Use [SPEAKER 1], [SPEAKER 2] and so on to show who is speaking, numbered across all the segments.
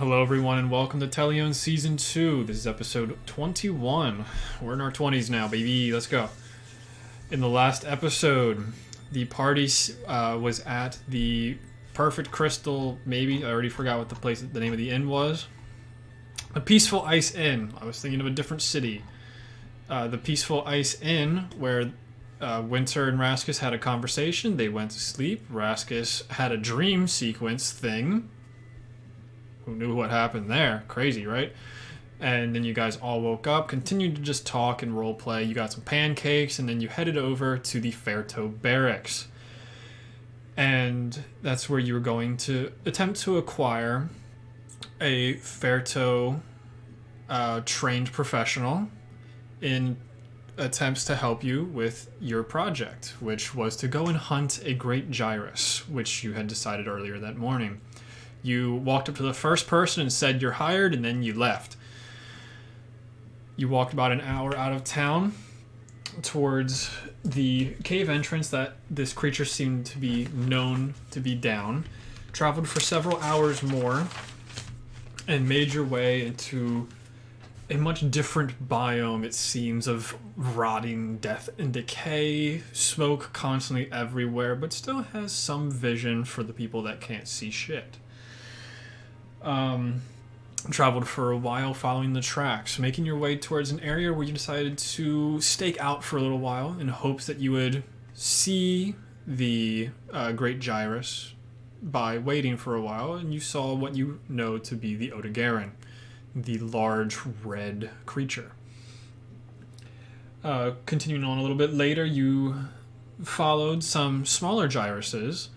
[SPEAKER 1] Hello everyone and welcome to Telione Season 2. This is episode 21. We're in our 20s now, baby. Let's go. In the last episode, the party was at the Perfect Crystal, maybe. I already forgot what the name of the inn was. The Peaceful Ice Inn. I was thinking of a different city. The Peaceful Ice Inn, where Winter and Raskus had a conversation. They went to sleep. Raskus had a dream sequence thing. Who knew what happened there? Crazy, right? And then you guys all woke up, continued to just talk and roleplay. You got some pancakes, and then you headed over to the Faertoegh Barracks. And that's where you were going to attempt to acquire a Faertoegh trained professional in attempts to help you with your project, which was to go and hunt a Great Girros, which you had decided earlier that morning. You walked up to the first person and said you're hired, and then you left. You walked about an hour out of town towards the cave entrance that this creature seemed to be known to be down. Traveled for several hours more and made your way into a much different biome, it seems, of rotting death and decay, smoke constantly everywhere, but still has some vision for the people that can't see shit. Traveled for a while following the tracks, making your way towards an area where you decided to stake out for a little while in hopes that you would see the Great Gyros by waiting for a while, and you saw what you know to be the Odogaron, the large red creature. Continuing on a little bit later, you followed some smaller gyroses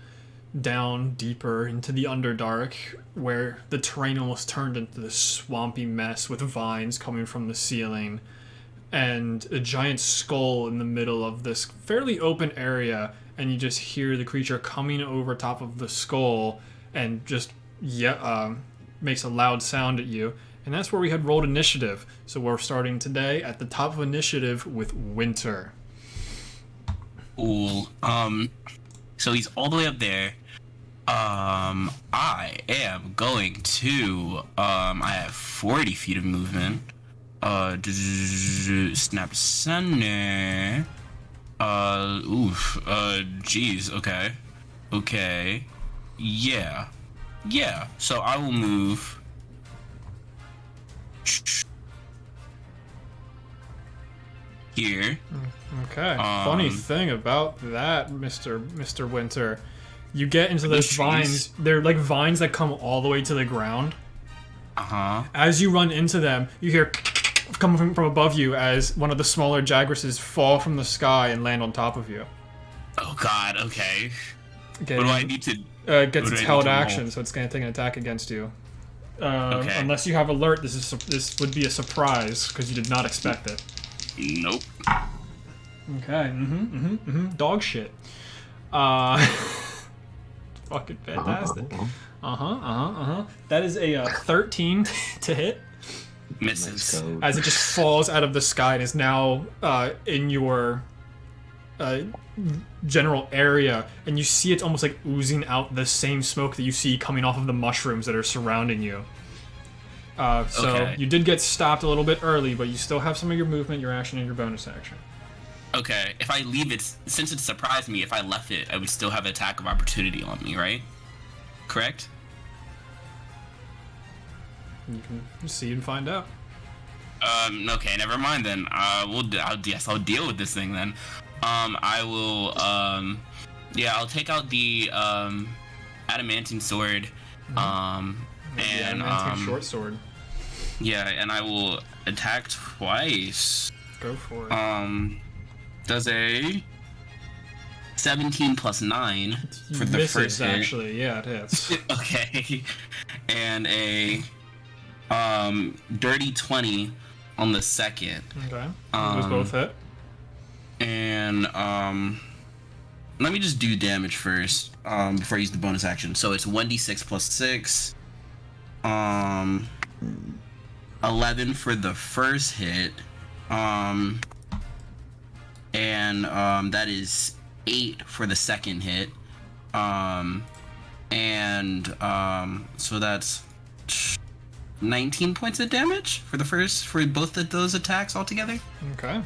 [SPEAKER 1] down deeper into the Underdark, where the terrain almost turned into this swampy mess with vines coming from the ceiling and a giant skull in the middle of this fairly open area, and you just hear the creature coming over top of the skull and just makes a loud sound at you. And that's where we had rolled initiative. So we're starting today at the top of initiative with Winter.
[SPEAKER 2] Cool. So he's all the way up there. I am going to, I have 40 feet of movement. Snap center. Geez, okay. Yeah. So I will move. Here.
[SPEAKER 1] Okay. Funny thing about that, Mr. Winter, you get into those vines. They're like vines that come all the way to the ground. As you run into them, you hear coming from above you as one of the smaller Jagrosses fall from the sky and land on top of you.
[SPEAKER 2] Oh God. Okay.
[SPEAKER 1] What
[SPEAKER 2] do I need to?
[SPEAKER 1] Gets its held action, so it's gonna take an attack against you.
[SPEAKER 2] Okay.
[SPEAKER 1] Unless you have alert, this would be a surprise because you did not expect it.
[SPEAKER 2] Nope.
[SPEAKER 1] Okay. Dog shit. Fucking fantastic. That is a 13 to hit.
[SPEAKER 2] Misses.
[SPEAKER 1] As it just falls out of the sky and is now in your general area, and you see it's almost like oozing out the same smoke that you see coming off of the mushrooms that are surrounding you. So you did get stopped a little bit early, but you still have some of your movement, your action, and your bonus action.
[SPEAKER 2] Okay, if I leave it, since it surprised me, if I left it, I would still have attack of opportunity on me, right? Correct?
[SPEAKER 1] You can see and find out.
[SPEAKER 2] Okay, never mind then. I'll deal with this thing then. I will, I'll take out the, adamantine sword, and,
[SPEAKER 1] adamantine short sword.
[SPEAKER 2] Yeah, and I will attack twice.
[SPEAKER 1] Go for it.
[SPEAKER 2] Does a 17 plus 9 for the
[SPEAKER 1] misses,
[SPEAKER 2] first hit.
[SPEAKER 1] Actually, yeah, it hits.
[SPEAKER 2] Okay. And a dirty 20 on the second.
[SPEAKER 1] Okay. Those both hit.
[SPEAKER 2] And let me just do damage first before I use the bonus action. So it's 1d6 plus 6. 11 for the first hit. And that is 8 for the second hit. So that's 19 points of damage for both of those attacks altogether.
[SPEAKER 1] Okay.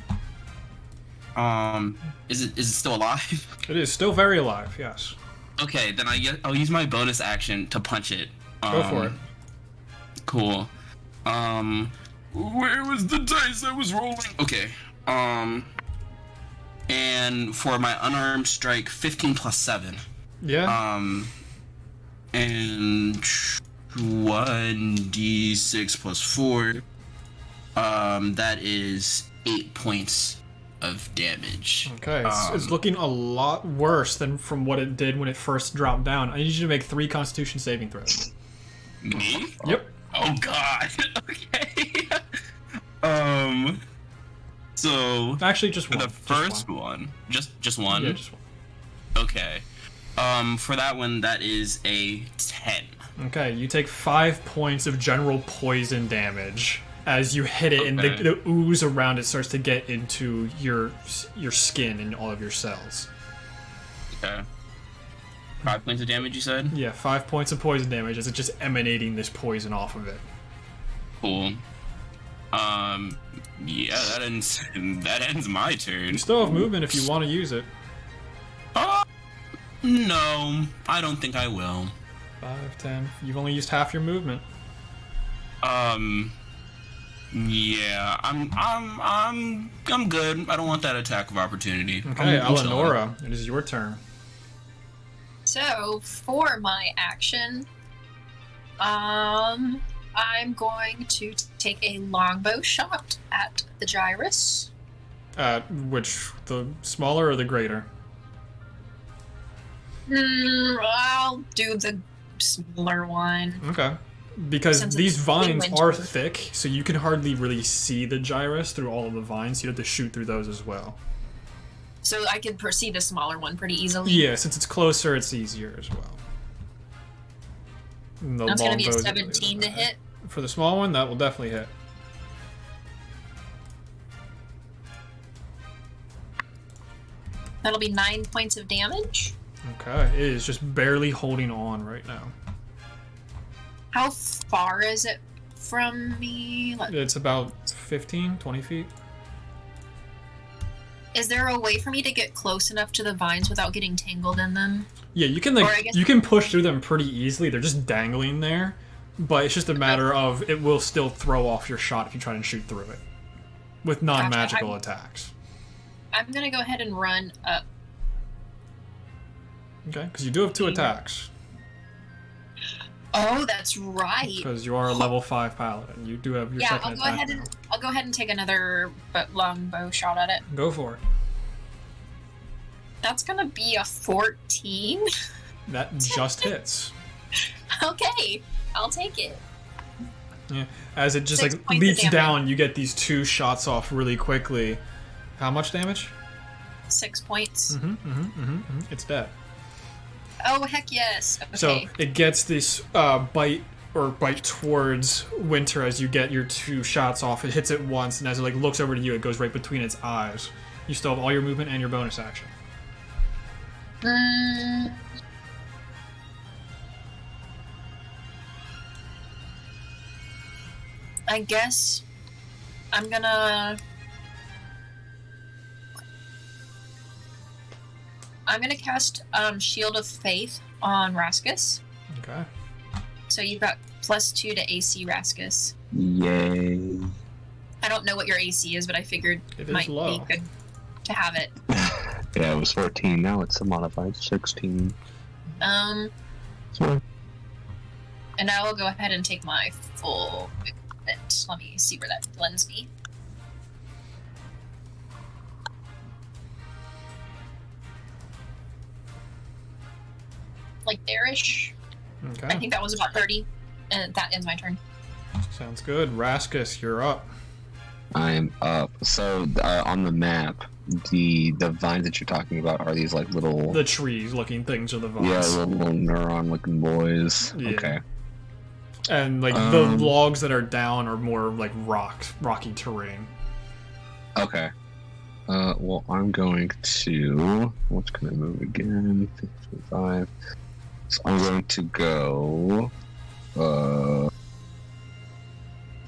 [SPEAKER 2] Is it still alive?
[SPEAKER 1] It is still very alive. Yes.
[SPEAKER 2] Okay, then I'll use my bonus action to punch it.
[SPEAKER 1] Go for it.
[SPEAKER 2] Cool. Where was the dice I was rolling? Okay. And for my unarmed strike, 15 plus 7.
[SPEAKER 1] Yeah.
[SPEAKER 2] And 1d6 plus 4. That is 8 points of damage.
[SPEAKER 1] Okay, it's looking a lot worse than from what it did when it first dropped down. I need you to make 3 Constitution saving throws.
[SPEAKER 2] Me?
[SPEAKER 1] Yep.
[SPEAKER 2] Oh god. Okay. So
[SPEAKER 1] actually, just one.
[SPEAKER 2] For the first one, just one.
[SPEAKER 1] Yeah, just one.
[SPEAKER 2] Okay. For that one, that is a 10.
[SPEAKER 1] Okay, you take 5 points of general poison damage as you hit it, and the ooze around it starts to get into your skin and all of your cells.
[SPEAKER 2] Okay. 5 points of damage, you said?
[SPEAKER 1] Yeah, 5 points of poison damage as it's just emanating this poison off of it.
[SPEAKER 2] Cool. Yeah, that ends my turn.
[SPEAKER 1] You still have movement if you want to use it.
[SPEAKER 2] No, I don't think I will.
[SPEAKER 1] 5, 10. You've only used half your movement.
[SPEAKER 2] Yeah, I'm good. I don't want that attack of opportunity.
[SPEAKER 1] Okay, Eleonora, it is your turn.
[SPEAKER 3] So, for my action, I'm going to take a longbow shot at the Giraffes.
[SPEAKER 1] Which, the smaller or the greater?
[SPEAKER 3] I'll do the smaller one.
[SPEAKER 1] Okay. Because
[SPEAKER 3] Since
[SPEAKER 1] these vines
[SPEAKER 3] winter.
[SPEAKER 1] are thick, so you can hardly really see the Gyrus through all of the vines. You have to shoot through those as well.
[SPEAKER 3] So I can see the smaller one pretty easily.
[SPEAKER 1] Yeah, since it's closer, it's easier as well.
[SPEAKER 3] That's going to be a 17 to hit.
[SPEAKER 1] For the small one, that will definitely hit.
[SPEAKER 3] That'll be 9 points of damage.
[SPEAKER 1] Okay, it is just barely holding on right now.
[SPEAKER 3] How far is it from me?
[SPEAKER 1] It's about 15, 20 feet.
[SPEAKER 3] Is there a way for me to get close enough to the vines without getting tangled in them?
[SPEAKER 1] Yeah, you can you can push through them pretty easily. They're just dangling there, but it's just a matter of it will still throw off your shot if you try and shoot through it with non-magical attacks.
[SPEAKER 3] I'm gonna go ahead and run up.
[SPEAKER 1] Okay, because you do have 2 attacks.
[SPEAKER 3] Oh, that's right.
[SPEAKER 1] Because you are a level 5 paladin. You do have your second attack now.
[SPEAKER 3] I'll go ahead and take another longbow shot at it.
[SPEAKER 1] Go for it.
[SPEAKER 3] That's gonna be a 14.
[SPEAKER 1] That just hits.
[SPEAKER 3] Okay, I'll take it.
[SPEAKER 1] Yeah, as it just
[SPEAKER 3] 6
[SPEAKER 1] like
[SPEAKER 3] points of
[SPEAKER 1] leaps
[SPEAKER 3] damage.
[SPEAKER 1] down, you get these 2 shots off really quickly. How much damage?
[SPEAKER 3] 6 points.
[SPEAKER 1] It's dead.
[SPEAKER 3] Oh, heck yes. Okay.
[SPEAKER 1] So it gets this bite towards Winter as you get your 2 shots off. It hits it once, and as it like looks over to you, it goes right between its eyes. You still have all your movement and your bonus action.
[SPEAKER 3] I guess I'm gonna cast Shield of Faith on Raskus.
[SPEAKER 1] Okay.
[SPEAKER 3] So you've got +2 to AC, Raskus.
[SPEAKER 4] Yay.
[SPEAKER 3] I don't know what your AC is, but I figured
[SPEAKER 1] It
[SPEAKER 3] it
[SPEAKER 1] is
[SPEAKER 3] might
[SPEAKER 1] low.
[SPEAKER 3] be good to have it.
[SPEAKER 4] Yeah, it was 14. Now it's a modified 16. So,
[SPEAKER 3] And I will go ahead and take my full movement. Let me see where that blends me. Like there-ish.
[SPEAKER 1] Okay.
[SPEAKER 3] I think that was about 30. And that ends my turn.
[SPEAKER 1] Sounds good. Raskus, you're up.
[SPEAKER 4] I am up. So, on the map, the vines that you're talking about are these like little...
[SPEAKER 1] The trees-looking things are the vines.
[SPEAKER 4] Yeah, little neuron-looking boys.
[SPEAKER 1] Yeah.
[SPEAKER 4] Okay.
[SPEAKER 1] And like the logs that are down are more like rocky terrain.
[SPEAKER 4] Okay. Well, I'm going to... What's going to move again? 55. So I'm going to go...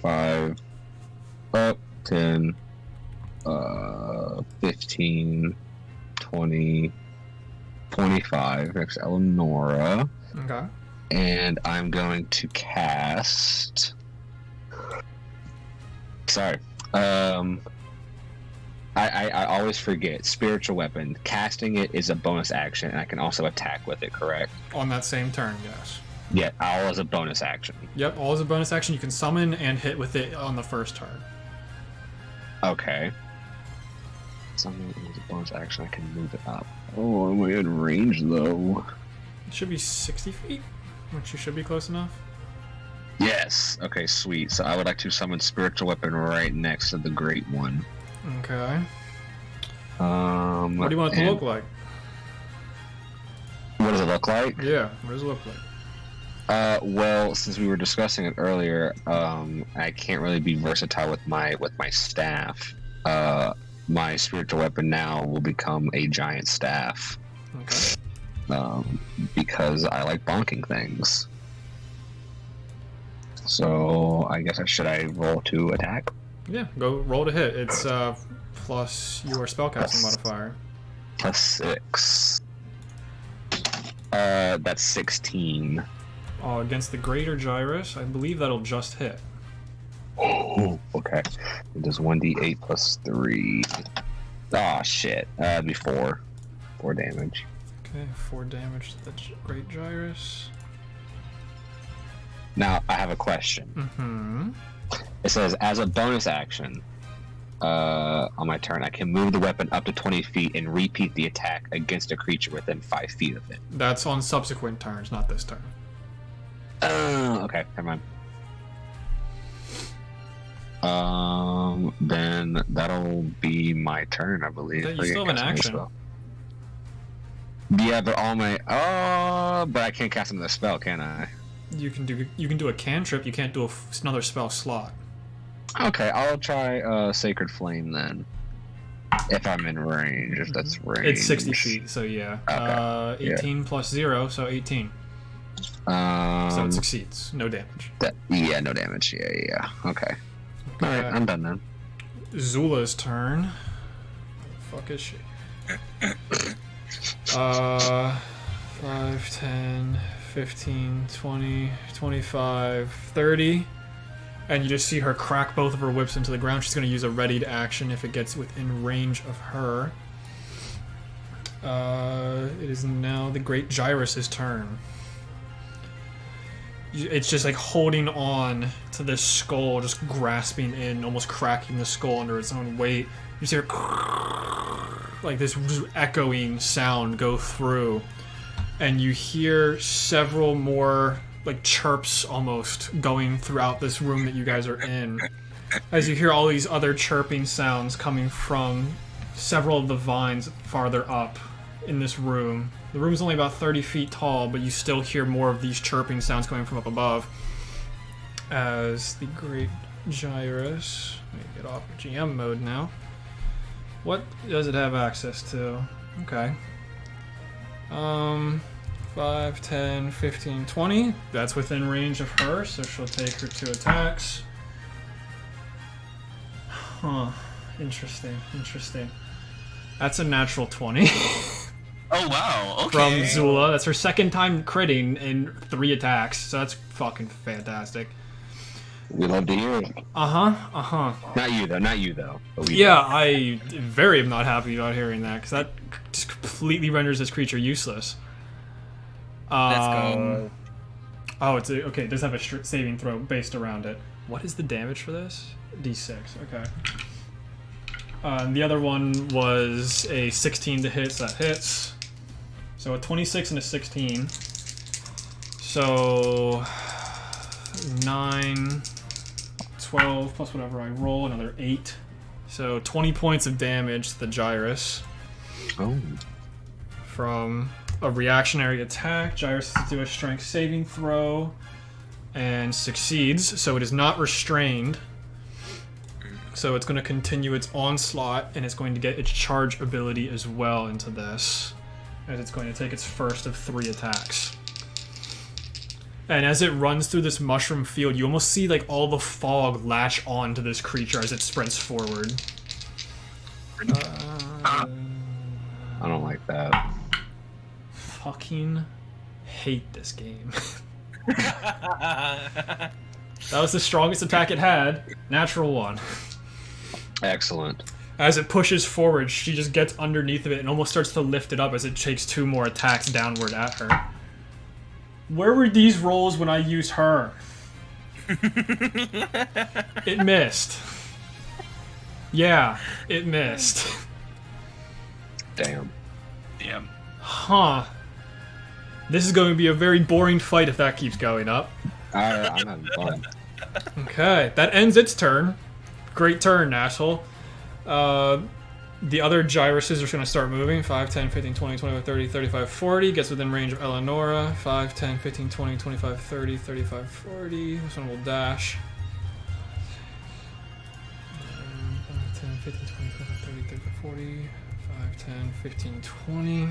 [SPEAKER 4] 5, up, 10, 15, 20, 25 next to Eleonora.
[SPEAKER 1] Okay.
[SPEAKER 4] And I'm going to cast. Sorry. I always forget. Spiritual weapon. Casting it is a bonus action, and I can also attack with it, correct?
[SPEAKER 1] On that same turn, yes.
[SPEAKER 4] Yeah, all as a bonus action.
[SPEAKER 1] Yep, all is a bonus action. You can summon and hit with it on the first turn.
[SPEAKER 4] Okay. Summon is a bonus action. I can move it up. Oh, am I in range, though?
[SPEAKER 1] It should be 60 feet, which you should be close enough.
[SPEAKER 4] Yes. Okay, sweet. So I would like to summon spiritual weapon right next to the great one.
[SPEAKER 1] Okay. What do you want it to look like?
[SPEAKER 4] What does it look like?
[SPEAKER 1] Yeah, what does it look like?
[SPEAKER 4] Well, since we were discussing it earlier, I can't really be versatile with my staff. My spiritual weapon now will become a giant staff.
[SPEAKER 1] Okay.
[SPEAKER 4] Because I like bonking things. So I guess should I roll to attack?
[SPEAKER 1] Yeah, go roll to hit. It's plus your spellcasting modifier.
[SPEAKER 4] Plus 6. That's 16.
[SPEAKER 1] Oh, against the Greater Gyros, I believe that'll just hit.
[SPEAKER 4] Oh, okay. It does 1d8 plus 3. Ah, shit. That'd be 4. 4 damage.
[SPEAKER 1] Okay, 4 damage to the Great Gyros.
[SPEAKER 4] Now, I have a question.
[SPEAKER 1] Mm-hmm.
[SPEAKER 4] It says, as a bonus action, on my turn, I can move the weapon up to 20 feet and repeat the attack against a creature within 5 feet of it.
[SPEAKER 1] That's on subsequent turns, not this turn.
[SPEAKER 4] Okay, never mind. Then that'll be my turn, I believe.
[SPEAKER 1] You still have an action.
[SPEAKER 4] Yeah, but all my but I can't cast another spell, can I?
[SPEAKER 1] You can do a cantrip. You can't do another spell slot.
[SPEAKER 4] Okay, I'll try Sacred Flame then. If I'm in range, if that's range.
[SPEAKER 1] It's 60 feet, so yeah. Okay. 18 plus 0, so 18. So it succeeds. No damage.
[SPEAKER 4] Yeah, no damage. Yeah. Okay. Alright, I'm done then.
[SPEAKER 1] Xulla's turn. Where the fuck is she? 5, 10, 15, 20, 25, 30. And you just see her crack both of her whips into the ground. She's going to use a readied action if it gets within range of her. It is now the Great Gyros' turn. It's just like holding on to this skull, just grasping in, almost cracking the skull under its own weight. You see her like this echoing sound go through, and you hear several more like chirps almost going throughout this room that you guys are in, as you hear all these other chirping sounds coming from several of the vines farther up in this room. The room's only about 30 feet tall, but you still hear more of these chirping sounds coming from up above. As the Great Gyros... Let me get off GM mode now. What does it have access to? Okay. 5, 10, 15, 20. That's within range of her, so she'll take her 2 attacks. Huh. Interesting. That's a natural 20.
[SPEAKER 2] Oh, wow. Okay.
[SPEAKER 1] From Xulla. That's her second time critting in 3 attacks, so that's fucking fantastic.
[SPEAKER 4] We love to hear it.
[SPEAKER 1] Uh-huh.
[SPEAKER 4] Not you though.
[SPEAKER 1] Yeah, I very am not happy about hearing that, because that just completely renders this creature useless.
[SPEAKER 5] Let's go.
[SPEAKER 1] Oh, okay, it does have a saving throw based around it. What is the damage for this? D6, okay. And the other one was a 16 to hit, so that hits. So a 26 and a 16. So 9, 12 plus whatever I roll, another 8. So 20 points of damage to the Gyros.
[SPEAKER 4] Oh.
[SPEAKER 1] From a reactionary attack. Gyros has to do a strength saving throw and succeeds, so it is not restrained. So it's going to continue its onslaught, and it's going to get its charge ability as well into this, as it's going to take its first of 3 attacks. And as it runs through this mushroom field, you almost see like all the fog latch on to this creature as it sprints forward.
[SPEAKER 4] I don't like that.
[SPEAKER 1] Fucking hate this game. That was the strongest attack it had. Natural 1.
[SPEAKER 4] Excellent.
[SPEAKER 1] As it pushes forward, she just gets underneath of it and almost starts to lift it up as it takes 2 more attacks downward at her. Where were these rolls when I used her? It missed. Yeah, it missed.
[SPEAKER 4] Damn.
[SPEAKER 2] Damn.
[SPEAKER 1] Huh. This is going to be a very boring fight if that keeps going up.
[SPEAKER 4] I'm having fun.
[SPEAKER 1] Okay, that ends its turn. Great turn, asshole. The other Gyros are going to start moving. 5, 10, 15, 20, 25, 30, 35, 40. Gets within range of Eleonora. 5, 10, 15, 20, 25, 30, 35, 40. This one will dash. 5, 10, 15, 20, 25, 30, 35, 40. 5, 10, 15, 20.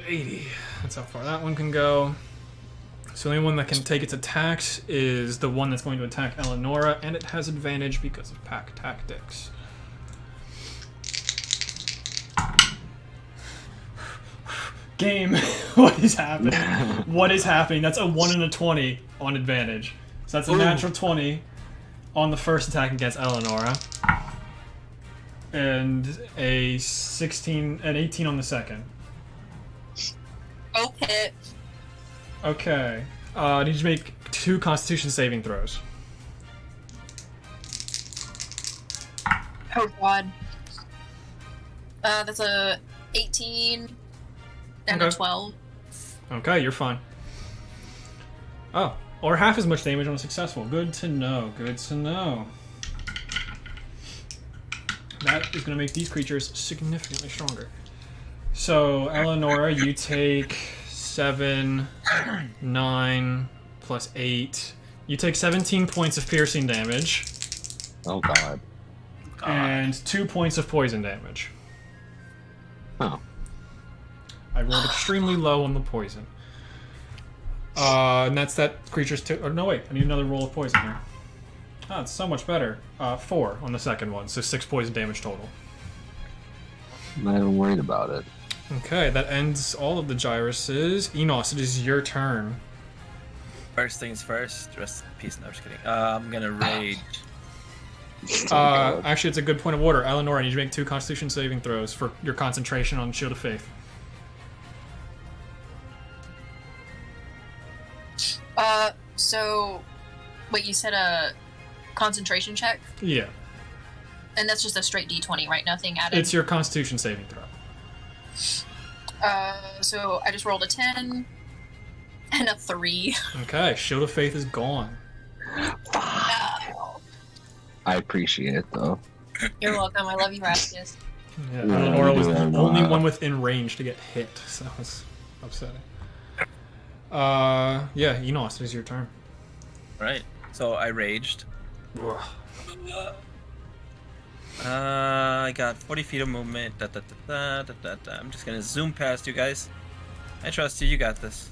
[SPEAKER 1] 80. That's how far that one can go. So the only one that can take its attacks is the one that's going to attack Eleonora, and it has advantage because of pack tactics. Game, what is happening? What is happening? That's a 1 and a 20 on advantage. So that's a natural 20 on the first attack against Eleonora. And a 16 and 18 on the second.
[SPEAKER 3] Okay.
[SPEAKER 1] Okay. I need you to make 2 Constitution saving throws.
[SPEAKER 3] Oh god. That's a 18 and a
[SPEAKER 1] Okay.
[SPEAKER 3] 12.
[SPEAKER 1] Okay, you're fine. Oh, or half as much damage on a successful. Good to know. Good to know. That is going to make these creatures significantly stronger. So, Eleonora, you take 7, 9, plus 8. You take 17 points of piercing damage.
[SPEAKER 4] Oh god.
[SPEAKER 1] And 2 points of poison damage.
[SPEAKER 4] Oh.
[SPEAKER 1] I rolled extremely low on the poison. And that's that creature's or no, wait. I need another roll of poison here. Oh, it's so much better. 4 on the second one, so 6 poison damage total.
[SPEAKER 4] I'm not even worried about it.
[SPEAKER 1] Okay, that ends all of the Gyroses. Enos, it is your turn.
[SPEAKER 5] First things first. Rest in peace. No, I'm just kidding. I'm gonna rage.
[SPEAKER 1] Actually, it's a good point of order. Eleanor, I need you to make 2 Constitution saving throws for your concentration on Shield of Faith.
[SPEAKER 3] So, wait, you said a concentration check?
[SPEAKER 1] Yeah.
[SPEAKER 3] And that's just a straight D20, right? Nothing added?
[SPEAKER 1] It's your Constitution saving throw.
[SPEAKER 3] So I just rolled a 10 and a 3.
[SPEAKER 1] Okay, Shield of Faith is gone.
[SPEAKER 3] No.
[SPEAKER 4] I appreciate it though.
[SPEAKER 3] You're welcome. I love you, Rastus.
[SPEAKER 1] Yeah, Eleonora was the only one within range to get hit, so that was upsetting. Yeah, Enos, it is your turn.
[SPEAKER 5] Right. So I raged. I got 40 feet of movement. I'm just gonna zoom past you guys. I trust you. You got this.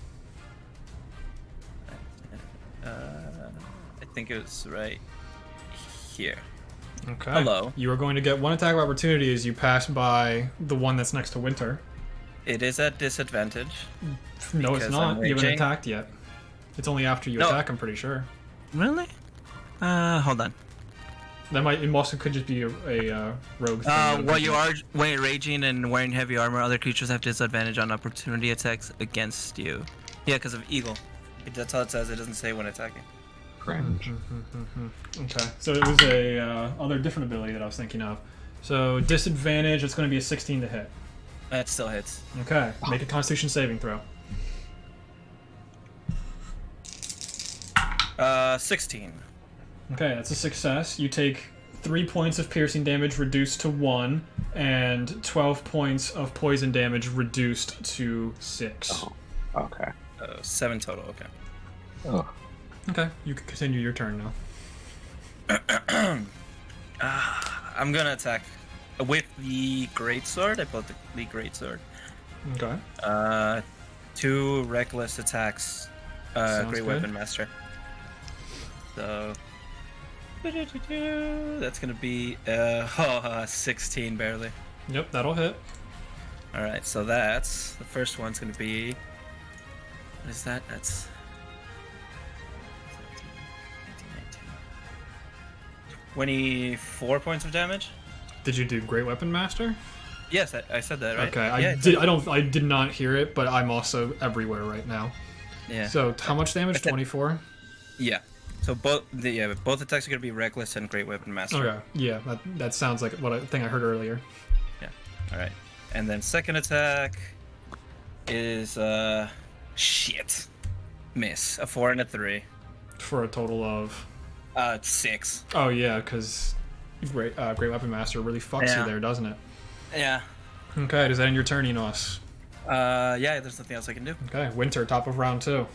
[SPEAKER 5] I think it was right here.
[SPEAKER 1] Okay.
[SPEAKER 5] Hello.
[SPEAKER 1] You are going to get 1 attack of opportunity as you pass by the one that's next to Winter.
[SPEAKER 5] It is at disadvantage.
[SPEAKER 1] No, it's
[SPEAKER 5] Because
[SPEAKER 1] not.
[SPEAKER 5] I'm
[SPEAKER 1] You haven't
[SPEAKER 5] raging?
[SPEAKER 1] attacked yet. It's only after you
[SPEAKER 5] No.
[SPEAKER 1] attack, I'm pretty sure.
[SPEAKER 5] Really? Hold on.
[SPEAKER 1] That might. It also could just be a rogue thing.
[SPEAKER 5] While you are raging and wearing heavy armor, other creatures have disadvantage on opportunity attacks against you. Yeah, because of eagle. That's all it says. It doesn't say when attacking.
[SPEAKER 4] Cringe.
[SPEAKER 1] Okay. So it was a other different ability that I was thinking of. So disadvantage. It's going to be a 16 to hit.
[SPEAKER 5] That still hits.
[SPEAKER 1] Okay. Make a Constitution saving throw.
[SPEAKER 5] 16.
[SPEAKER 1] Okay, that's a success. You take 3 points of piercing damage reduced to 1, and 12 points of poison damage reduced to 6.
[SPEAKER 4] Oh. Okay.
[SPEAKER 5] 7 total. Okay.
[SPEAKER 4] Oh.
[SPEAKER 1] Okay, you can continue your turn now.
[SPEAKER 5] I'm gonna attack with the greatsword. I pulled the greatsword.
[SPEAKER 1] Okay.
[SPEAKER 5] 2 reckless attacks.
[SPEAKER 1] Sounds
[SPEAKER 5] Great
[SPEAKER 1] good.
[SPEAKER 5] Weapon Master. So that's gonna be 16 barely.
[SPEAKER 1] Yep, that'll hit.
[SPEAKER 5] All right, so that's the first one's gonna be. What is that? That's 17, 18, 19. 24 points of damage.
[SPEAKER 1] Did you do Great Weapon Master?
[SPEAKER 5] Yes, I said that right.
[SPEAKER 1] Okay,
[SPEAKER 5] Yeah,
[SPEAKER 1] I did not hear it, but I'm also everywhere right now.
[SPEAKER 5] Yeah.
[SPEAKER 1] So how much damage? 24.
[SPEAKER 5] Yeah. So both attacks are gonna be reckless and Great Weapon Master.
[SPEAKER 1] Okay. Yeah, that sounds like what I heard earlier.
[SPEAKER 5] Yeah. All right. And then second attack is shit. Miss. A 4 and a 3.
[SPEAKER 1] For a total of.
[SPEAKER 5] 6.
[SPEAKER 1] Oh yeah, because Great Weapon Master really fucks you there, doesn't it?
[SPEAKER 5] Yeah.
[SPEAKER 1] Okay. Does that end your turn, Enos?
[SPEAKER 5] Yeah. There's nothing else I can do.
[SPEAKER 1] Okay. Winter, top of round 2.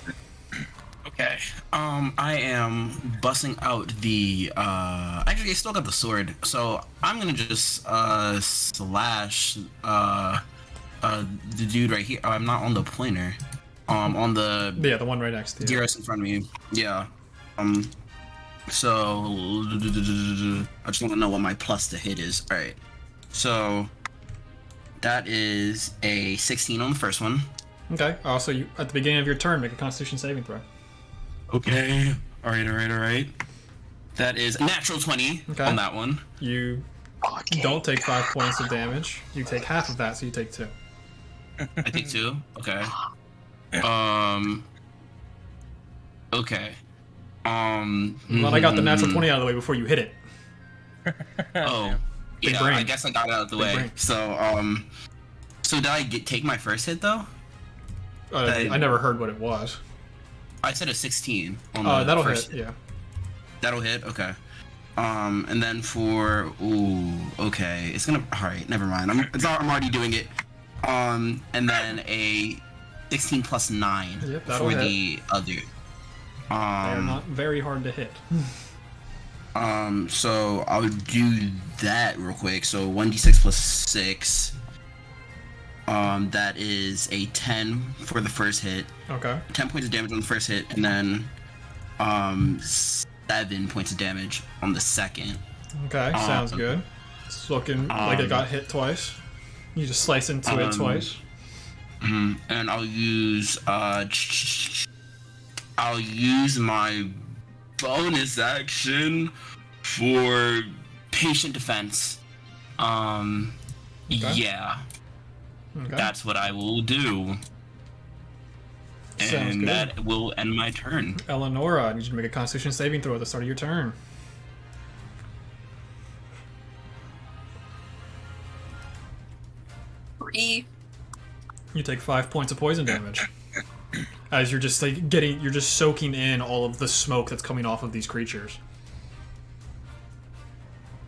[SPEAKER 2] Okay. I am busting out the. Actually, I still got the sword, so I'm gonna just slash the dude right here. I'm not on the pointer. On the
[SPEAKER 1] Yeah, the one right next to you.
[SPEAKER 2] Gyros in front of me. Yeah. So I just want to know what my plus to hit is. All right. So that is a 16 on the first one.
[SPEAKER 1] Okay. Also, you at the beginning of your turn, make a Constitution saving throw.
[SPEAKER 2] Okay. All right. That is a natural 20 on that one.
[SPEAKER 1] You don't take 5 points of damage. You take half of that, so you take 2.
[SPEAKER 2] I take 2. Okay. Okay.
[SPEAKER 1] Well, I got the natural 20 out of the way before you hit it.
[SPEAKER 2] Oh.
[SPEAKER 1] Big
[SPEAKER 2] Yeah,
[SPEAKER 1] brain.
[SPEAKER 2] I guess I got it out of the
[SPEAKER 1] Big
[SPEAKER 2] way.
[SPEAKER 1] brain.
[SPEAKER 2] So did I take my first hit though?
[SPEAKER 1] I never heard what it was.
[SPEAKER 2] I said a 16 on the
[SPEAKER 1] That'll
[SPEAKER 2] first
[SPEAKER 1] hit. Yeah.
[SPEAKER 2] That'll hit. Okay. And then okay, it's gonna. All right, never mind. I'm already doing it. And then a 16 plus 9
[SPEAKER 1] Yep, that'll
[SPEAKER 2] for
[SPEAKER 1] hit.
[SPEAKER 2] the other.
[SPEAKER 1] They are not very hard to hit.
[SPEAKER 2] So I'll do that real quick. So 1d6 plus 6. That is a 10 for the first hit.
[SPEAKER 1] Okay.
[SPEAKER 2] 10 points of damage on the first hit, and then 7 points of damage on the second.
[SPEAKER 1] Okay, sounds good. It's looking like it got hit twice. You just slice into it twice.
[SPEAKER 2] And I'll use my bonus action for patient defense. Yeah.
[SPEAKER 1] Okay.
[SPEAKER 2] That's what I will do.
[SPEAKER 1] Sounds
[SPEAKER 2] And
[SPEAKER 1] good.
[SPEAKER 2] that will end my turn.
[SPEAKER 1] Eleonora, I need you to make a Constitution saving throw at the start of your turn.
[SPEAKER 3] Three.
[SPEAKER 1] You take 5 points of poison damage. As you're just you're just soaking in all of the smoke that's coming off of these creatures.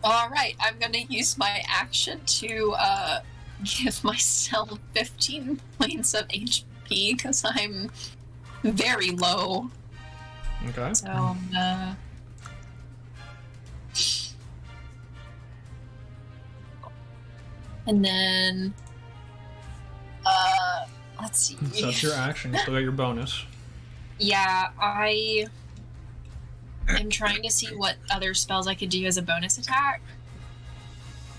[SPEAKER 3] Alright, I'm gonna use my action to give myself 15 points of HP because I'm very low.
[SPEAKER 1] Okay.
[SPEAKER 3] So, and then, let's see.
[SPEAKER 1] So that's your action. You still got your bonus.
[SPEAKER 3] Yeah, I am trying to see what other spells I could do as a bonus attack.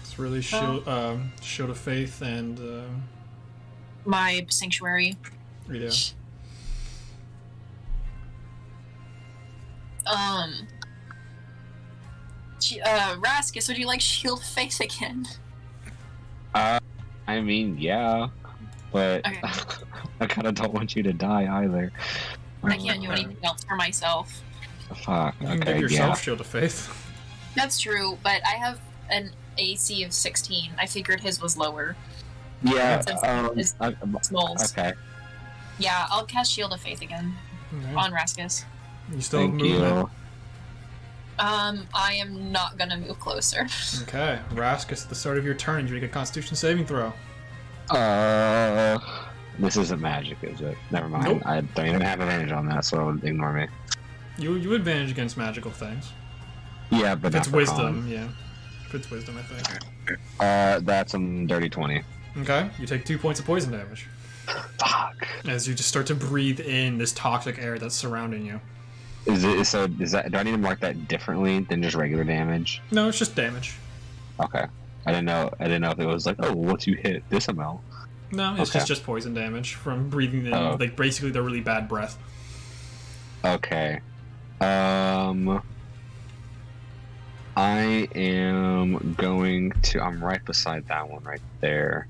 [SPEAKER 1] It's really Shield of Faith and
[SPEAKER 3] My Sanctuary.
[SPEAKER 1] yeah.
[SPEAKER 3] Raskus, would you like Shield of Faith again?
[SPEAKER 4] I mean, yeah, but
[SPEAKER 3] Okay.
[SPEAKER 4] I kind of don't want you to die either.
[SPEAKER 3] I can't do anything else for myself.
[SPEAKER 4] Fuck.
[SPEAKER 1] You can
[SPEAKER 4] Okay,
[SPEAKER 1] give yourself
[SPEAKER 4] yeah.
[SPEAKER 1] Shield of Faith.
[SPEAKER 3] That's true, but I have an AC of 16. I figured his was lower.
[SPEAKER 4] Yeah.
[SPEAKER 3] It's Smalls.
[SPEAKER 4] Okay.
[SPEAKER 3] Yeah, I'll cast Shield of Faith again
[SPEAKER 1] Okay.
[SPEAKER 3] on Raskus.
[SPEAKER 1] You still have
[SPEAKER 4] Thank
[SPEAKER 1] movement.
[SPEAKER 4] you.
[SPEAKER 3] I am not gonna move closer.
[SPEAKER 1] Okay, Raskus, at the start of your turn, you make a Constitution saving throw.
[SPEAKER 4] This isn't magic, is it? Never mind.
[SPEAKER 1] Nope.
[SPEAKER 4] I don't even have advantage on that, so ignore me.
[SPEAKER 1] You advantage against magical things.
[SPEAKER 4] Yeah, but
[SPEAKER 1] If
[SPEAKER 4] not
[SPEAKER 1] it's
[SPEAKER 4] for
[SPEAKER 1] wisdom,
[SPEAKER 4] con.
[SPEAKER 1] yeah. if it's wisdom, I think.
[SPEAKER 4] That's a dirty 20.
[SPEAKER 1] Okay, you take 2 points of poison damage.
[SPEAKER 4] Fuck.
[SPEAKER 1] As you just start to breathe in this toxic air that's surrounding you.
[SPEAKER 4] Is that? Do I need to mark that differently than just regular damage?
[SPEAKER 1] No, it's just damage.
[SPEAKER 4] Okay. I didn't know if it was like, oh, once you hit this amount.
[SPEAKER 1] No, it's
[SPEAKER 4] Okay.
[SPEAKER 1] just poison damage from breathing in,
[SPEAKER 4] Oh.
[SPEAKER 1] like, basically the really bad breath.
[SPEAKER 4] Okay. I am going to. I'm right beside that one right there.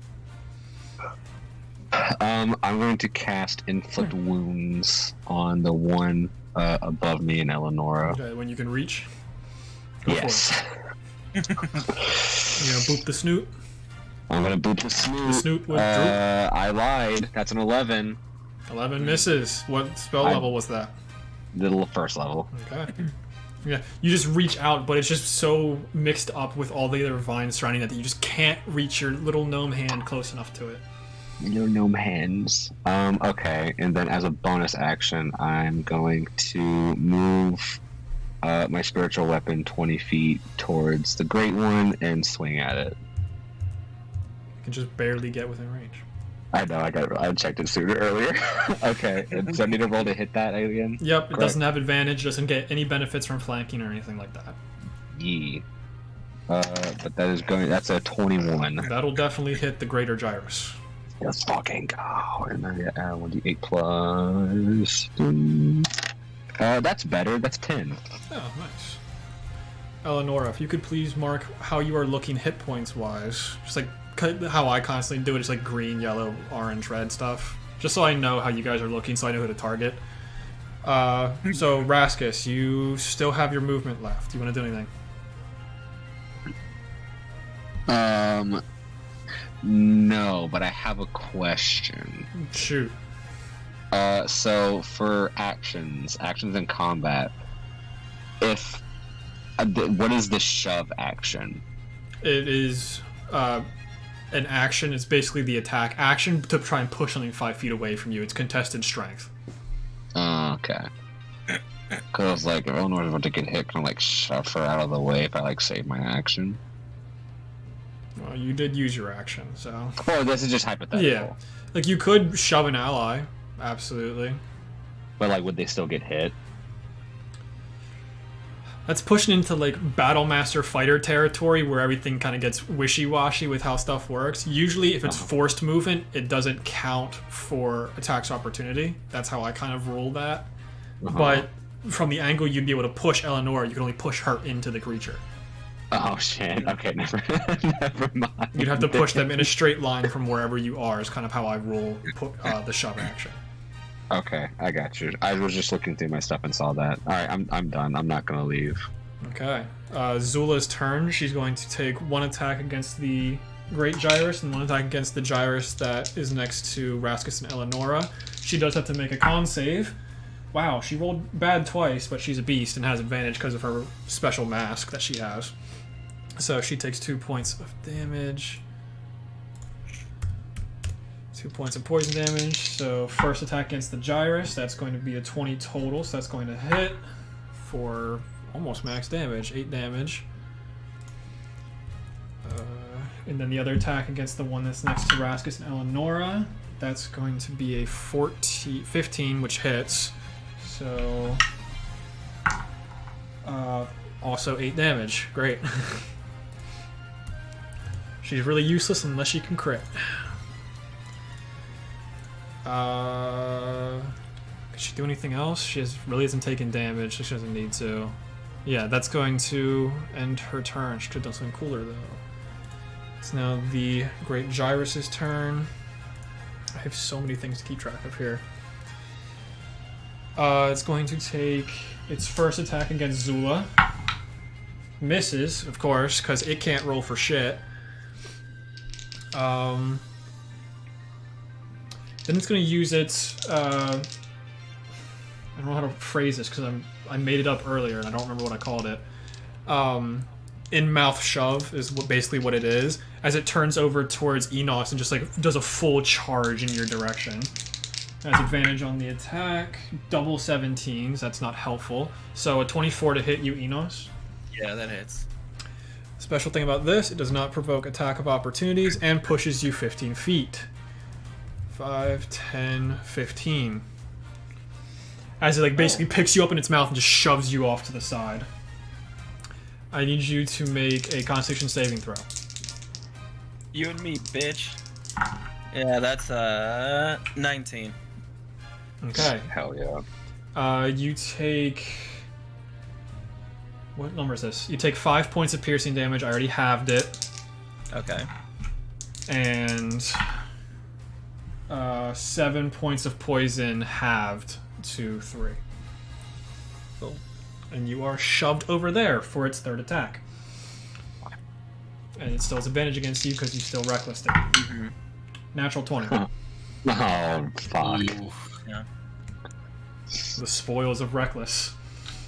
[SPEAKER 4] I'm going to cast Inflict Wounds on the one above me and Eleonora.
[SPEAKER 1] Okay, when you can reach. Go for
[SPEAKER 4] Yes.
[SPEAKER 1] it. You're gonna boop the snoot.
[SPEAKER 4] I'm gonna boot the snoot.
[SPEAKER 1] The snoot with
[SPEAKER 4] I lied. That's an 11.
[SPEAKER 1] 11 misses. What spell level was that?
[SPEAKER 4] The first level.
[SPEAKER 1] Okay. Yeah, you just reach out, but it's just so mixed up with all the other vines surrounding that you just can't reach your little gnome hand close enough to it.
[SPEAKER 4] No gnome hands. Okay, and then as a bonus action, I'm going to move my spiritual weapon 20 feet towards the Great One and swing at it.
[SPEAKER 1] You can just barely get within range.
[SPEAKER 4] I know, I checked it sooner earlier. Okay, and so I need to roll to hit that again?
[SPEAKER 1] Yep, it
[SPEAKER 4] Correct.
[SPEAKER 1] doesn't have advantage, doesn't get any benefits from flanking or anything like that.
[SPEAKER 4] Yee. But that's a 21.
[SPEAKER 1] That'll definitely hit the Greater Gyros.
[SPEAKER 4] Let's fucking go. And then I get 1d8 plus. That's better. That's 10.
[SPEAKER 1] Oh, nice. Eleonora, if you could please mark how you are looking hit points wise. Just like how I constantly do it, just like green, yellow, orange, red stuff. Just so I know how you guys are looking, so I know who to target. So Raskus, you still have your movement left. Do you want to do anything?
[SPEAKER 4] No, but I have a question.
[SPEAKER 1] Shoot.
[SPEAKER 4] So for actions in combat, if what is the shove action?
[SPEAKER 1] It is an action. It's basically the attack action to try and push something 5 feet away from you. It's contested strength.
[SPEAKER 4] Okay. Because I was like, if Eleanor's about to get hit, can I like shove her out of the way if I like save my action?
[SPEAKER 1] Well, you did use your action, so...
[SPEAKER 4] Oh, this is just hypothetical.
[SPEAKER 1] Yeah. Like, you could shove an ally. Absolutely.
[SPEAKER 4] But like, would they still get hit?
[SPEAKER 1] That's pushing into, like, Battlemaster fighter territory where everything kind of gets wishy-washy with how stuff works. Usually, if it's forced movement, it doesn't count for attacks opportunity. That's how I kind of rule that. But from the angle you'd be able to push Eleanor, you can only push her into the creature.
[SPEAKER 4] Oh shit. Okay, never mind.
[SPEAKER 1] You'd have to push them in a straight line from wherever you are is kind of how I rule the shove action.
[SPEAKER 4] Okay, I got you. I was just looking through my stuff and saw that. All right, I'm done. I'm not gonna leave.
[SPEAKER 1] Okay. Xulla's turn. She's going to take one attack against the Great Gyros and one attack against the Gyros that is next to Raskus and Eleonora. She does have to make a con save. Wow, she rolled bad twice, but she's a beast and has advantage because of her special mask that she has. So she takes 2 points of damage. 2 points of poison damage. So first attack against the Gyros, that's going to be a 20 total, so that's going to hit for almost max damage, 8 damage. And then the other attack against the one that's next to Raskus and Eleonora, that's going to be a 15, which hits. So also 8 damage. Great. She's really useless unless she can crit. Could she do anything else? She really isn't taking damage, so she doesn't need to. Yeah, that's going to end her turn. She could have done something cooler, though. It's now the Great Gyros' turn. I have so many things to keep track of here. It's going to take its first attack against Xulla. Misses, of course, because it can't roll for shit. Then it's going to use its... I don't know how to phrase this because I made it up earlier and I don't remember what I called it. In-mouth shove is basically what it is. As it turns over towards Enos and just like does a full charge in your direction. Has advantage on the attack. Double 17s, that's not helpful. So a 24 to hit you, Enos.
[SPEAKER 5] Yeah, that hits.
[SPEAKER 1] Special thing about this, it does not provoke attack of opportunities and pushes you 15 feet. 5, 10, 15. As it like basically picks you up in its mouth and just shoves you off to the side. I need you to make a Constitution saving throw.
[SPEAKER 5] You and me, bitch. Yeah, that's 19.
[SPEAKER 1] Okay.
[SPEAKER 4] Hell yeah.
[SPEAKER 1] You take... What number is this? You take 5 points of piercing damage. I already halved it.
[SPEAKER 5] Okay.
[SPEAKER 1] And 7 points of poison halved to 3.
[SPEAKER 5] Cool.
[SPEAKER 1] And you are shoved over there for its third attack. And it still has advantage against you because you still recklessed it.
[SPEAKER 5] Mm-hmm.
[SPEAKER 1] Natural 20.
[SPEAKER 4] Oh, fuck.
[SPEAKER 2] Ooh.
[SPEAKER 5] Yeah.
[SPEAKER 1] The spoils of reckless.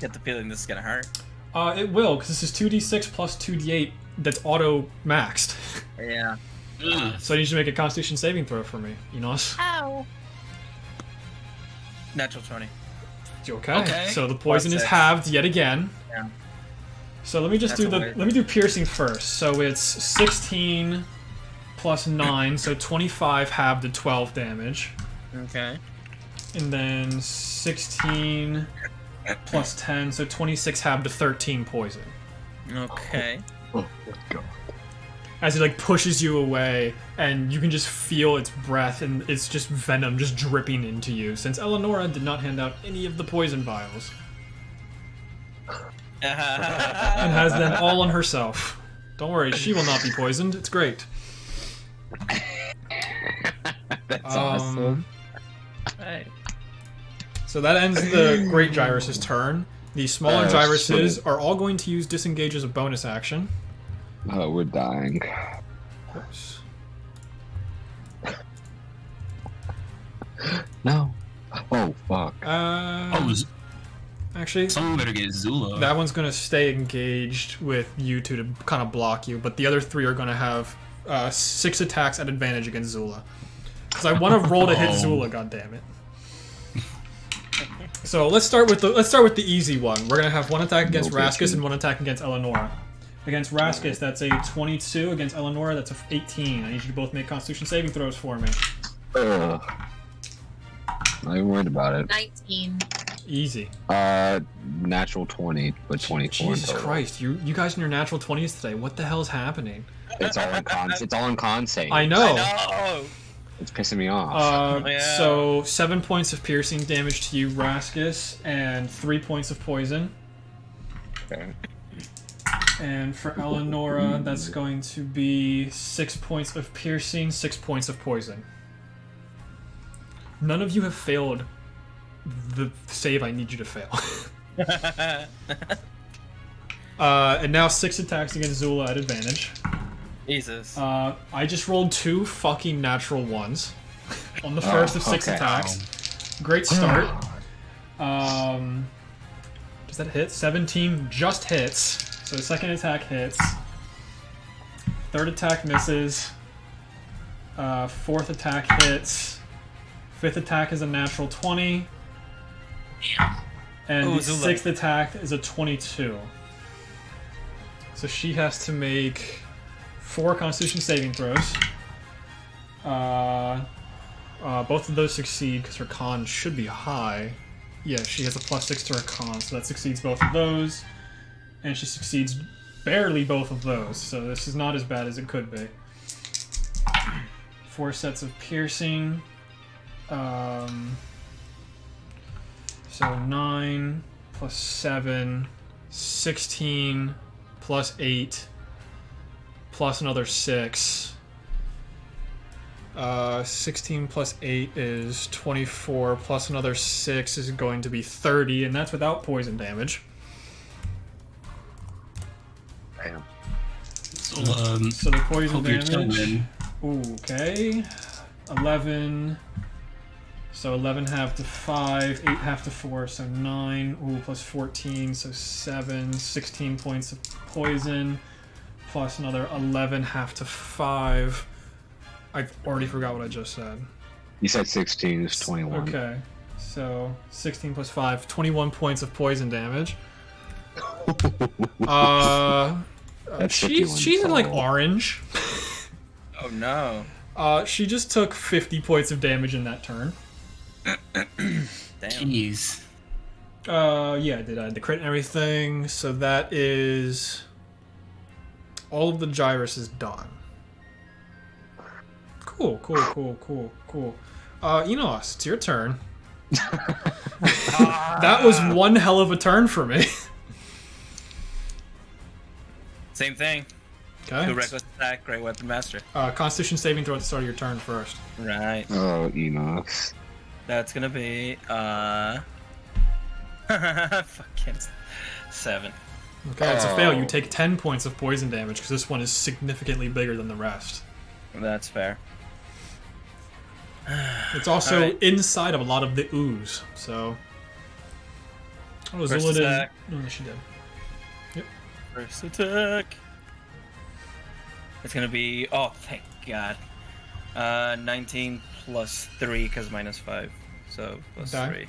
[SPEAKER 5] Get the feeling this is gonna hurt.
[SPEAKER 1] It will, because this is 2d6 plus 2d8 that's auto maxed.
[SPEAKER 5] Yeah.
[SPEAKER 1] So I need you to make a Constitution saving throw for me, Enos.
[SPEAKER 3] Ow.
[SPEAKER 5] Natural 20.
[SPEAKER 1] Okay.
[SPEAKER 2] Okay.
[SPEAKER 1] So the poison
[SPEAKER 5] Plus
[SPEAKER 1] is
[SPEAKER 5] 6.
[SPEAKER 1] halved yet again.
[SPEAKER 5] Yeah.
[SPEAKER 1] So let me just
[SPEAKER 5] That's
[SPEAKER 1] do
[SPEAKER 5] a
[SPEAKER 1] the
[SPEAKER 5] win.
[SPEAKER 1] let me do piercing first. So it's 16 plus 9, so 25 halved to 12 damage.
[SPEAKER 5] Okay.
[SPEAKER 1] And then 16 plus 10, so 26 halved to 13 poison.
[SPEAKER 5] Okay.
[SPEAKER 4] Oh my god.
[SPEAKER 1] As it like pushes you away, and you can just feel its breath, and it's just venom just dripping into you. Since Eleonora did not hand out any of the poison vials, and has them all on herself. Don't worry, she will not be poisoned. It's great.
[SPEAKER 4] That's awesome.
[SPEAKER 5] Right.
[SPEAKER 1] So that ends the Great Gyros' turn. The smaller
[SPEAKER 4] Oh,
[SPEAKER 1] Gyruses
[SPEAKER 4] shit.
[SPEAKER 1] are all going to use disengage as a bonus action.
[SPEAKER 4] Oh, we're dying.
[SPEAKER 1] Oops.
[SPEAKER 4] No. Oh, fuck.
[SPEAKER 1] Actually,
[SPEAKER 2] Someone better get Xulla.
[SPEAKER 1] that one's going to stay engaged with you two to kind of block you, but the other 3 are going to have 6 attacks at advantage against Xulla. Because I want to roll to hit
[SPEAKER 2] Oh.
[SPEAKER 1] Xulla, goddammit. So let's start with the easy one. We're gonna have 1 attack against
[SPEAKER 4] No
[SPEAKER 1] Raskus
[SPEAKER 4] bitching.
[SPEAKER 1] and 1 attack against Eleonora. Against Raskus, that's a 22. Against Eleonora, that's a 18. I need you to both make Constitution saving throws for me.
[SPEAKER 4] Ugh. Not even worried about it.
[SPEAKER 3] 19.
[SPEAKER 1] Easy.
[SPEAKER 4] Natural 20, but 24. in
[SPEAKER 1] Jesus
[SPEAKER 4] total.
[SPEAKER 1] Christ, you guys in your natural 20s today. What the hell is happening?
[SPEAKER 4] It's all in con. It's all in con save.
[SPEAKER 1] I know.
[SPEAKER 5] No.
[SPEAKER 4] It's pissing me off.
[SPEAKER 5] Yeah.
[SPEAKER 1] So 7 points of piercing damage to you, Raskus, and 3 points of poison.
[SPEAKER 4] Okay.
[SPEAKER 1] And for Eleonora, that's going to be 6 points of piercing, 6 points of poison. None of you have failed the save I need you to fail. And now 6 attacks against Xulla at advantage.
[SPEAKER 5] Jesus.
[SPEAKER 1] I just rolled 2 fucking natural ones on the first of 6
[SPEAKER 4] okay.
[SPEAKER 1] attacks. Great start. Does that hit? 17 just hits. So the second attack hits. Third attack misses. Fourth attack hits. Fifth attack is a natural 20. And
[SPEAKER 5] Ooh,
[SPEAKER 1] the
[SPEAKER 5] Xulla.
[SPEAKER 1] sixth attack is a 22. So she has to make 4 Constitution saving throws. Both of those succeed because her con should be high. Yeah, she has a +6 to her con, so that succeeds both of those. And she succeeds barely both of those, so this is not as bad as it could be. 4 sets of piercing. So 9 plus 7, 16 plus 8 plus another 6. 16 plus 8 is 24, plus another 6 is going to be 30, and that's without poison damage.
[SPEAKER 4] Damn.
[SPEAKER 2] So,
[SPEAKER 1] So the poison
[SPEAKER 2] hope you're
[SPEAKER 1] damage.
[SPEAKER 2] chilling.
[SPEAKER 1] Ooh, okay. 11. So 11 half to 5, 8 half to 4, so 9. Ooh, plus 14, so 7. 16 points of poison, plus another 11 half to 5. I've already forgot what I just said.
[SPEAKER 4] You said 16 is 21.
[SPEAKER 1] Okay, so 16 plus 5, 21 points of poison damage.
[SPEAKER 4] That's 51
[SPEAKER 1] she's in like
[SPEAKER 4] total.
[SPEAKER 1] orange.
[SPEAKER 5] Oh no.
[SPEAKER 1] She just took 50 points of damage in that turn.
[SPEAKER 5] Damn.
[SPEAKER 2] Jeez.
[SPEAKER 1] Yeah, I did the crit and everything. So that is all of the Gyros is done. Cool. Enos, it's your turn. That was one hell of a turn for me.
[SPEAKER 5] Same thing.
[SPEAKER 1] Okay.
[SPEAKER 5] Do reckless attack, great weapon master.
[SPEAKER 1] Constitution saving throw at the start of your turn first.
[SPEAKER 5] Right.
[SPEAKER 4] Oh, Enos.
[SPEAKER 5] That's gonna be fucking 7.
[SPEAKER 1] Okay, it's a fail. You take 10 points of poison damage because this one is significantly bigger than the rest.
[SPEAKER 5] That's fair.
[SPEAKER 1] It's also
[SPEAKER 5] Alright.
[SPEAKER 1] inside of a lot of the ooze, so. Oh,
[SPEAKER 5] First
[SPEAKER 1] Xulla did.
[SPEAKER 5] attack.
[SPEAKER 1] Oh, she did.
[SPEAKER 5] First attack. It's gonna be thank God. 19 plus 3 because minus 5, so plus
[SPEAKER 1] Okay.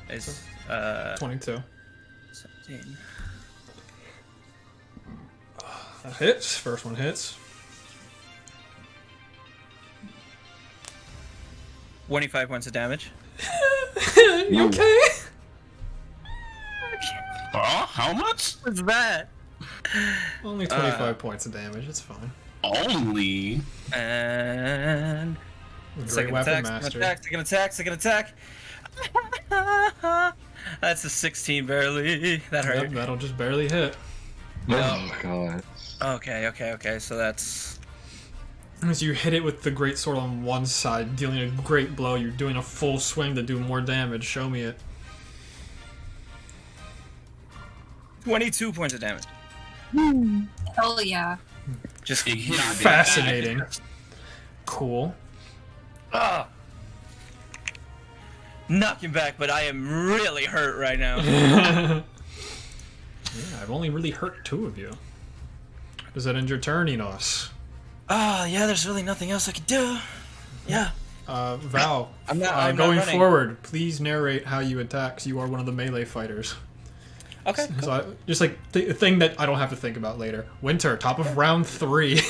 [SPEAKER 5] 3 is
[SPEAKER 1] 22.
[SPEAKER 5] 17.
[SPEAKER 1] That hits. First one hits.
[SPEAKER 5] 25 points of damage.
[SPEAKER 1] You okay?
[SPEAKER 2] Oh, how much?
[SPEAKER 5] What's that?
[SPEAKER 1] Only 25 points of damage. It's fine.
[SPEAKER 2] Only.
[SPEAKER 5] And
[SPEAKER 1] Great
[SPEAKER 5] second
[SPEAKER 1] weapon
[SPEAKER 5] attack,
[SPEAKER 1] master.
[SPEAKER 5] second attack. That's a 16 barely. That hurt.
[SPEAKER 1] Yep, that'll just barely hit.
[SPEAKER 4] Oh god.
[SPEAKER 5] Okay. So that's
[SPEAKER 1] As you hit it with the great sword on one side, dealing a great blow, you're doing a full swing to do more damage. Show me it.
[SPEAKER 5] 22 points of damage.
[SPEAKER 3] Hell yeah.
[SPEAKER 5] Just
[SPEAKER 2] Big hit.
[SPEAKER 1] Fascinating. Cool.
[SPEAKER 5] Ah. Knocking back, but I am really hurt right now.
[SPEAKER 1] Yeah, I've only really hurt 2 of you. Does that end your turn, Enos?
[SPEAKER 5] Yeah, there's really nothing else I could do. Yeah.
[SPEAKER 1] Val,
[SPEAKER 5] I'm not
[SPEAKER 1] going
[SPEAKER 5] running.
[SPEAKER 1] forward, please narrate how you attack, 'cause you are one of the melee fighters.
[SPEAKER 5] Okay.
[SPEAKER 1] So just like a thing that I don't have to think about later. Winter, top of round 3.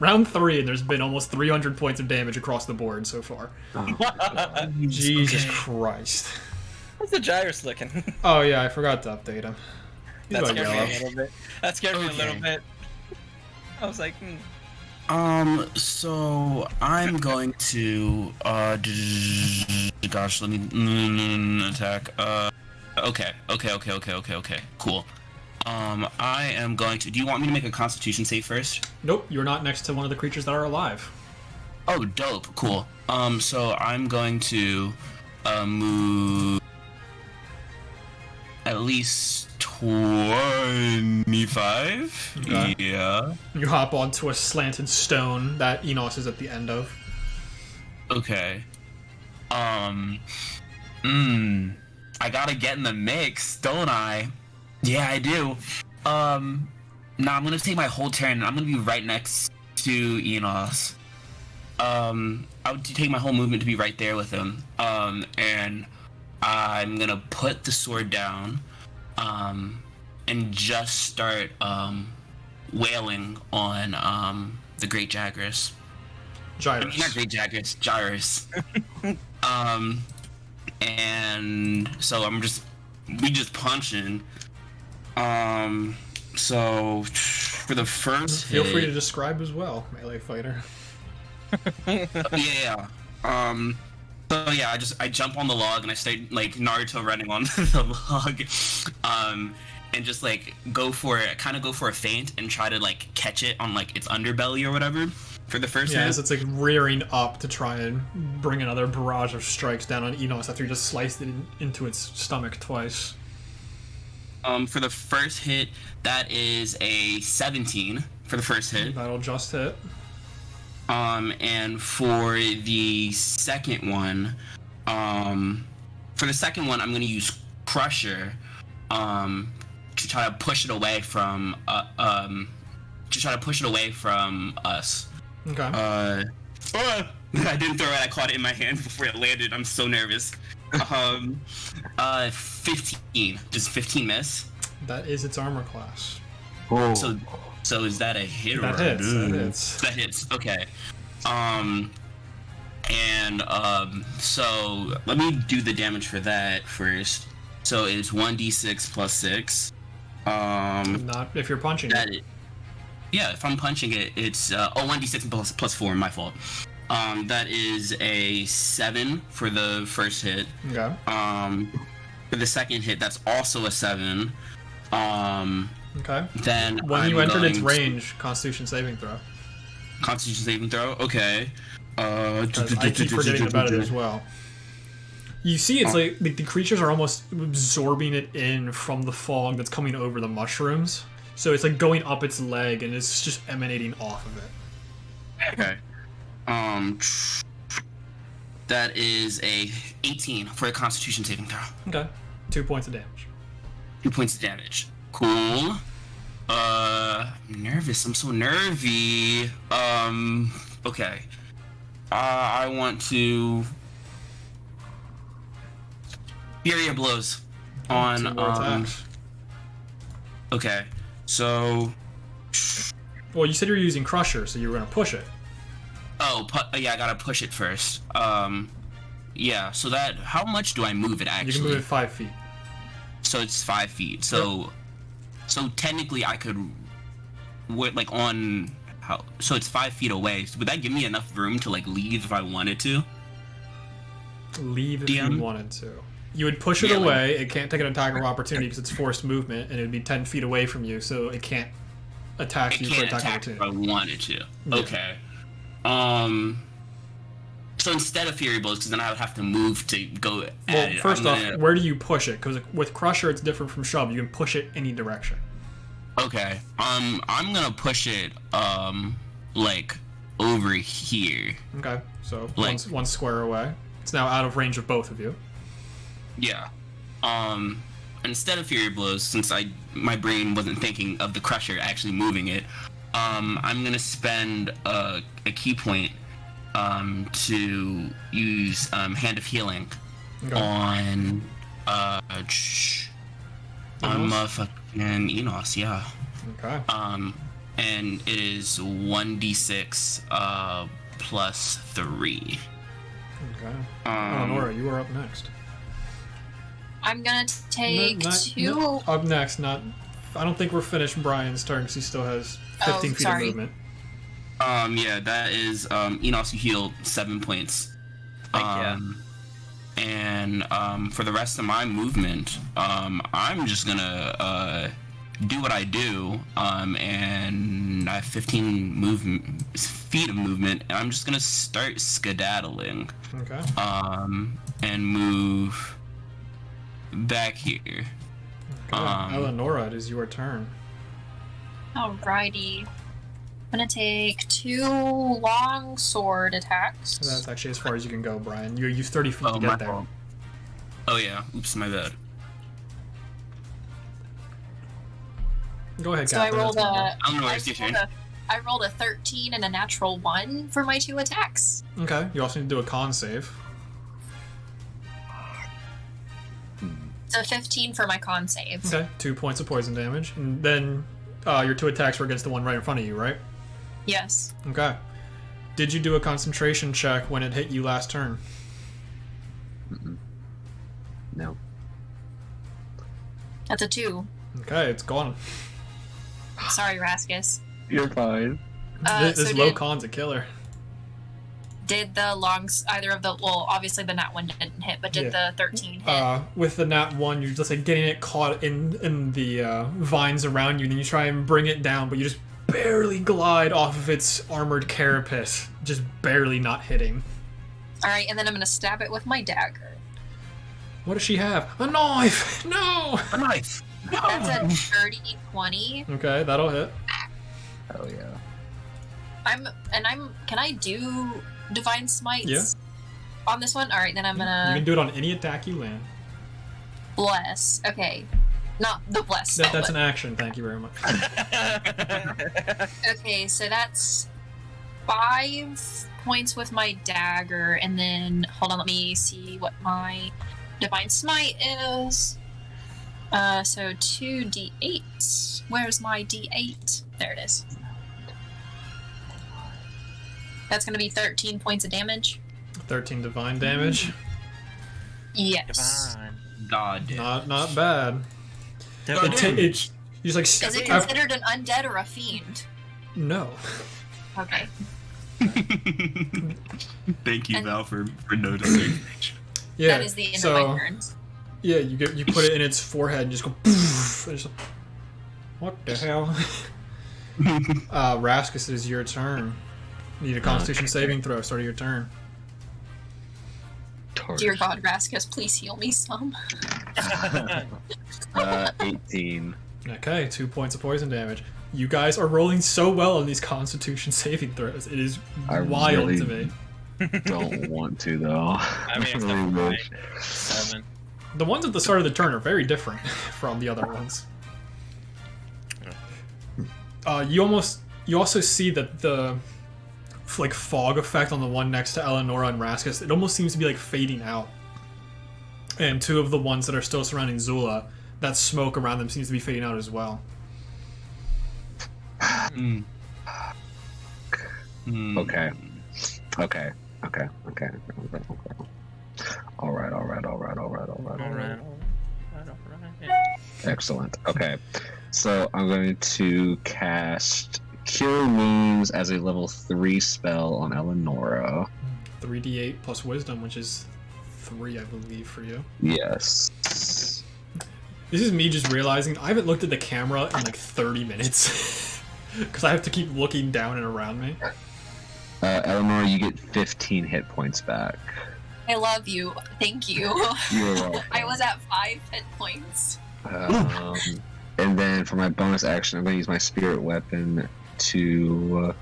[SPEAKER 1] Round 3, and there's been almost 300 points of damage across the board so far.
[SPEAKER 4] Oh,
[SPEAKER 1] Jesus
[SPEAKER 5] Okay.
[SPEAKER 1] Christ.
[SPEAKER 5] How's the Gyros looking?
[SPEAKER 1] Oh yeah, I forgot to update him. He's
[SPEAKER 5] That
[SPEAKER 1] about
[SPEAKER 5] scared me
[SPEAKER 1] yellow.
[SPEAKER 5] a little bit. That scared me a little
[SPEAKER 2] Okay.
[SPEAKER 5] bit. I was like,
[SPEAKER 2] So I'm going to gosh, let me attack. Okay. Cool. I am going to. Do you want me to make a Constitution save first?
[SPEAKER 1] Nope, you're not next to one of the creatures that are alive.
[SPEAKER 2] Oh, dope. Cool. So I'm going to move at least 25.
[SPEAKER 1] Okay.
[SPEAKER 2] Yeah.
[SPEAKER 1] You hop onto a slanted stone that Enos is at the end of.
[SPEAKER 2] Okay. I gotta get in the mix, don't I? Yeah, I do. Nah, I'm gonna take my whole turn. I'm gonna be right next to Enos. I would take my whole movement to be right there with him. And I'm gonna put the sword down, and just start, wailing on, the Great Gyros.
[SPEAKER 1] Gyros.
[SPEAKER 2] Not Great Gyros, Gyros. And so we just punching. So for the first
[SPEAKER 1] Feel free to
[SPEAKER 2] hit,
[SPEAKER 1] describe as well, melee fighter.
[SPEAKER 2] yeah. So yeah, I jump on the log and I start like Naruto running on the log, and just like go for a feint and try to like catch it on like its underbelly or whatever for the first
[SPEAKER 1] Yeah,
[SPEAKER 2] hit.
[SPEAKER 1] as it's like rearing up to try and bring another barrage of strikes down on Enos after you just sliced it into its stomach twice.
[SPEAKER 2] For the first hit, that is a 17 for the first hit.
[SPEAKER 1] That'll just hit.
[SPEAKER 2] And for the second one, I'm gonna use Crusher, to try to push it away from, us.
[SPEAKER 1] Okay.
[SPEAKER 2] I didn't throw it. I caught it in my hand before it landed. I'm so nervous. 15. Just 15 miss.
[SPEAKER 1] That is its armor class.
[SPEAKER 4] Oh.
[SPEAKER 2] So So is that a hit?
[SPEAKER 1] That
[SPEAKER 2] or
[SPEAKER 1] hits. That hits.
[SPEAKER 2] That hits. Okay. So let me do the damage for that first. So it's 1d6 plus 6.
[SPEAKER 1] Not if you're punching it.
[SPEAKER 2] Yeah, if I'm punching it, it's 1d6 plus 4. My fault. That is a 7 for the first hit.
[SPEAKER 1] Okay.
[SPEAKER 2] For the second hit, that's also a 7.
[SPEAKER 1] Okay.
[SPEAKER 2] Then
[SPEAKER 1] when you entered its range, Constitution saving throw.
[SPEAKER 2] Constitution saving throw. Okay.
[SPEAKER 1] I keep forgetting about it as well. You see, it's like the creatures are almost absorbing it in from the fog that's coming over the mushrooms. So it's like going up its leg, and it's just emanating off of it.
[SPEAKER 2] Okay. That is a 18 for a Constitution saving throw.
[SPEAKER 1] Okay. 2 points of damage.
[SPEAKER 2] 2 points of damage. Cool. I'm nervous. I'm so nervy. Okay. I want to Fury of Blows on
[SPEAKER 1] 2 more attacks.
[SPEAKER 2] Okay. So
[SPEAKER 1] Well, you said you were using Crusher, so you were gonna push it.
[SPEAKER 2] Yeah, I gotta push it first. Yeah, so that, how much do I move it actually?
[SPEAKER 1] You can move it 5 feet.
[SPEAKER 2] So it's 5 feet. So, so technically I could, like on, so it's 5 feet away. So would that give me enough room to like leave if I wanted to?
[SPEAKER 1] Leave if you wanted to. You would push it away. It can't take an attack of opportunity because it's forced movement, and it would be 10 feet away from you, so it can't attack you for attack of opportunity.
[SPEAKER 2] If I wanted to.
[SPEAKER 1] Yeah.
[SPEAKER 2] Okay. So instead of Fury Blows, because then I would have to move to go at
[SPEAKER 1] well,
[SPEAKER 2] it.
[SPEAKER 1] first off, where do you push it? Because with Crusher, it's different from Shove. You can push it any direction.
[SPEAKER 2] Okay. I'm gonna push it, like, over here.
[SPEAKER 1] Okay, so
[SPEAKER 2] like,
[SPEAKER 1] one square away. It's now out of range of both of you.
[SPEAKER 2] Yeah. Instead of Fury Blows, since my brain wasn't thinking of the Crusher actually moving it, I'm gonna spend a key point to use Hand of Healing on fucking Enos, yeah.
[SPEAKER 1] Okay.
[SPEAKER 2] And it is 1d6 plus 3.
[SPEAKER 1] Okay. Nora, you are up next.
[SPEAKER 3] I'm gonna take two.
[SPEAKER 1] Up next, not. I don't think we're finished Brian's turn because he still has 15 feet of movement.
[SPEAKER 2] Yeah, that is Enos, you healed 7 points. And for the rest of my movement, I'm just gonna do what I do, and I have 15 feet of movement, and I'm just gonna start skedaddling.
[SPEAKER 1] Okay.
[SPEAKER 2] And move back here.
[SPEAKER 1] Okay. Eleonora, it is your turn.
[SPEAKER 3] Alrighty. I'm gonna take 2 long sword attacks.
[SPEAKER 1] So that's actually as far as you can go, Brian. You use 30 feet to get there.
[SPEAKER 2] Fault. Oh yeah, oops, my bad.
[SPEAKER 1] Go ahead,
[SPEAKER 3] So I
[SPEAKER 1] Captain.
[SPEAKER 3] I rolled a 13 and a natural 1 for my 2 attacks.
[SPEAKER 1] Okay, you also need to do a con save.
[SPEAKER 3] So 15 for my con save.
[SPEAKER 1] Okay, 2 points of poison damage. And then your 2 attacks were against the one right in front of you, right?
[SPEAKER 3] Yes.
[SPEAKER 1] Okay. Did you do a concentration check when it hit you last turn?
[SPEAKER 4] No.
[SPEAKER 3] That's a 2.
[SPEAKER 1] Okay, it's gone.
[SPEAKER 3] Sorry, Raskus.
[SPEAKER 4] You're fine.
[SPEAKER 1] This low con's a killer.
[SPEAKER 3] Did the either of the, well, obviously the nat 1 didn't hit, but did the 13 hit?
[SPEAKER 1] With the nat 1, you're just like getting it caught in the vines around you, and then you try and bring it down, but you just barely glide off of its armored carapace, just barely not hitting.
[SPEAKER 3] Alright, and then I'm gonna stab it with my dagger.
[SPEAKER 1] What does she have? A knife! No!
[SPEAKER 2] A knife! No!
[SPEAKER 3] That's a 30-20.
[SPEAKER 1] Okay, that'll hit.
[SPEAKER 4] Hell yeah.
[SPEAKER 3] Can I do Divine Smites?
[SPEAKER 1] Yeah.
[SPEAKER 3] On this one? Alright, then I'm gonna...
[SPEAKER 1] You can do it on any attack you land.
[SPEAKER 3] Bless. Okay. Not the bless spell,
[SPEAKER 1] That's an action, thank you very much.
[SPEAKER 3] Okay, so that's 5 points with my dagger, and then, hold on, let me see what my Divine Smite is. So 2d8. Where's my d8? There it is. That's going to be 13 points of damage.
[SPEAKER 1] 13 divine damage.
[SPEAKER 3] Yes.
[SPEAKER 5] Divine.
[SPEAKER 2] God.
[SPEAKER 1] Not bad. It's he's like.
[SPEAKER 3] Is it considered an undead or a fiend?
[SPEAKER 1] No.
[SPEAKER 3] Okay.
[SPEAKER 2] Thank you,
[SPEAKER 3] And-
[SPEAKER 2] Val, for noticing.
[SPEAKER 1] Yeah.
[SPEAKER 3] That is the end
[SPEAKER 1] so,
[SPEAKER 3] of my turns.
[SPEAKER 1] Yeah, you put it in its forehead and just go. Poof, and just, what the hell? Raskus, is your turn. Need a Constitution saving throw. Start of your turn.
[SPEAKER 3] Dear God, Raskus, please heal me some.
[SPEAKER 4] 18.
[SPEAKER 1] Okay, 2 points of poison damage. You guys are rolling so well on these Constitution saving throws. It is
[SPEAKER 4] I
[SPEAKER 1] wild
[SPEAKER 4] really
[SPEAKER 1] to me.
[SPEAKER 4] Don't want to though.
[SPEAKER 5] I mean, it's
[SPEAKER 4] Really
[SPEAKER 5] not
[SPEAKER 4] wish.
[SPEAKER 5] 7.
[SPEAKER 1] The ones at the start of the turn are very different from the other ones. You also see that the like fog effect on the one next to Eleonora and Raskus, it almost seems to be like fading out. And two of the ones that are still surrounding Xulla, that smoke around them seems to be fading out as well.
[SPEAKER 4] Okay. All right.
[SPEAKER 5] Alright.
[SPEAKER 4] Excellent. Okay. So I'm going to cast Cure Wounds as a level 3 spell on Eleonora.
[SPEAKER 1] 3d8 plus wisdom, which is 3, I believe, for you.
[SPEAKER 4] Yes.
[SPEAKER 1] This is me just realizing I haven't looked at the camera in like 30 minutes. Because I have to keep looking down and around me.
[SPEAKER 4] Eleanor, you get 15 hit points back.
[SPEAKER 3] I love you. Thank you.
[SPEAKER 4] You're welcome.
[SPEAKER 3] I was at 5 hit points.
[SPEAKER 4] And then for my bonus action, I'm going to use my spirit weapon to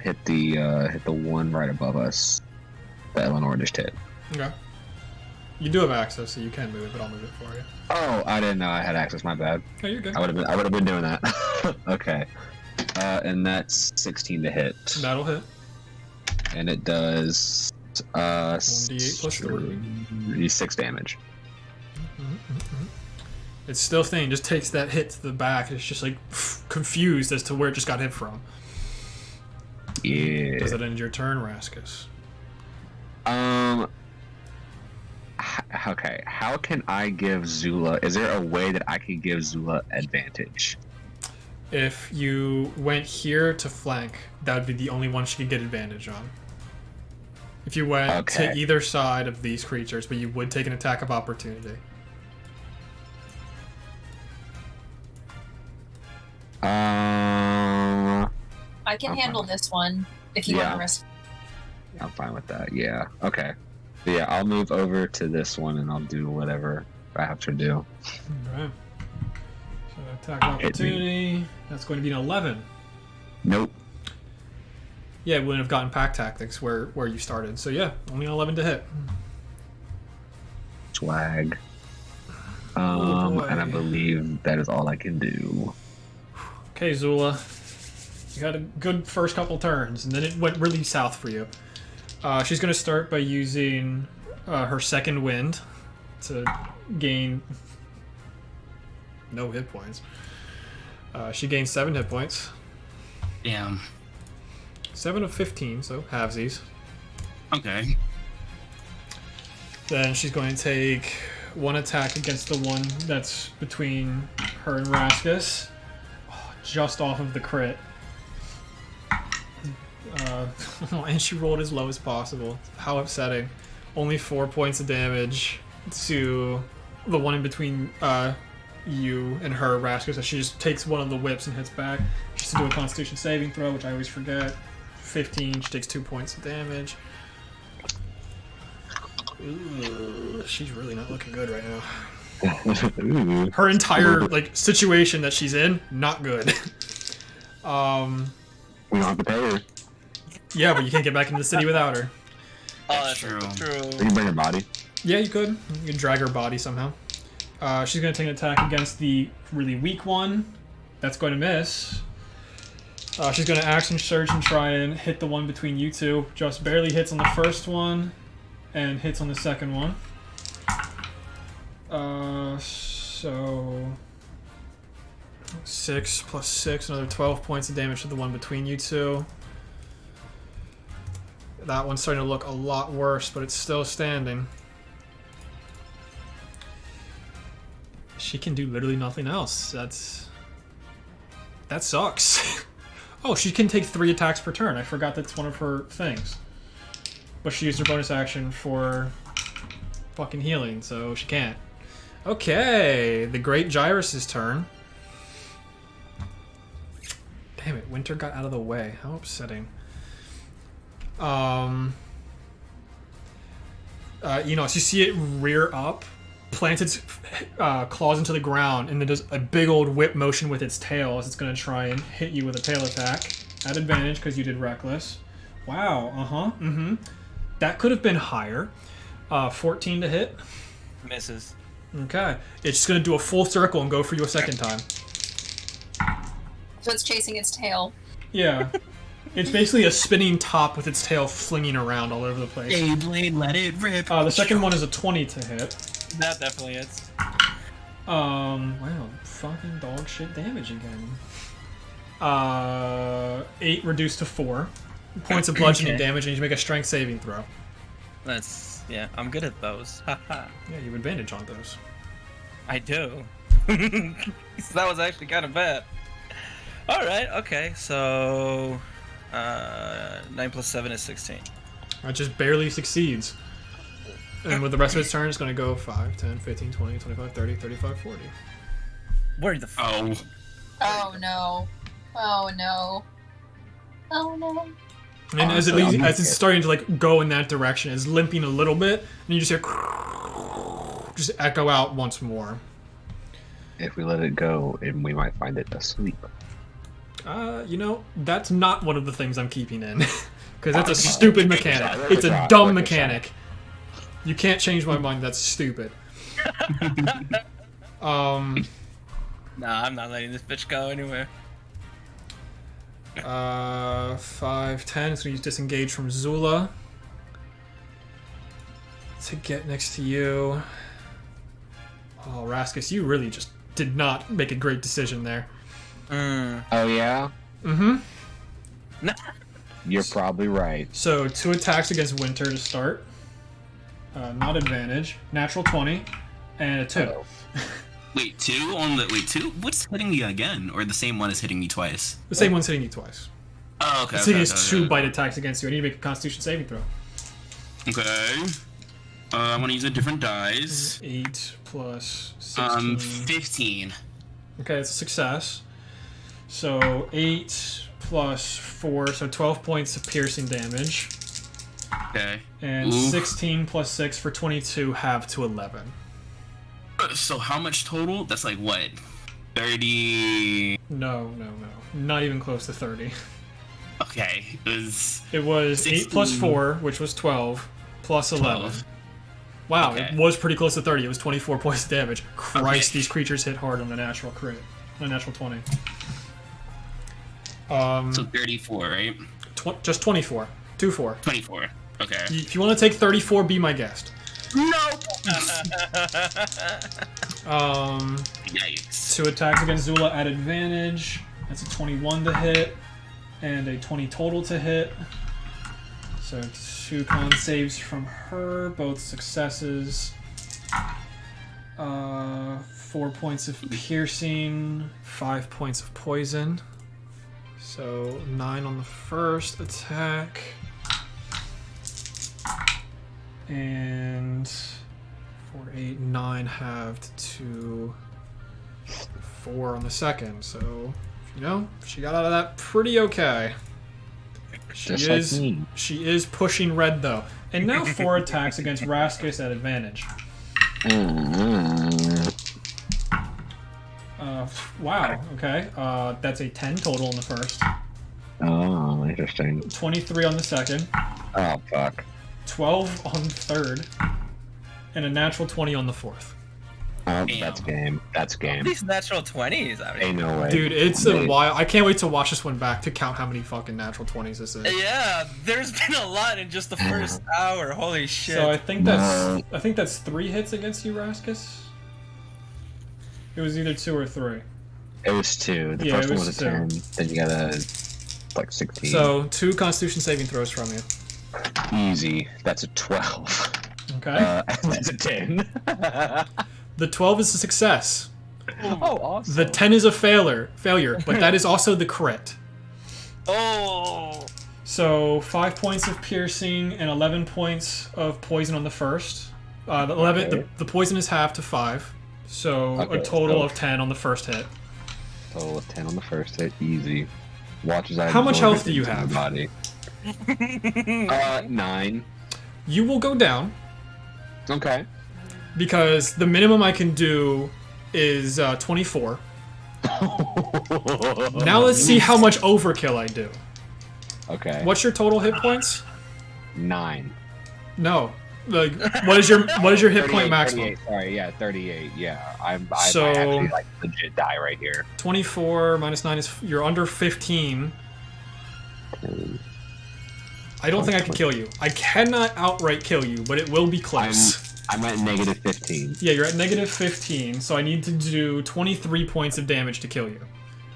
[SPEAKER 4] hit the one right above us that Eleanor just hit.
[SPEAKER 1] Okay. You do have access, so you can move it, but I'll move it for you.
[SPEAKER 4] Oh, I didn't know I had access. My bad.
[SPEAKER 1] Oh, you're good.
[SPEAKER 4] I would have been doing that. Okay. And that's 16 to hit,
[SPEAKER 1] That'll hit.
[SPEAKER 4] and it does
[SPEAKER 1] 1d8 plus 3.
[SPEAKER 4] 6 damage.
[SPEAKER 1] It's still staying, just takes that hit to the back. It's just like confused as to where it just got hit from.
[SPEAKER 4] Yeah.
[SPEAKER 1] Does that end your turn, Raskus?
[SPEAKER 4] Okay. How can I give Xulla? Is there a way that I could give Xulla advantage?
[SPEAKER 1] If you went here to flank, that would be the only one she could get advantage on. If you went to
[SPEAKER 4] Okay.
[SPEAKER 1] either side of these creatures, but you would take an attack of opportunity.
[SPEAKER 3] I can handle this one if you
[SPEAKER 4] Yeah.
[SPEAKER 3] want to risk.
[SPEAKER 4] I'm fine with that. Yeah. Okay. Yeah, I'll move over to this one and I'll do whatever I have to do.
[SPEAKER 1] Alright. So attack of
[SPEAKER 4] Hit me.
[SPEAKER 1] opportunity. That's going to be an 11.
[SPEAKER 4] Nope.
[SPEAKER 1] Yeah, it wouldn't have gotten pack tactics where you started. So yeah, only an 11 to hit.
[SPEAKER 4] Swag.
[SPEAKER 1] Oh, boy.
[SPEAKER 4] And I believe that is all I can do.
[SPEAKER 1] Okay, Xulla. You had a good first couple turns, and then it went really south for you. She's going to start by using her second wind to gain no hit points. She gains 7 hit points.
[SPEAKER 2] Damn.
[SPEAKER 1] 7 of 15, so halvesies.
[SPEAKER 2] Okay.
[SPEAKER 1] Then she's going to take one attack against the one that's between her and Raskus. Oh, just off of the crit. And she rolled as low as possible. How upsetting. Only 4 points of damage to the one in between you and her, Raskus. So she just takes one of the whips and hits back. She has to do a Constitution saving throw, which I always forget. 15, she takes 2 points of damage. Ooh, she's really not looking good right now.
[SPEAKER 4] Ooh.
[SPEAKER 1] Her entire situation that she's in, not good.
[SPEAKER 4] We don't have to pay her.
[SPEAKER 1] Yeah, but you can't get back into the city without her.
[SPEAKER 5] Oh,
[SPEAKER 2] That's true.
[SPEAKER 4] We
[SPEAKER 5] True.
[SPEAKER 4] can bring her body.
[SPEAKER 1] Yeah, you could. You can drag her body somehow. She's going to take an attack against the really weak one. That's going to miss. She's going to action surge and try and hit the one between you two. Just barely hits on the first one. and hits on the second one. So 6 plus 6, another 12 points of damage to the one between you two. That one's starting to look a lot worse, but it's still standing. She can do literally nothing else. That sucks. Oh, she can take 3 attacks per turn. I forgot that's one of her things. But she used her bonus action for fucking healing, so she can't. Okay, the Great Gyros' turn. Damn it, Winter got out of the way. How upsetting. So you see it rear up, plant its claws into the ground, and then does a big old whip motion with its tail as it's going to try and hit you with a tail attack. At advantage, because you did Reckless. Wow, That could have been higher. 14 to hit.
[SPEAKER 5] Misses.
[SPEAKER 1] Okay. It's just going to do a full circle and go for you a second time.
[SPEAKER 3] So it's chasing its tail.
[SPEAKER 1] Yeah. It's basically a spinning top with its tail flinging around all over the place.
[SPEAKER 2] Beyblade, let it rip.
[SPEAKER 1] The second one is a 20 to hit.
[SPEAKER 5] That definitely is.
[SPEAKER 1] Wow, fucking dog shit damage again. 8 reduced to 4 points of bludgeoning damage, and you make a strength saving throw.
[SPEAKER 5] Yeah, I'm good at those. Haha.
[SPEAKER 1] Yeah, you have advantage on those.
[SPEAKER 5] I do. So that was actually kind of bad. Alright, okay, so 9 plus 7 is 16.
[SPEAKER 1] It just barely succeeds. And with the rest of its turn, it's going to go 5, 10, 15, 20, 25, 30, 35, 40.
[SPEAKER 5] Where the
[SPEAKER 2] Oh.
[SPEAKER 3] Oh no. Oh no. Oh no.
[SPEAKER 1] And as it's starting to like go in that direction, it's limping a little bit, and you just hear just echo out once more.
[SPEAKER 4] If we let it go, we might find it asleep.
[SPEAKER 1] That's not one of the things I'm keeping in. Because that's a stupid mechanic. It's a dumb mechanic. You can't change my mind, that's stupid.
[SPEAKER 5] Nah, I'm not letting this bitch go anywhere.
[SPEAKER 1] 5, 10, so he's disengaged from Xulla. To get next to you. Oh, Raskus, you really just did not make a great decision there.
[SPEAKER 4] Oh, yeah?
[SPEAKER 1] Mm-hmm.
[SPEAKER 4] You're probably right.
[SPEAKER 1] So, 2 attacks against Winter to start. Not advantage. Natural 20. And a 2.
[SPEAKER 4] Oh.
[SPEAKER 2] Wait, 2 on the... Wait, 2? What's hitting me again? Or the same one is hitting me twice?
[SPEAKER 1] The same one's hitting you twice.
[SPEAKER 2] Oh, okay.
[SPEAKER 1] It's hitting his 2 bite attacks against you. I need to make a Constitution saving throw.
[SPEAKER 2] Okay. I'm gonna use a different dice.
[SPEAKER 1] 8 plus 16.
[SPEAKER 2] 15.
[SPEAKER 1] Okay, it's a success. So 8 plus 4, so 12 points of piercing damage.
[SPEAKER 2] Okay.
[SPEAKER 1] And
[SPEAKER 2] Oof.
[SPEAKER 1] 16 plus 6 for 22, half to 11.
[SPEAKER 2] So how much total? That's like what? 30...
[SPEAKER 1] No. Not even close to 30.
[SPEAKER 2] Okay.
[SPEAKER 1] It was
[SPEAKER 2] 16.
[SPEAKER 1] 8 plus 4, which was 12, plus 11.
[SPEAKER 2] 12.
[SPEAKER 1] Wow,
[SPEAKER 2] Okay.
[SPEAKER 1] it was pretty close to 30. It was 24 points of damage. Christ,
[SPEAKER 2] Okay.
[SPEAKER 1] these creatures hit hard on the natural crit. On the natural 20.
[SPEAKER 2] So 34, right?
[SPEAKER 1] Just 24. 2-4.
[SPEAKER 2] 24. Okay.
[SPEAKER 1] If you want to take 34, be my guest.
[SPEAKER 2] No! Yikes.
[SPEAKER 1] 2 attacks against Xulla at advantage. That's a 21 to hit, and a 20 total to hit. So 2 con saves from her, both successes. 4 points of piercing, 5 points of poison. So 9 on the first attack. And 4, 8, 9 halved to 4 on the second. So, she got out of that pretty okay. She is pushing red though. And now 4 attacks against Raskus at advantage. Wow, okay. That's a 10 total on the first.
[SPEAKER 4] Oh, interesting.
[SPEAKER 1] 23 on the second.
[SPEAKER 4] Oh, fuck.
[SPEAKER 1] 12 on the third. And a natural 20 on the fourth.
[SPEAKER 4] Oh,
[SPEAKER 2] Damn.
[SPEAKER 4] that's game. That's game.
[SPEAKER 5] These natural 20s. I mean,
[SPEAKER 4] Ain't no way.
[SPEAKER 1] Dude, it's a while. I can't wait to watch this one back to count how many fucking natural 20s this is.
[SPEAKER 5] yeah, there's been a lot in just the first hour. Holy shit.
[SPEAKER 1] So I think that's 3 hits against you, Raskus. It was either 2 or 3.
[SPEAKER 4] It was 2. The
[SPEAKER 1] Yeah,
[SPEAKER 4] first
[SPEAKER 1] it
[SPEAKER 4] one
[SPEAKER 1] was
[SPEAKER 4] was a
[SPEAKER 1] 2.
[SPEAKER 4] 10. Then you got a 16.
[SPEAKER 1] So 2 Constitution saving throws from you.
[SPEAKER 4] Easy. That's a 12.
[SPEAKER 1] Okay.
[SPEAKER 4] That's a 10.
[SPEAKER 1] The 12 is a success.
[SPEAKER 4] Oh, awesome.
[SPEAKER 1] The 10 is a failure, but that is also the crit.
[SPEAKER 5] Oh.
[SPEAKER 1] So 5 points of piercing and 11 points of poison on the first. The poison is halved to 5, so
[SPEAKER 4] Okay,
[SPEAKER 1] a total
[SPEAKER 4] so-
[SPEAKER 1] of 10 on the first hit.
[SPEAKER 4] Total of 10 on the first hit. Easy. Watch as I
[SPEAKER 1] How much
[SPEAKER 4] absorb
[SPEAKER 1] health
[SPEAKER 4] it
[SPEAKER 1] do you
[SPEAKER 4] into my
[SPEAKER 1] have?
[SPEAKER 4] body. 9.
[SPEAKER 1] You will go down
[SPEAKER 4] Okay.
[SPEAKER 1] because the minimum I can do is 24. Now let's see how much overkill I do.
[SPEAKER 4] Okay.
[SPEAKER 1] What's your total hit points?
[SPEAKER 4] 9.
[SPEAKER 1] No. Like, what is your hit point maximum?
[SPEAKER 4] 38, sorry, yeah, 38. Yeah, I
[SPEAKER 1] So-
[SPEAKER 4] might actually like legit die right here.
[SPEAKER 1] 24 minus 9 is you're under 15. I don't think I can kill you. I cannot outright kill you, but it will be close.
[SPEAKER 4] I'm at negative 15.
[SPEAKER 1] Yeah, you're at negative 15, so I need to do 23 points of damage to kill you.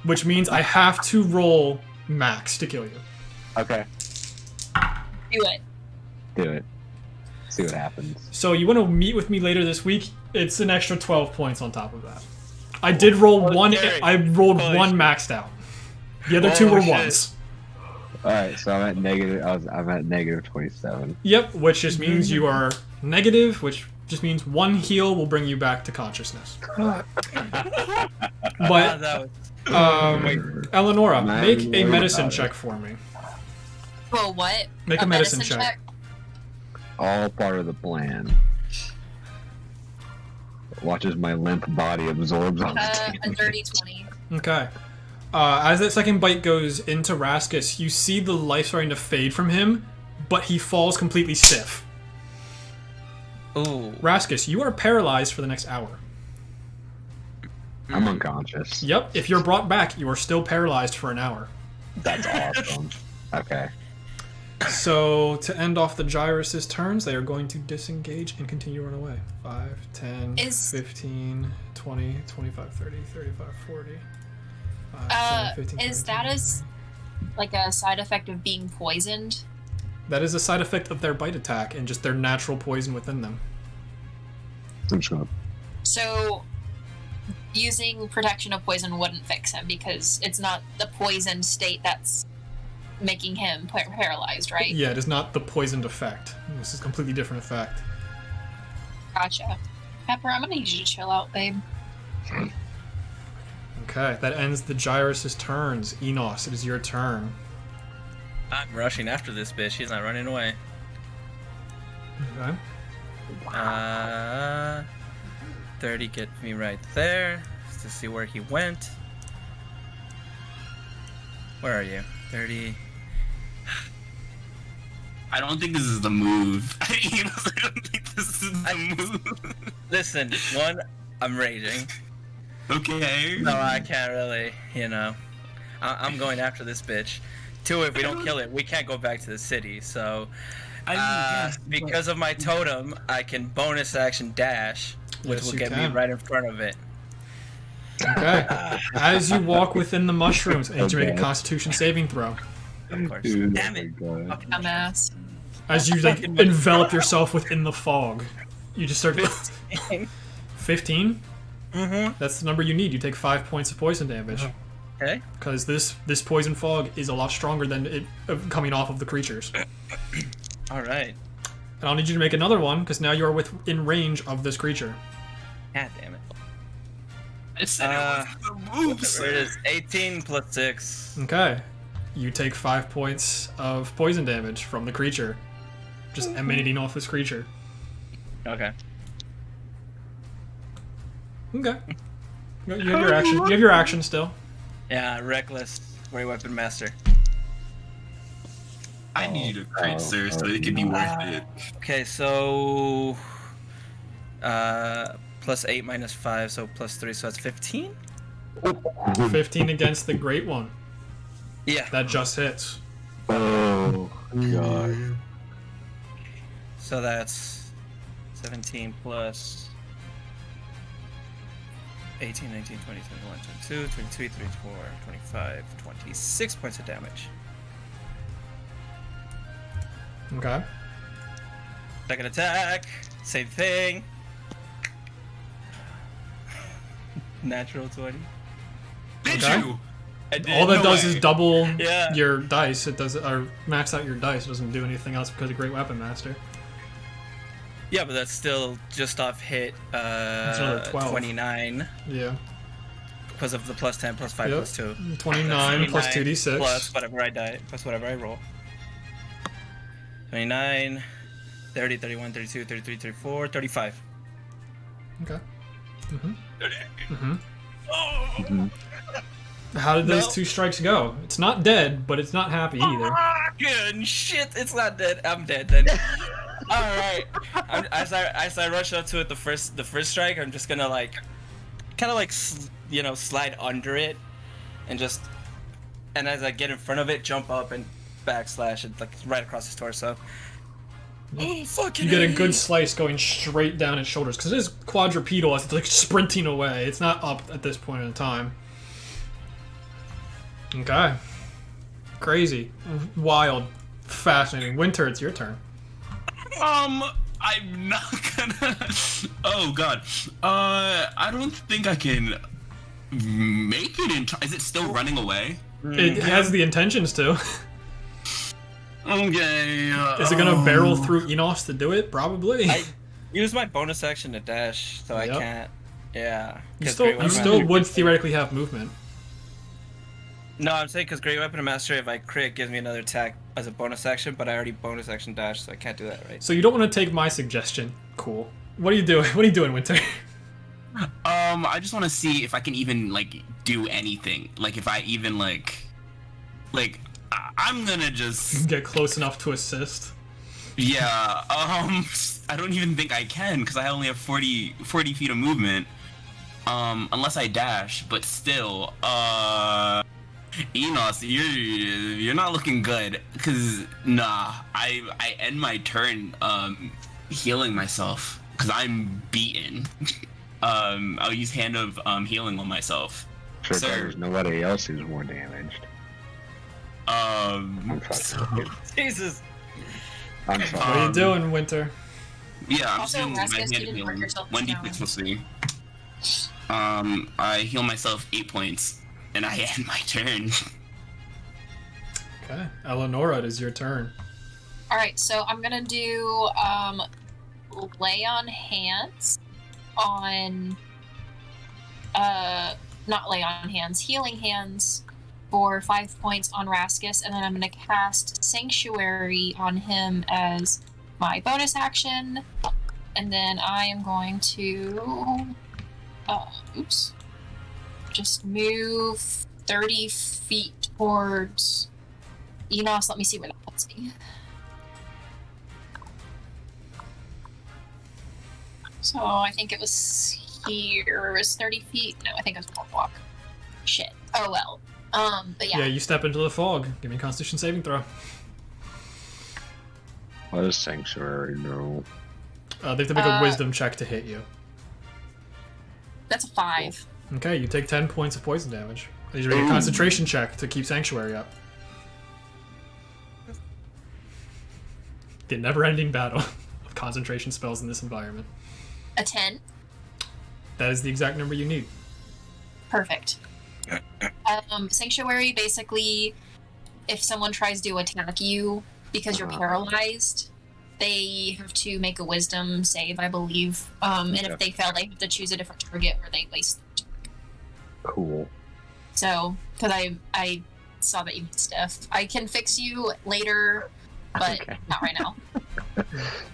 [SPEAKER 1] Which means I have to roll max to kill you.
[SPEAKER 4] Okay.
[SPEAKER 3] Do it.
[SPEAKER 4] Do it. See what happens.
[SPEAKER 1] So you want to meet with me later this week? It's an extra 12 points on top of that. I did roll one.
[SPEAKER 5] Gary.
[SPEAKER 1] I rolled
[SPEAKER 5] Holy
[SPEAKER 1] one
[SPEAKER 5] shit.
[SPEAKER 1] maxed out. The other 2
[SPEAKER 5] Oh,
[SPEAKER 1] were
[SPEAKER 5] shit.
[SPEAKER 1] ones.
[SPEAKER 4] All right, so I'm at negative 27.
[SPEAKER 1] Yep, which just means you are negative, which just means 1 heal will bring you back to consciousness. But
[SPEAKER 5] That was
[SPEAKER 1] Eleonora,
[SPEAKER 4] Man,
[SPEAKER 1] make a
[SPEAKER 4] worry
[SPEAKER 1] medicine
[SPEAKER 4] about it.
[SPEAKER 1] check for me.
[SPEAKER 3] Well, what?
[SPEAKER 1] Make a medicine check.
[SPEAKER 4] All part of the plan. Watch as my limp body absorbs all the
[SPEAKER 3] A
[SPEAKER 4] damage.
[SPEAKER 3] dirty 20.
[SPEAKER 1] Okay. As that second bite goes into Raskus, you see the life starting to fade from him, but he falls completely stiff.
[SPEAKER 5] ooh.
[SPEAKER 1] Raskus, you are paralyzed for the next hour.
[SPEAKER 4] I'm unconscious.
[SPEAKER 1] Yep, if you're brought back, you are still paralyzed for an hour.
[SPEAKER 4] That's awesome. Okay.
[SPEAKER 1] So, to end off the Gyros' turns, they are going to disengage and continue to run away. 5, 10,
[SPEAKER 3] Is-
[SPEAKER 1] 15, 20, 25, 30, 35, 40. 5, 10, 15,
[SPEAKER 3] Is
[SPEAKER 1] 20,
[SPEAKER 3] that like a side effect of being poisoned?
[SPEAKER 1] That is a side effect of their bite attack and just their natural poison within them.
[SPEAKER 4] I'm just gonna.
[SPEAKER 3] So, using protection of poison wouldn't fix him because it's not the poisoned state that's making him paralyzed, right?
[SPEAKER 1] Yeah, it is not the poisoned effect. This is a completely different effect.
[SPEAKER 3] Gotcha. Pepper, I'm gonna need you to chill out, babe.
[SPEAKER 1] Okay, that ends the Gyros' turns. Enos, it is your turn.
[SPEAKER 5] I'm rushing after this bitch. She's not running away.
[SPEAKER 1] Okay.
[SPEAKER 5] 30 get me right there. Just to see where he went. Where are you? 30.
[SPEAKER 2] I don't think this is the move. I don't think this is the move.
[SPEAKER 5] Listen, one, I'm raging.
[SPEAKER 2] Okay.
[SPEAKER 5] No, I can't really, you know. I'm going after this bitch. 2, if we don't kill it, we can't go back to the city, so...
[SPEAKER 2] yes, but-
[SPEAKER 5] because of my totem, I can bonus action dash, which
[SPEAKER 1] Yes,
[SPEAKER 5] will
[SPEAKER 1] you
[SPEAKER 5] get me
[SPEAKER 1] can.
[SPEAKER 5] right in front of it.
[SPEAKER 1] Okay. As you walk within the mushrooms, I need to make a
[SPEAKER 4] Okay.
[SPEAKER 1] Constitution saving throw.
[SPEAKER 5] Of course.
[SPEAKER 4] Dude,
[SPEAKER 5] Damn
[SPEAKER 4] oh
[SPEAKER 5] it.
[SPEAKER 4] my God.
[SPEAKER 5] Fucking
[SPEAKER 3] Dumbass.
[SPEAKER 1] As you like envelop yourself within the fog, you just start. 15.
[SPEAKER 5] Mm-hmm.
[SPEAKER 1] That's the number you need. You take 5 points of poison damage
[SPEAKER 5] Okay.
[SPEAKER 1] because this poison fog is a lot stronger than it coming off of the creatures.
[SPEAKER 5] All right.
[SPEAKER 1] And I'll need you to make another one because now you are within range of this creature.
[SPEAKER 5] God damn it.
[SPEAKER 2] I said it was the move,
[SPEAKER 5] Whatever it
[SPEAKER 2] sir.
[SPEAKER 5] is, 18 plus 6.
[SPEAKER 1] Okay. You take 5 points of poison damage from the creature, just emanating off this creature.
[SPEAKER 5] Okay.
[SPEAKER 1] Okay. You have your action. You have your action still.
[SPEAKER 5] Yeah, reckless. Great weapon master.
[SPEAKER 2] I need you to crit,
[SPEAKER 4] Oh,
[SPEAKER 2] sir, so it can be worth it.
[SPEAKER 5] Okay, so plus 8 minus 5, so plus 3, so that's 15?
[SPEAKER 1] 15 against the Great One.
[SPEAKER 5] Yeah.
[SPEAKER 1] That just hits.
[SPEAKER 4] Oh, God.
[SPEAKER 5] So that's 17 plus 18, 19, 20, 21, 22, 23, 24, 25, 26 points of damage.
[SPEAKER 1] Okay.
[SPEAKER 5] Second attack, same thing. Natural 20.
[SPEAKER 2] Did
[SPEAKER 1] Okay.
[SPEAKER 2] you?
[SPEAKER 5] I did.
[SPEAKER 1] All that
[SPEAKER 2] No
[SPEAKER 1] does
[SPEAKER 2] way.
[SPEAKER 1] is double
[SPEAKER 5] Yeah.
[SPEAKER 1] your dice. It does, or max out your dice. It doesn't do anything else because of Great Weapon Master.
[SPEAKER 5] Yeah, but that's still just off hit
[SPEAKER 1] another 12.
[SPEAKER 5] 29
[SPEAKER 1] Yeah.
[SPEAKER 5] because of the plus 10 plus 5
[SPEAKER 1] Yep.
[SPEAKER 5] plus 2.
[SPEAKER 1] 29 plus 2d6.
[SPEAKER 5] Plus whatever I die, plus whatever I roll. 29, 30, 31, 32, 33, 34, 35.
[SPEAKER 1] Okay. Mm-hmm. Mm-hmm.
[SPEAKER 4] Mhm.
[SPEAKER 1] How did those
[SPEAKER 5] No.
[SPEAKER 1] 2 strikes go? It's not dead, but it's not happy either.
[SPEAKER 5] Good shit, it's not dead. I'm dead then. Alright. As I rush up to it the first strike, I'm just gonna like kind of like slide under it and as I get in front of it, jump up and backslash it like right across his torso. Oh, fucking
[SPEAKER 1] You get a
[SPEAKER 5] A.
[SPEAKER 1] good slice going straight down its shoulders because it is quadrupedal as it's like sprinting away. It's not up at this point in time. Okay. Crazy. Wild. Fascinating. Winter, it's your turn.
[SPEAKER 2] I'm not gonna. Oh God. I don't think I can make it in time. Is it still running away?
[SPEAKER 1] It has the intentions to.
[SPEAKER 2] Okay.
[SPEAKER 1] Is it gonna barrel through Enos to do it? Probably.
[SPEAKER 5] I use my bonus action to dash, so I
[SPEAKER 1] Yep.
[SPEAKER 5] can't. Yeah.
[SPEAKER 1] You
[SPEAKER 5] 'Cause
[SPEAKER 1] still,
[SPEAKER 5] Great
[SPEAKER 1] you
[SPEAKER 5] Weapon
[SPEAKER 1] still
[SPEAKER 5] Master-
[SPEAKER 1] would theoretically have movement.
[SPEAKER 5] No, I'm saying because Great Weapon Master, if I crit, gives me another attack as a bonus action, but I already bonus action dash, so I can't do that, right?
[SPEAKER 1] So you don't want to take my suggestion. Cool. What are you doing? What are you doing, Winter?
[SPEAKER 2] I just want to see if I can even like do anything. Like if I even like I'm gonna just
[SPEAKER 1] Get close enough to assist.
[SPEAKER 2] yeah. I don't even think I can because I only have 40 feet of movement. Unless I dash, but still, Enos, you're not looking good. Cause nah, I end my turn healing myself because I'm beaten. I'll use Hand of Healing on myself.
[SPEAKER 4] Sure,
[SPEAKER 2] So-
[SPEAKER 4] there's nobody else who's more damaged. I'm sorry.
[SPEAKER 5] Jesus.
[SPEAKER 4] I'm
[SPEAKER 1] What
[SPEAKER 4] sorry.
[SPEAKER 1] are you doing, Winter?
[SPEAKER 2] Yeah, I'm
[SPEAKER 3] Also,
[SPEAKER 2] just doing my
[SPEAKER 3] Raskus,
[SPEAKER 2] Hand
[SPEAKER 3] you
[SPEAKER 2] of
[SPEAKER 3] didn't work
[SPEAKER 2] Healing.
[SPEAKER 3] yourself
[SPEAKER 2] 1d6 plus 3. I heal myself 8 points, and I end my turn.
[SPEAKER 1] Okay. Eleonora, it is your turn.
[SPEAKER 3] Alright, so I'm gonna do lay on hands on not lay on hands, healing hands for 5 points on Raskus, and then I'm gonna cast Sanctuary on him as my bonus action, and then I am going to just move 30 feet towards Enos. Let me see where that puts me. So I think it was here. It was 30 feet. No, I think it was one block. Shit. Oh well. But
[SPEAKER 1] Yeah, you step into the fog. Give me a Constitution saving throw.
[SPEAKER 4] What does Sanctuary do?
[SPEAKER 1] They have to make a Wisdom check to hit you.
[SPEAKER 3] That's a 5.
[SPEAKER 1] Okay, you take 10 points of poison damage. These are a concentration check to keep Sanctuary up. The never-ending battle of concentration spells in this environment.
[SPEAKER 3] A 10.
[SPEAKER 1] That is the exact number you need.
[SPEAKER 3] Perfect. Sanctuary, basically, if someone tries to attack you because you're paralyzed, they have to make a wisdom save, I believe. And if they fail, they have to choose a different target where they waste.
[SPEAKER 4] Cool.
[SPEAKER 3] So, because I saw that you need stuff. I can fix you later, but
[SPEAKER 4] Okay.
[SPEAKER 3] not right now.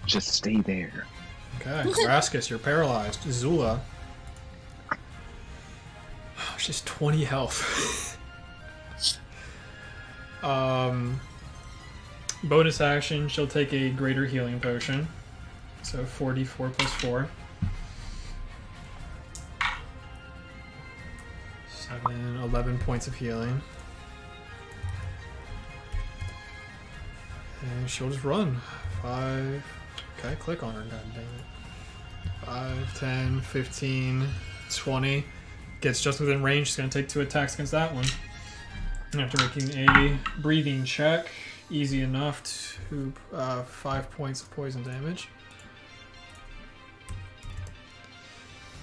[SPEAKER 4] Just stay there.
[SPEAKER 1] Okay, Raskus, you're paralyzed. Xulla. Oh, she's 20 health. Bonus action, she'll take a greater healing potion. So 44 plus 4. 11 points of healing. And she'll just run. 5. Okay, click on her, god damn it. 5, 10, 15, 20. Gets just within range. She's going to take 2 attacks against that one. After making a breathing check. Easy enough to 5 points of poison damage.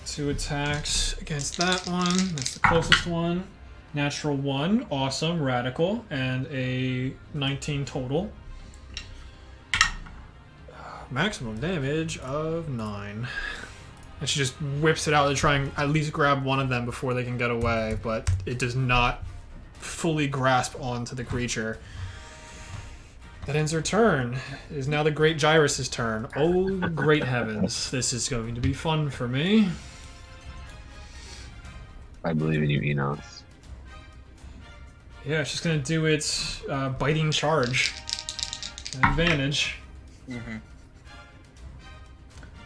[SPEAKER 1] 2 attacks against that one. That's the closest one. Natural 1. Awesome. Radical. And a 19 total. Maximum damage of 9. And she just whips it out to try and at least grab one of them before they can get away, but it does not fully grasp onto the creature. That ends her turn. It is now the Great Gyros' turn. Oh, great heavens. This is going to be fun for me.
[SPEAKER 4] I believe in you, Enos.
[SPEAKER 1] Yeah, it's just going to do its biting charge. An advantage.
[SPEAKER 5] Mm-hmm.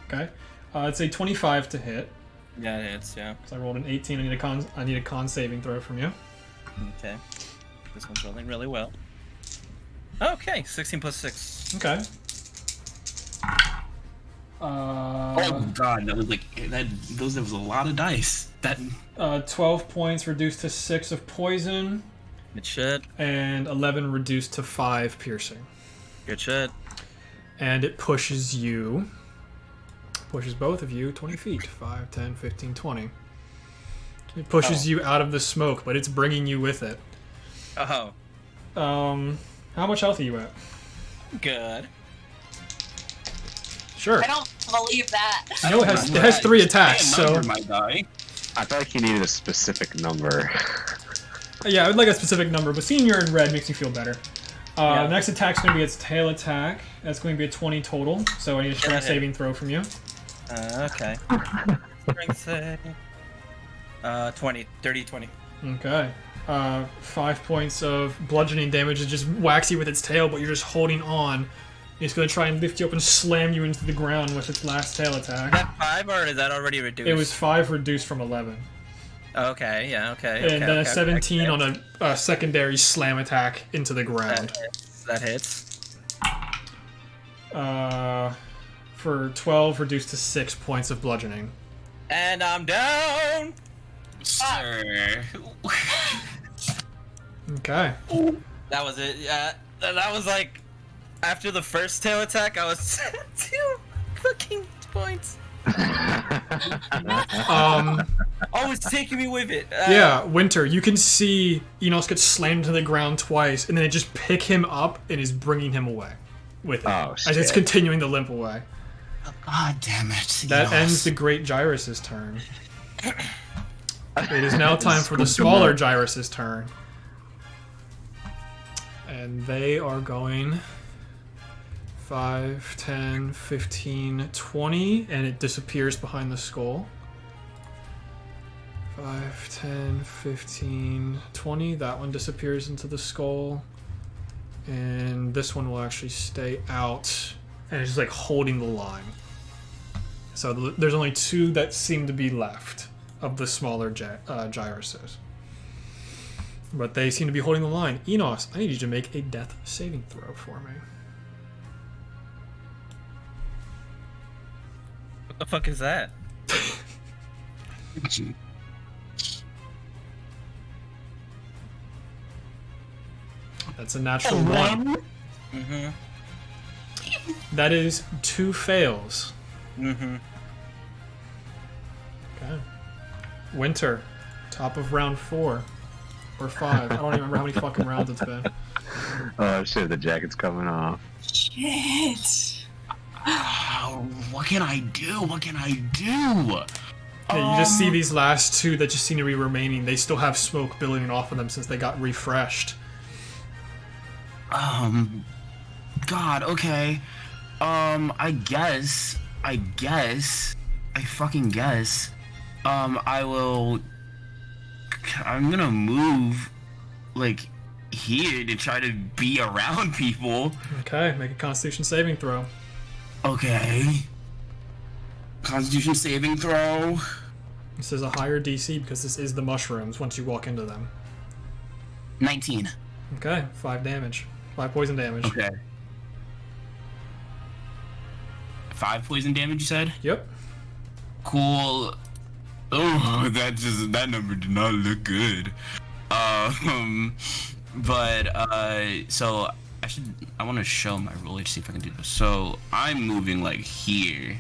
[SPEAKER 1] Okay. It's a 25 to hit.
[SPEAKER 5] Yeah, it hits, yeah.
[SPEAKER 1] So I rolled an 18. I need a con saving throw from you.
[SPEAKER 5] Okay. This one's rolling really well. Okay, 16 plus 6.
[SPEAKER 1] Okay.
[SPEAKER 2] Oh god, that was there was a lot of dice. That
[SPEAKER 1] 12 points reduced to 6 of poison,
[SPEAKER 5] Good shit.
[SPEAKER 1] and 11 reduced to 5 piercing.
[SPEAKER 5] Good shit.
[SPEAKER 1] And it pushes you. Pushes both of you 20 feet. 5, 10, 15, 20. It pushes you out of the smoke, but it's bringing you with it.
[SPEAKER 5] Oh,
[SPEAKER 1] How much health are you at?
[SPEAKER 5] good.
[SPEAKER 1] Sure.
[SPEAKER 3] I don't believe that.
[SPEAKER 1] No, it has 3 attacks, so...
[SPEAKER 2] number, my guy.
[SPEAKER 4] I felt like you needed a specific number.
[SPEAKER 1] Yeah, I would like a specific number, but seeing you're in red makes me feel better.
[SPEAKER 5] Yeah.
[SPEAKER 1] Next attack's going to be its tail attack. That's going to be a 20 total, so I need a strength saving throw from you.
[SPEAKER 5] Okay. Strength save. 20. 30, 20.
[SPEAKER 1] Okay. 5 points of bludgeoning damage. It just whacks you with its tail, but you're just holding on. It's going to try and lift you up and slam you into the ground with its last tail attack.
[SPEAKER 5] Is that 5 or is that already reduced?
[SPEAKER 1] It was 5 reduced from 11.
[SPEAKER 5] Okay, yeah, okay.
[SPEAKER 1] And then a 17 on a secondary slam attack into the ground.
[SPEAKER 5] That hits.
[SPEAKER 1] For 12, reduced to 6 points of bludgeoning.
[SPEAKER 5] And I'm down!
[SPEAKER 2] Sir.
[SPEAKER 1] Okay.
[SPEAKER 5] That was it, yeah. That was like... After the first tail attack, I was 2 fucking points. Always taking me with it.
[SPEAKER 1] Yeah, Winter, you can see Enos get slammed to the ground twice, and then it just pick him up and is bringing him away with it.
[SPEAKER 4] Oh,
[SPEAKER 1] as it's
[SPEAKER 4] shit.
[SPEAKER 1] continuing to limp away.
[SPEAKER 2] God damn it.
[SPEAKER 1] That ends the Great Gyros' turn. It is now time for the smaller Gyros' turn. And they are going 5, 10, 15, 20, and it disappears behind the skull. 5, 10, 15, 20. That one disappears into the skull. And this one will actually stay out. And it's just like holding the line. So there's only 2 that seem to be left of the smaller Gyroses. But they seem to be holding the line. Enos, I need you to make a death saving throw for me.
[SPEAKER 5] What the fuck is that?
[SPEAKER 1] That's a natural 1.
[SPEAKER 5] Mm-hmm.
[SPEAKER 1] That is 2 fails.
[SPEAKER 5] Mm-hmm.
[SPEAKER 1] Okay. Winter, top of round 4. Or 5. I don't even remember how many fucking rounds it's been.
[SPEAKER 4] Oh shit, the jacket's coming off.
[SPEAKER 3] Shit.
[SPEAKER 2] What can I do? What can I do?
[SPEAKER 1] Yeah, you just see these last 2 that just seem to be remaining. They still have smoke billowing off of them since they got refreshed.
[SPEAKER 2] God, okay. I fucking guess. I'm gonna move, like, here to try to be around people.
[SPEAKER 1] Okay, make a Constitution saving throw.
[SPEAKER 2] Okay. Constitution saving throw.
[SPEAKER 1] This is a higher DC because this is the mushrooms once you walk into them.
[SPEAKER 2] 19.
[SPEAKER 1] Okay, 5 damage. 5 poison damage.
[SPEAKER 2] Okay. 5 poison damage, you said?
[SPEAKER 1] Yep.
[SPEAKER 2] Cool. Oh, that number did not look good. So I want to show my roll to see if I can do this. So I'm moving like here,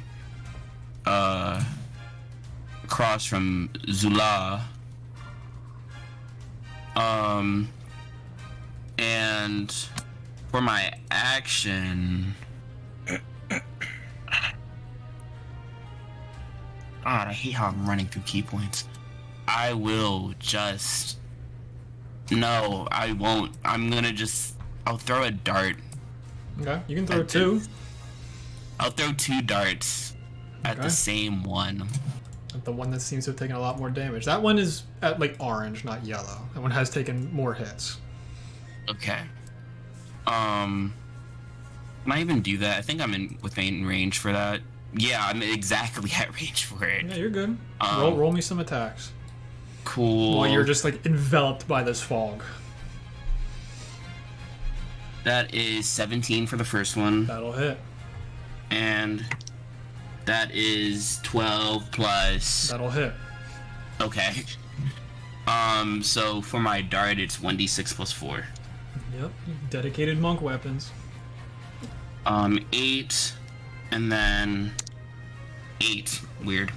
[SPEAKER 2] across from Xulla, and for my action, God, I hate how I'm running through key points. I will just... No, I won't. I'll throw a dart.
[SPEAKER 1] Okay, you can throw 2.
[SPEAKER 2] I'll throw 2 darts at
[SPEAKER 1] Okay.
[SPEAKER 2] the same one.
[SPEAKER 1] The one that seems to have taken a lot more damage. That one is at like orange, not yellow. That one has taken more hits.
[SPEAKER 2] Okay. Can I even do that? I think I'm within range for that. Yeah, I'm exactly at range for it.
[SPEAKER 1] Yeah, you're good. Roll me some attacks.
[SPEAKER 2] Cool.
[SPEAKER 1] While you're just like enveloped by this fog.
[SPEAKER 2] That is 17 for the first one.
[SPEAKER 1] That'll hit.
[SPEAKER 2] And that is 12 plus...
[SPEAKER 1] That'll hit.
[SPEAKER 2] Okay. So for my dart, it's 1d6 plus 4.
[SPEAKER 1] Yep. Dedicated monk weapons.
[SPEAKER 2] 8, and then 8. Weird.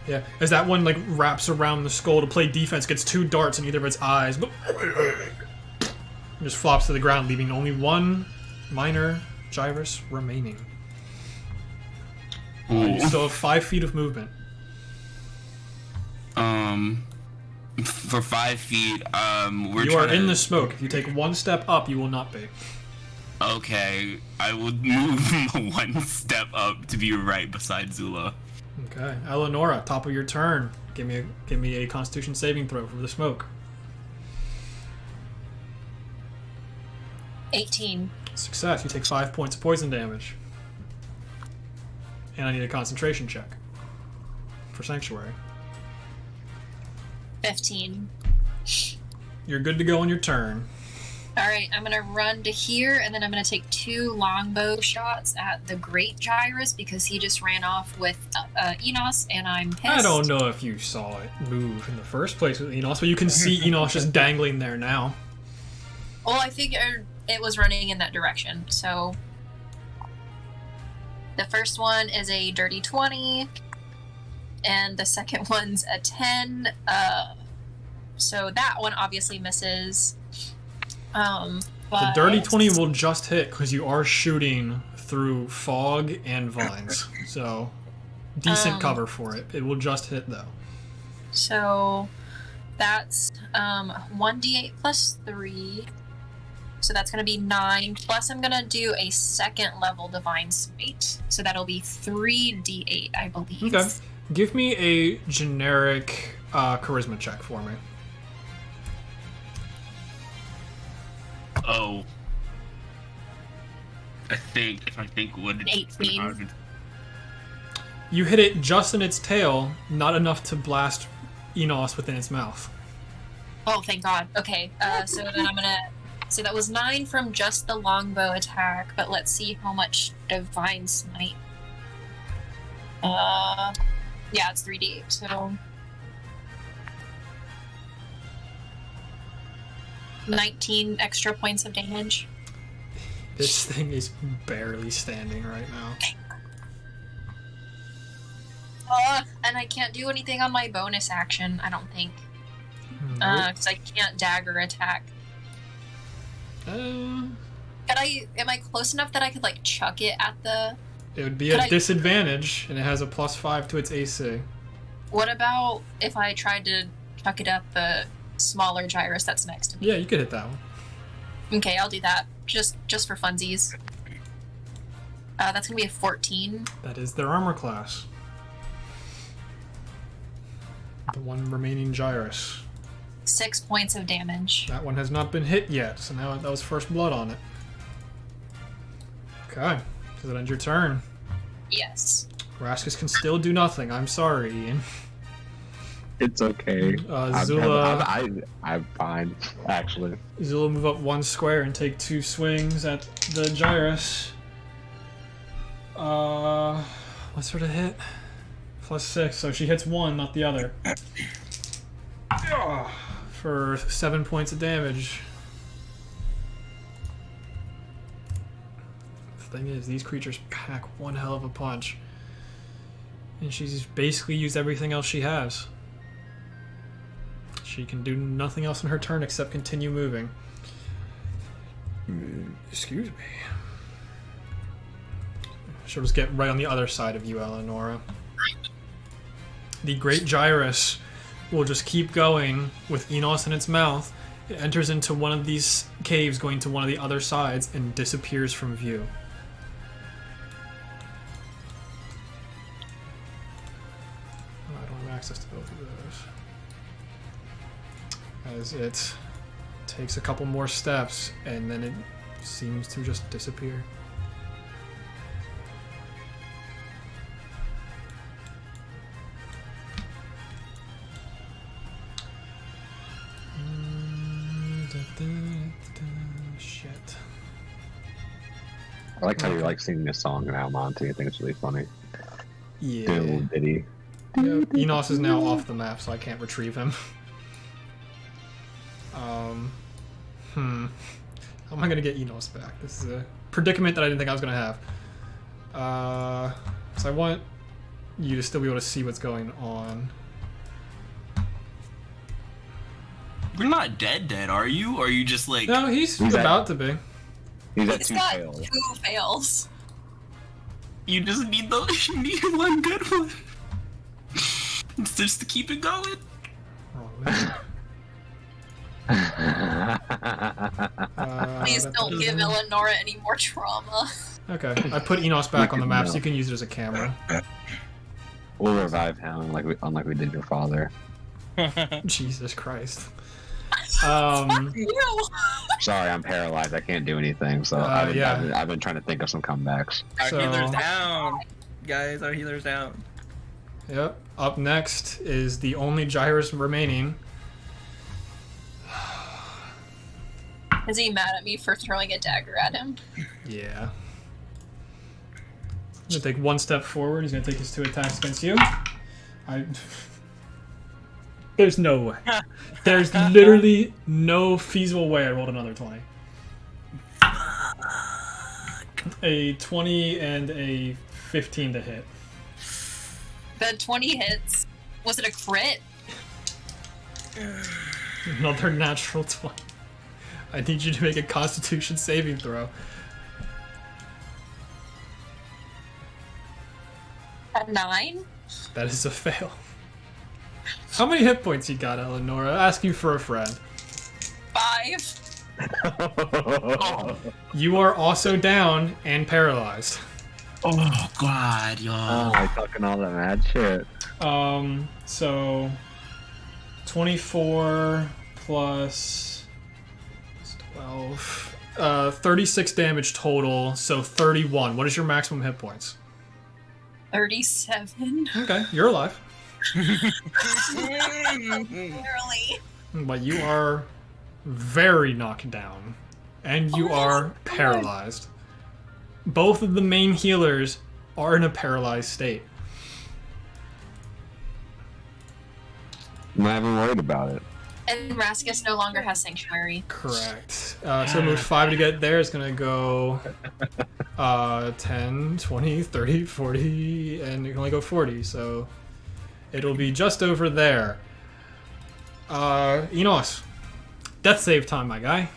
[SPEAKER 1] Yeah. As that one like wraps around the skull to play defense, gets 2 darts in either of its eyes. And just flops to the ground, leaving only 1 minor gyrus remaining. You still have 5 feet of movement.
[SPEAKER 2] For 5 feet,
[SPEAKER 1] You are in the smoke. If you take 1 step up, you will not be.
[SPEAKER 2] Okay, I will move 1 step up to be right beside Xulla.
[SPEAKER 1] Okay, Eleonora, top of your turn. Give me a Constitution saving throw for the smoke.
[SPEAKER 3] 18.
[SPEAKER 1] Success. You take 5 points of poison damage. And I need a concentration check for Sanctuary.
[SPEAKER 3] 15.
[SPEAKER 1] You're good to go on your turn.
[SPEAKER 3] Alright, I'm gonna run to here, and then I'm gonna take 2 longbow shots at the Great Girros because he just ran off with Enos, and I'm pissed.
[SPEAKER 1] I don't know if you saw it move in the first place with Enos, but you can see Enos just dangling there now.
[SPEAKER 3] Well, I figured it was running in that direction, so... The first one is a dirty 20, and the second one's a 10. So that one obviously misses.
[SPEAKER 1] The
[SPEAKER 3] But
[SPEAKER 1] dirty 20 will just hit because you are shooting through fog and vines. So, decent cover for it. It will just hit though.
[SPEAKER 3] So that's 1d8 plus 3. So that's going to be 9. Plus I'm going to do a 2nd level Divine Smite. So that'll be 3d8, I believe.
[SPEAKER 1] Okay. Give me a generic charisma check for me.
[SPEAKER 2] Oh. I think what...
[SPEAKER 3] 18.
[SPEAKER 1] You hit it just in its tail, not enough to blast Enos within its mouth.
[SPEAKER 3] Oh, thank God. Okay, so then I'm going to... So that was 9 from just the longbow attack, but let's see how much Divine Smite. Yeah, it's 3d8, so... 19 extra points of damage.
[SPEAKER 1] This thing is barely standing right now.
[SPEAKER 3] And I can't do anything on my bonus action, I don't think.
[SPEAKER 1] Nope.
[SPEAKER 3] Because I can't dagger attack. Am I close enough that I could, like, chuck it at the...
[SPEAKER 1] It would be a disadvantage, and it has a +5 to its AC.
[SPEAKER 3] What about if I tried to chuck it at the smaller Gyros that's next to me?
[SPEAKER 1] Yeah, you could hit that one.
[SPEAKER 3] Okay, I'll do that. Just for funsies. That's gonna be a 14.
[SPEAKER 1] That is their armor class. The one remaining Gyros.
[SPEAKER 3] 6 points of damage.
[SPEAKER 1] That one has not been hit yet, so now that was first blood on it. Okay, so that ends your turn.
[SPEAKER 3] Yes.
[SPEAKER 1] Raskus can still do nothing. I'm sorry.
[SPEAKER 4] It's okay.
[SPEAKER 1] Xulla.
[SPEAKER 4] I'm fine, actually.
[SPEAKER 1] Xulla move up 1 square and take 2 swings at the Gyros. What's her to hit? +6, so she hits 1, not the other. For 7 points of damage. The thing is, these creatures pack one hell of a punch. And she's basically used everything else she has. She can do nothing else in her turn except continue moving. Excuse me. She'll just get right on the other side of you, Eleonora. The Great Gyros will just keep going with Enos in its mouth. It enters into one of these caves going to one of the other sides and disappears from view. I don't have access to both of those. As it takes a couple more steps and then it seems to just disappear. Shit.
[SPEAKER 4] I like how you like singing a song now, Monty. I think it's really funny.
[SPEAKER 1] Yeah.
[SPEAKER 4] Diddle ditty.
[SPEAKER 1] Yep. Enos is now off the map, so I can't retrieve him. How am I gonna get Enos back? This is a predicament that I didn't think I was gonna have. So I want you to still be able to see what's going on.
[SPEAKER 2] You're not dead, are you? Or are you just like...
[SPEAKER 1] No, he's
[SPEAKER 4] He's
[SPEAKER 1] about to be.
[SPEAKER 4] He's at
[SPEAKER 3] He's
[SPEAKER 4] 2
[SPEAKER 3] got
[SPEAKER 4] fails.
[SPEAKER 3] 2 fails.
[SPEAKER 2] You just need you need one good one. It's just to keep it going.
[SPEAKER 1] Oh, man.
[SPEAKER 3] Please
[SPEAKER 1] that
[SPEAKER 3] don't give
[SPEAKER 1] doesn't-
[SPEAKER 3] Eleonora any more trauma.
[SPEAKER 1] Okay, I put Enos back on the map so you can use it as a camera.
[SPEAKER 4] We'll revive him unlike we did your father.
[SPEAKER 1] Jesus Christ.
[SPEAKER 3] You.
[SPEAKER 4] Sorry, I'm paralyzed. I can't do anything. So
[SPEAKER 1] yeah.
[SPEAKER 4] I've been trying to think of some comebacks.
[SPEAKER 5] Our
[SPEAKER 1] So-
[SPEAKER 5] healer's down. Guys, our healer's down.
[SPEAKER 1] Yep. Up next is the only Gyros remaining.
[SPEAKER 3] Is he mad at me for throwing a dagger at him?
[SPEAKER 1] Yeah. He's gonna take 1 step forward. He's gonna take his 2 attacks against you. There's no way. There's literally no feasible way I rolled another 20. A 20 and a 15 to hit.
[SPEAKER 3] The 20 hits. Was it a crit?
[SPEAKER 1] Another natural 20. I need you to make a Constitution saving throw.
[SPEAKER 3] A 9?
[SPEAKER 1] That is a fail. How many hit points you got, Eleonora? Ask you for a friend.
[SPEAKER 3] 5.
[SPEAKER 1] You are also down and paralyzed.
[SPEAKER 2] Oh god, y'all.
[SPEAKER 4] I talking all that mad shit.
[SPEAKER 1] So 24 plus 12, 36 damage total, so 31. What is your maximum hit points?
[SPEAKER 3] 37.
[SPEAKER 1] Okay, you're alive.
[SPEAKER 3] Barely.
[SPEAKER 1] But you are very knocked down, and you are paralyzed. Both of the main healers are in a paralyzed state.
[SPEAKER 4] I'm not even worried about it.
[SPEAKER 3] And Raskus no longer has Sanctuary.
[SPEAKER 1] Correct. So move 5 to get there. It's going to go 10, 20, 30, 40, and you can only go 40. So it'll be just over there. Enos, death save time, my guy.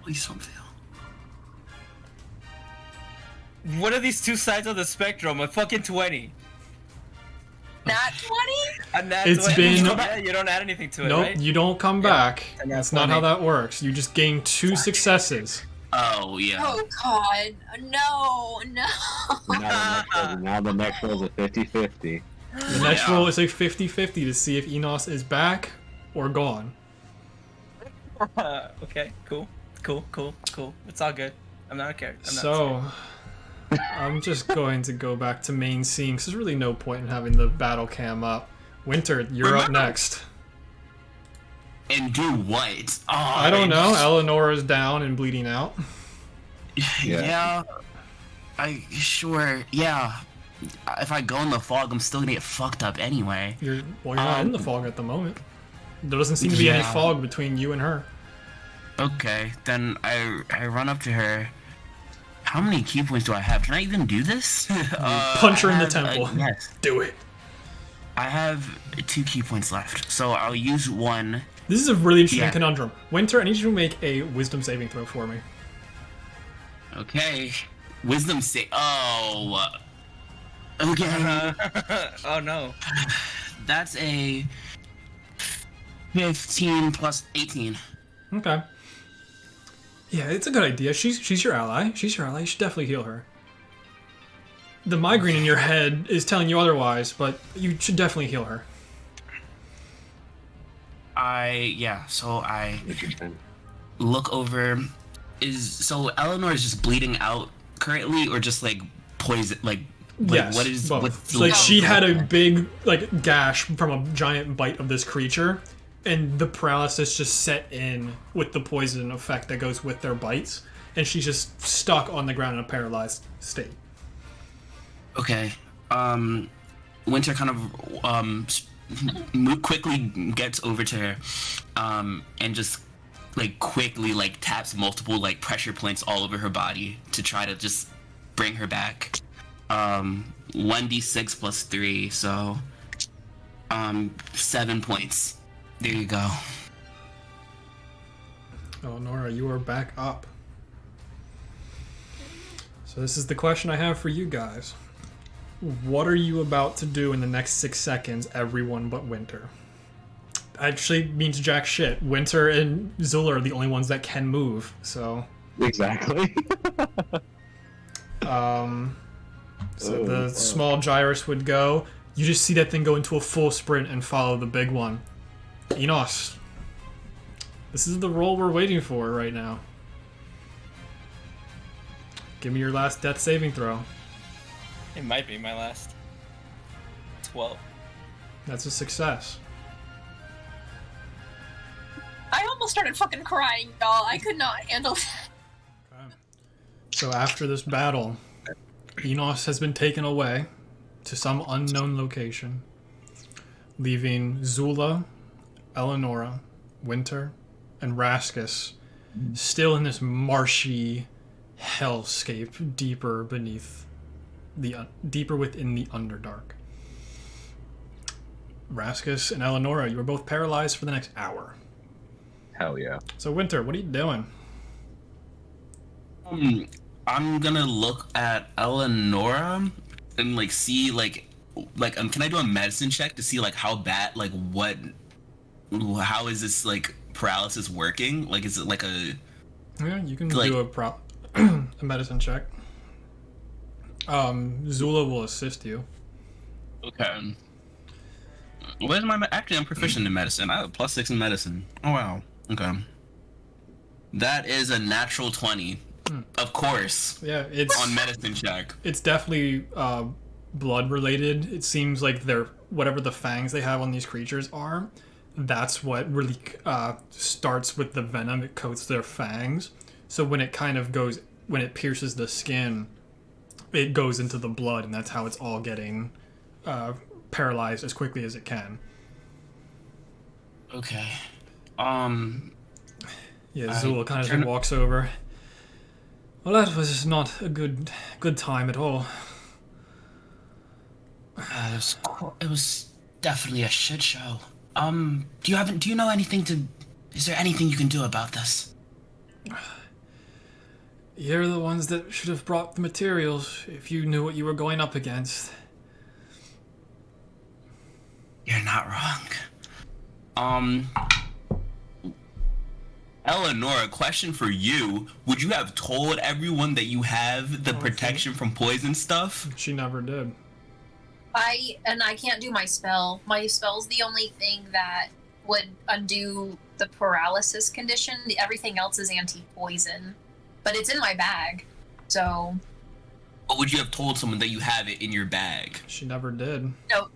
[SPEAKER 2] Please don't fail.
[SPEAKER 5] What are these 2 sides of the spectrum? A fucking 20.
[SPEAKER 3] Nat 20?
[SPEAKER 5] A nat
[SPEAKER 1] It's
[SPEAKER 5] 20.
[SPEAKER 1] been-
[SPEAKER 5] Yeah, you don't add anything to it,
[SPEAKER 1] Nope,
[SPEAKER 5] right?
[SPEAKER 1] you don't come back.
[SPEAKER 5] and
[SPEAKER 1] That's
[SPEAKER 5] that's
[SPEAKER 1] not how
[SPEAKER 5] funny.
[SPEAKER 1] that works. You just gain 2 successes.
[SPEAKER 2] Oh, yeah.
[SPEAKER 3] Oh god. No, no.
[SPEAKER 4] Now the next roll is a 50-50.
[SPEAKER 1] The next roll is a 50-50 to see if Enos is back or gone.
[SPEAKER 5] Okay, cool. It's all good. I'm not okay. I'm not
[SPEAKER 1] So, I'm just going to go back to main scene because there's really no point in having the battle cam up. Winter, you're up next.
[SPEAKER 2] And do what? Oh,
[SPEAKER 1] I don't know. Eleanor's down and bleeding out.
[SPEAKER 2] Yeah. Sure. Yeah. If I go in the fog, I'm still gonna get fucked up anyway.
[SPEAKER 1] You're not in the fog at the moment. There doesn't seem to be any fog between you and her.
[SPEAKER 2] Okay, then I run up to her. How many key points do I have? Can I even do this?
[SPEAKER 1] Punch her in the temple.
[SPEAKER 2] Yes.
[SPEAKER 1] Do it.
[SPEAKER 2] I have 2 key points left, so I'll use 1.
[SPEAKER 1] This is a really interesting conundrum. Winter, I need you to make a wisdom saving throw for me.
[SPEAKER 2] Okay. Wisdom save. Oh. Okay.
[SPEAKER 5] Oh no.
[SPEAKER 2] That's a 15 plus 18.
[SPEAKER 1] Okay. Yeah, it's a good idea. She's your ally. She's your ally. You should definitely heal her. The migraine in your head is telling you otherwise, but you should definitely heal her.
[SPEAKER 2] So I look over. So Eleanor is just bleeding out currently, or just like poison? Like
[SPEAKER 1] yes,
[SPEAKER 2] what is
[SPEAKER 1] both.
[SPEAKER 2] what's
[SPEAKER 1] Like she had a big like gash from a giant bite of this creature, and the paralysis just set in with the poison effect that goes with their bites, and she's just stuck on the ground in a paralyzed state.
[SPEAKER 2] Okay. Winter kind of quickly gets over to her, and just like quickly like taps multiple like pressure points all over her body to try to just bring her back. 1d6 plus 3, so 7 points. There you go.
[SPEAKER 1] Oh, Nora, you are back up. So this is the question I have for you guys. What are you about to do in the next 6 seconds, everyone but Winter? Actually means jack shit. Winter and Xulla are the only ones that can move, so...
[SPEAKER 4] Exactly.
[SPEAKER 1] So the small Gyros would go. You just see that thing go into a full sprint and follow the big one. Enos. This is the role we're waiting for right now. Give me your last death saving throw.
[SPEAKER 5] It might be my last. 12.
[SPEAKER 1] That's a success.
[SPEAKER 3] I almost started fucking crying, y'all. I could not handle that.
[SPEAKER 1] Okay. So after this battle, Enos has been taken away to some unknown location, leaving Xulla, Eleonora, Winter, and Raskus still in this marshy hellscape deeper within the Underdark. Raskus and Eleonora, you are both paralyzed for the next hour.
[SPEAKER 4] Hell yeah.
[SPEAKER 1] So Winter, what are you doing?
[SPEAKER 2] I'm gonna look at Eleonora and like see can I do a medicine check to see like how bad how is this like paralysis working? Like is it like a
[SPEAKER 1] Yeah, you can do a medicine check. Xulla will assist you.
[SPEAKER 2] Okay. Where's my actually I'm proficient in medicine. I have a +6 in medicine. Oh wow. Okay. That is a natural 20. Of course.
[SPEAKER 1] Yeah, it's
[SPEAKER 2] on medicine check.
[SPEAKER 1] It's definitely blood related. It seems like whatever the fangs they have on these creatures are, that's what really starts with the venom. It coats their fangs. So when it pierces the skin, it goes into the blood, and that's how it's all getting paralyzed as quickly as it can.
[SPEAKER 2] Okay.
[SPEAKER 1] Yeah, Xulla kind of just walks over. Well, that was not a good time at all.
[SPEAKER 2] It was definitely a shit show. Do you know anything is there anything you can do about this?
[SPEAKER 1] You're the ones that should have brought the materials if you knew what you were going up against.
[SPEAKER 2] You're not wrong. Eleanor, a question for you. Would you have told everyone that you have the protection from poison stuff?
[SPEAKER 1] She never did.
[SPEAKER 3] I can't do my spell. My spell's the only thing that would undo the paralysis condition. Everything else is anti-poison. But it's in my bag, so...
[SPEAKER 2] Or would you have told someone that you have it in your bag?
[SPEAKER 1] She never did.
[SPEAKER 3] Nope.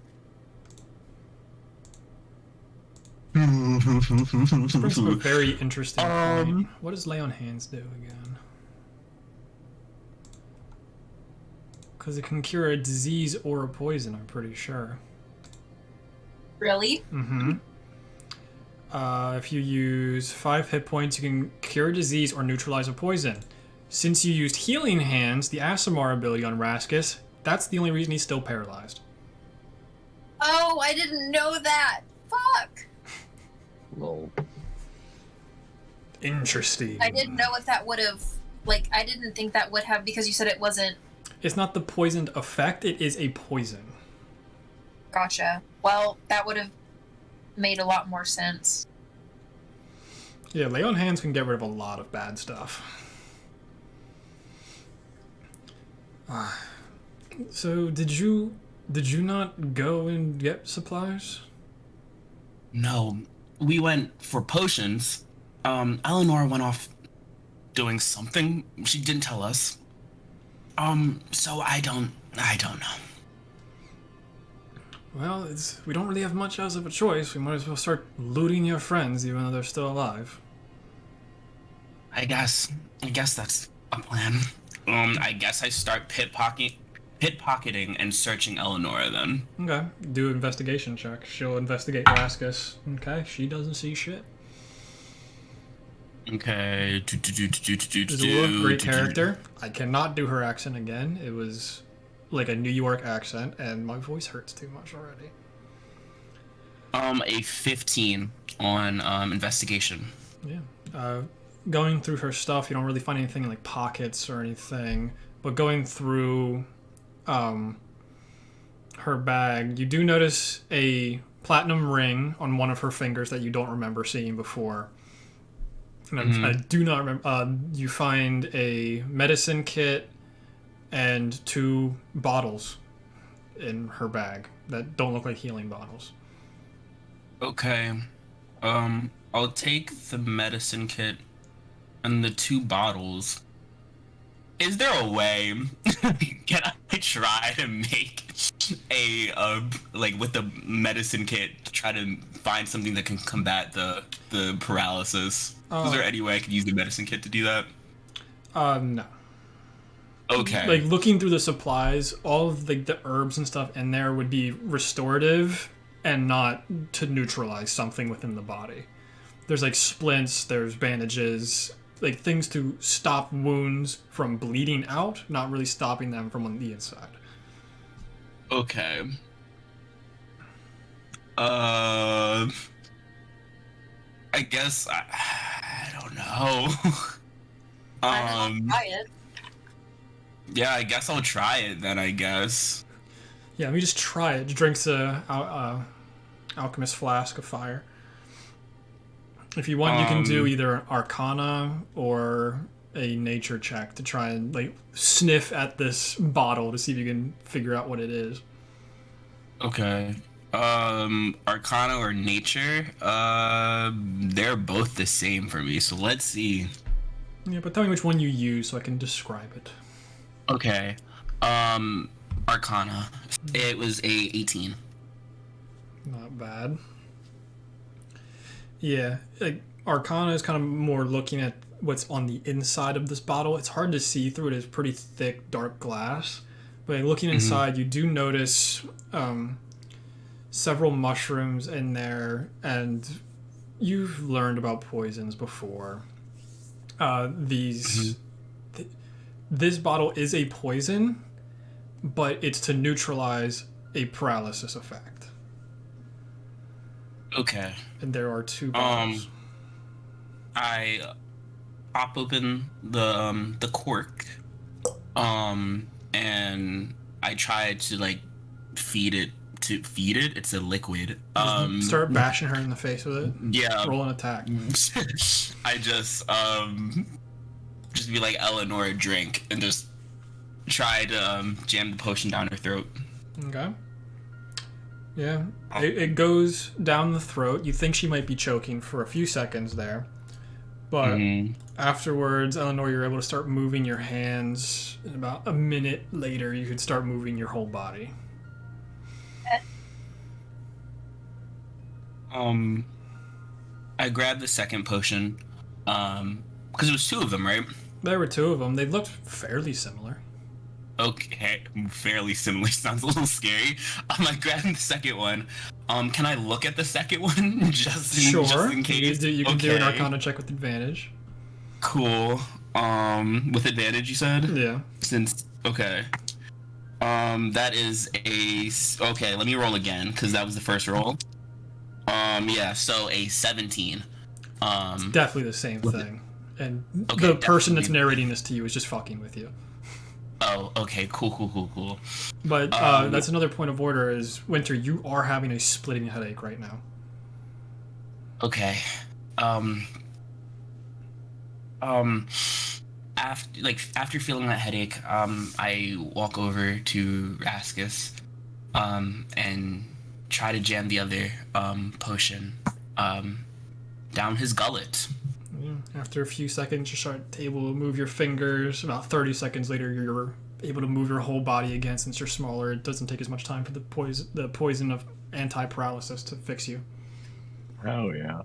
[SPEAKER 1] This brings up a very interesting point. What does lay on hands do again? Because it can cure a disease or a poison, I'm pretty sure.
[SPEAKER 3] Really?
[SPEAKER 1] Mm-hmm. If you use 5 hit points, you can cure a disease or neutralize a poison. Since you used Healing Hands, the Aasimar ability on Raskus, that's the only reason he's still paralyzed.
[SPEAKER 3] Oh, I didn't know that. Fuck.
[SPEAKER 4] Lol.
[SPEAKER 1] Interesting.
[SPEAKER 3] I didn't know if that would have, I didn't think that would have, because you said it wasn't.
[SPEAKER 1] It's not the poisoned effect, it is a poison.
[SPEAKER 3] Gotcha. Well, that would have made a lot more sense.
[SPEAKER 1] Yeah, lay on hands can get rid of a lot of bad stuff. So, did you not go and get supplies?
[SPEAKER 2] No, we went for potions. Eleanor went off doing something. She didn't tell us. So I don't know.
[SPEAKER 1] Well, we don't really have much else of a choice. We might as well start looting your friends, even though they're still alive.
[SPEAKER 2] I guess that's a plan. I guess I start pickpocketing and searching Eleanor then.
[SPEAKER 1] Okay, do an investigation check. She'll investigate Raskus. Okay, she doesn't see shit.
[SPEAKER 2] Okay.
[SPEAKER 1] Xulla, great character. I cannot do her accent again. It was like a New York accent, and my voice hurts too much already.
[SPEAKER 2] A 15 on investigation.
[SPEAKER 1] Yeah. Going through her stuff, you don't really find anything in like pockets or anything. But going through her bag, you do notice a platinum ring on one of her fingers that you don't remember seeing before. And I do not remember. You find a medicine kit and 2 bottles in her bag that don't look like healing bottles.
[SPEAKER 2] Okay. I'll take the medicine kit and the 2 bottles. Is there a way can I try to make a with the medicine kit to try to find something that can combat the paralysis? Is there any way I could use the medicine kit to do that?
[SPEAKER 1] No.
[SPEAKER 2] Okay.
[SPEAKER 1] Like looking through the supplies, all of the herbs and stuff in there would be restorative and not to neutralize something within the body. There's like splints, there's bandages, like things to stop wounds from bleeding out, not really stopping them from on the inside.
[SPEAKER 2] Okay. I guess I don't know.
[SPEAKER 3] Try it.
[SPEAKER 2] Yeah, I guess I'll try it then. I guess.
[SPEAKER 1] Yeah, let me just try it. Drinks a alchemist flask of fire. If you want, you can do either Arcana or a nature check to try and like sniff at this bottle to see if you can figure out what it is.
[SPEAKER 2] Okay. Arcana or nature? They're both the same for me, so let's see.
[SPEAKER 1] Yeah, but tell me which one you use so I can describe it.
[SPEAKER 2] Okay. Arcana. It was a 18.
[SPEAKER 1] Not bad. Yeah, like Arcana is kind of more looking at what's on the inside of this bottle. It's hard to see through it. It's pretty thick, dark glass. But like, looking inside, you do notice several mushrooms in there, and you've learned about poisons before. This bottle is a poison, but it's to neutralize a paralysis effect.
[SPEAKER 2] Okay.
[SPEAKER 1] And there are 2 bottles.
[SPEAKER 2] I pop open the cork, and I try to like feed it. It's a liquid.
[SPEAKER 1] Start bashing her in the face with it.
[SPEAKER 2] Yeah.
[SPEAKER 1] Roll an attack.
[SPEAKER 2] I just be like, Eleanor, drink, and just try to jam the potion down her throat.
[SPEAKER 1] Okay. Yeah, it goes down the throat. You think she might be choking for a few seconds there, but Afterwards, Eleanor, you're able to start moving your hands. And about a minute later, you could start moving your whole body.
[SPEAKER 2] I grabbed the second potion, because it was 2 of them, right?
[SPEAKER 1] There were 2 of them. They looked fairly similar.
[SPEAKER 2] Okay, fairly similar. Sounds a little scary. I grabbed the second one. Can I look at the second one just in case?
[SPEAKER 1] You can do an Arcana check with advantage.
[SPEAKER 2] Cool. With advantage, you said?
[SPEAKER 1] Yeah.
[SPEAKER 2] Okay. That is okay. Let me roll again because that was the first roll. Yeah. So a 17.
[SPEAKER 1] It's definitely the same thing. And
[SPEAKER 2] okay,
[SPEAKER 1] the person that's narrating this to you is just fucking with you.
[SPEAKER 2] Oh, okay. Cool.
[SPEAKER 1] But that's another point of order is, Winter, you are having a splitting headache right now.
[SPEAKER 2] Okay. After feeling that headache, I walk over to Raskus, and try to jam the other potion down his gullet.
[SPEAKER 1] After a few seconds, you start able to move your fingers. About 30 seconds later, you're able to move your whole body again. Since you're smaller, it doesn't take as much time for the poison of anti-paralysis to fix you.
[SPEAKER 4] Oh, yeah.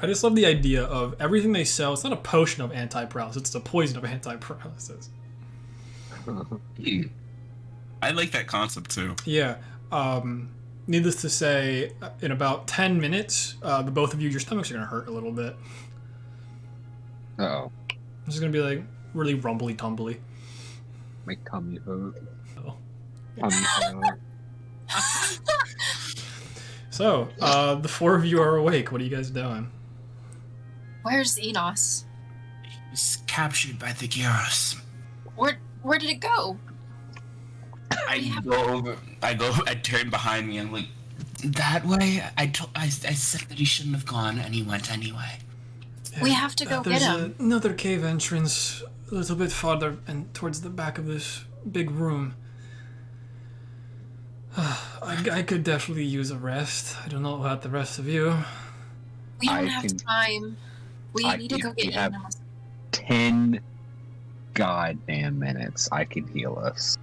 [SPEAKER 1] I just love the idea of everything they sell. It's not a potion of anti-paralysis. It's a poison of anti-paralysis.
[SPEAKER 2] I like that concept, too.
[SPEAKER 1] Yeah. Needless to say, in about 10 minutes, the both of you, your stomachs are going to hurt a little bit.
[SPEAKER 4] Uh-oh.
[SPEAKER 1] It's going to be like really rumbly tumbly.
[SPEAKER 4] My tummy hurt.
[SPEAKER 1] Oh.
[SPEAKER 4] Tummy hurt.
[SPEAKER 1] So, the 4 of you are awake. What are you guys doing?
[SPEAKER 3] Where's Enos?
[SPEAKER 2] He was captured by the Gyros.
[SPEAKER 3] Where did it go?
[SPEAKER 2] I turn behind me and like, that way? I said that he shouldn't have gone, and he went anyway.
[SPEAKER 3] We have to go get him.
[SPEAKER 1] There's another cave entrance a little bit farther and towards the back of this big room. I could definitely use a rest. I don't know about the rest of you.
[SPEAKER 3] We don't have time. We need to go get Enos.
[SPEAKER 4] 10 goddamn minutes. I can heal us.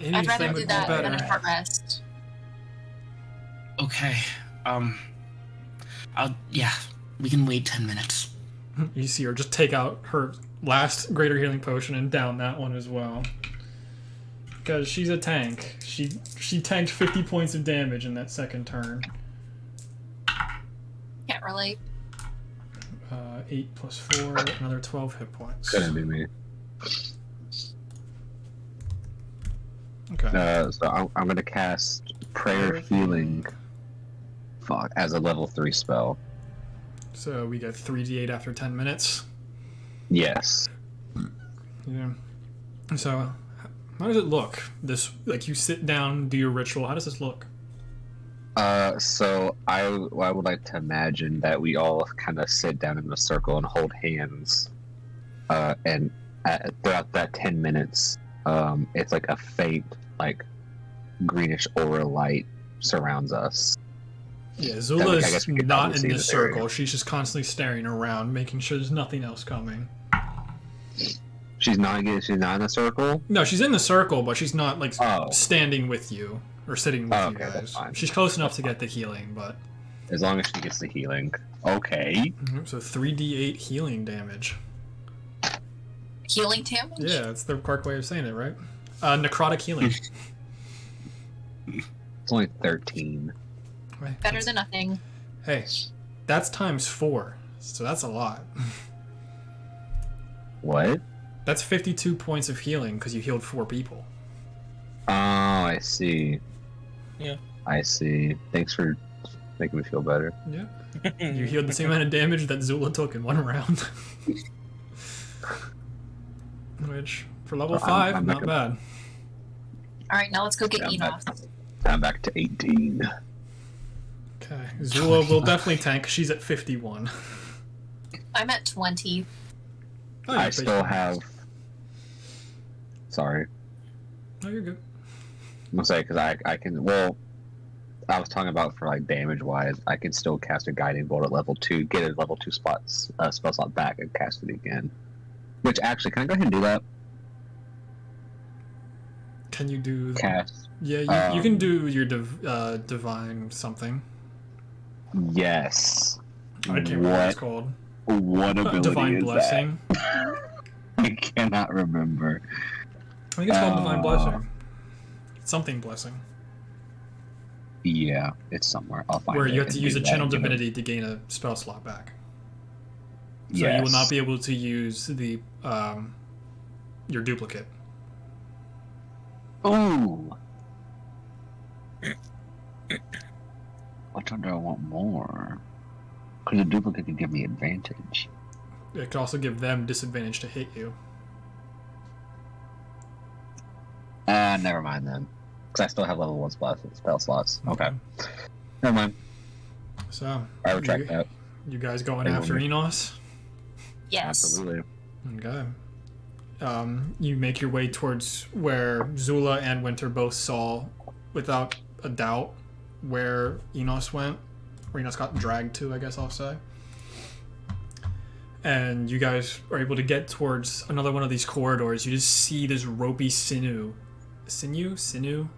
[SPEAKER 1] Anything
[SPEAKER 3] I'd rather
[SPEAKER 1] would
[SPEAKER 3] do
[SPEAKER 1] be
[SPEAKER 3] that
[SPEAKER 1] better.
[SPEAKER 3] than a short rest.
[SPEAKER 2] Okay. We can wait 10 minutes.
[SPEAKER 1] You see her just take out her last greater healing potion and down that one as well. Because she's a tank. She tanked 50 points of damage in that second turn.
[SPEAKER 3] Can't relate.
[SPEAKER 1] 8 plus 4, another 12 hit points.
[SPEAKER 4] Couldn't be me.
[SPEAKER 1] Okay.
[SPEAKER 4] So I'm gonna cast Prayer Healing. As a level 3 spell.
[SPEAKER 1] So we get 3d8 after 10 minutes.
[SPEAKER 4] Yes.
[SPEAKER 1] Yeah. So, how does it look? This, like, you sit down, do your ritual. How does this look?
[SPEAKER 4] So I would like to imagine that we all kind of sit down in a circle and hold hands. And throughout that 10 minutes, it's like a faint, like, greenish aura light surrounds us.
[SPEAKER 1] Yeah, Xulla's not in this circle.
[SPEAKER 4] Area.
[SPEAKER 1] She's just constantly staring around, making sure there's nothing else coming.
[SPEAKER 4] She's not in the circle?
[SPEAKER 1] No, she's in the circle, but she's not, like, standing with you or sitting with you guys.
[SPEAKER 4] That's fine.
[SPEAKER 1] She's close enough to get the healing, but...
[SPEAKER 4] As long as she gets the healing. Okay.
[SPEAKER 1] So 3d8 healing damage.
[SPEAKER 3] Healing damage?
[SPEAKER 1] Yeah, that's the correct way of saying it, right? Necrotic healing.
[SPEAKER 4] It's only 13.
[SPEAKER 1] Right.
[SPEAKER 3] Better than nothing.
[SPEAKER 1] Hey, that's times 4, so that's a lot.
[SPEAKER 4] What?
[SPEAKER 1] That's 52 points of healing because you healed 4 people.
[SPEAKER 4] Oh, I see.
[SPEAKER 5] Yeah.
[SPEAKER 4] I see. Thanks for making me feel better.
[SPEAKER 1] Yeah. You healed the same amount of damage that Xulla took in 1 round. Which, for level 5,
[SPEAKER 4] I'm
[SPEAKER 1] not bad.
[SPEAKER 3] Alright, now let's go get
[SPEAKER 4] Yeah,
[SPEAKER 3] Enos.
[SPEAKER 4] I'm back to 18.
[SPEAKER 1] Okay, Xulla will definitely tank. She's at 51.
[SPEAKER 3] I'm at 20.
[SPEAKER 1] Oh,
[SPEAKER 4] I still have... Sorry.
[SPEAKER 1] No, you're good.
[SPEAKER 4] I'm gonna say, because I can... Well, I was talking about for like damage wise, I can still cast a guiding bolt at level 2, get a level 2 spell slot back, and cast it again. Which actually, can I go ahead and do that?
[SPEAKER 1] Can you do
[SPEAKER 4] Cast.
[SPEAKER 1] Yeah, you can do your divine something.
[SPEAKER 4] Yes.
[SPEAKER 1] I can't remember what it's called.
[SPEAKER 4] What ability
[SPEAKER 1] Divine
[SPEAKER 4] is
[SPEAKER 1] Blessing.
[SPEAKER 4] that? I cannot remember.
[SPEAKER 1] I think it's called Divine Blessing. Something Blessing.
[SPEAKER 4] Yeah, it's somewhere. I'll find it.
[SPEAKER 1] Where you have to
[SPEAKER 4] and
[SPEAKER 1] use
[SPEAKER 4] do
[SPEAKER 1] a
[SPEAKER 4] that
[SPEAKER 1] channel
[SPEAKER 4] again.
[SPEAKER 1] divinity to gain a spell slot back. So
[SPEAKER 4] Yes.
[SPEAKER 1] you will not be able to use the your duplicate.
[SPEAKER 4] Ooh. Which one do I want more? Because the duplicate can give me advantage.
[SPEAKER 1] It could also give them disadvantage to hit you.
[SPEAKER 4] Never mind then. Because I still have level 1 spell slots. Okay. Never mind.
[SPEAKER 1] So
[SPEAKER 4] I retract that.
[SPEAKER 1] you guys going
[SPEAKER 4] Hey,
[SPEAKER 1] after
[SPEAKER 4] woman.
[SPEAKER 1] Enos?
[SPEAKER 3] Yes.
[SPEAKER 4] Absolutely.
[SPEAKER 1] Okay. You make your way towards where Xulla and Winter both saw, without a doubt, where Enos went. Where Enos got dragged to, I guess I'll say. And you guys are able to get towards another one of these corridors. You just see this ropey sinew. Sinew?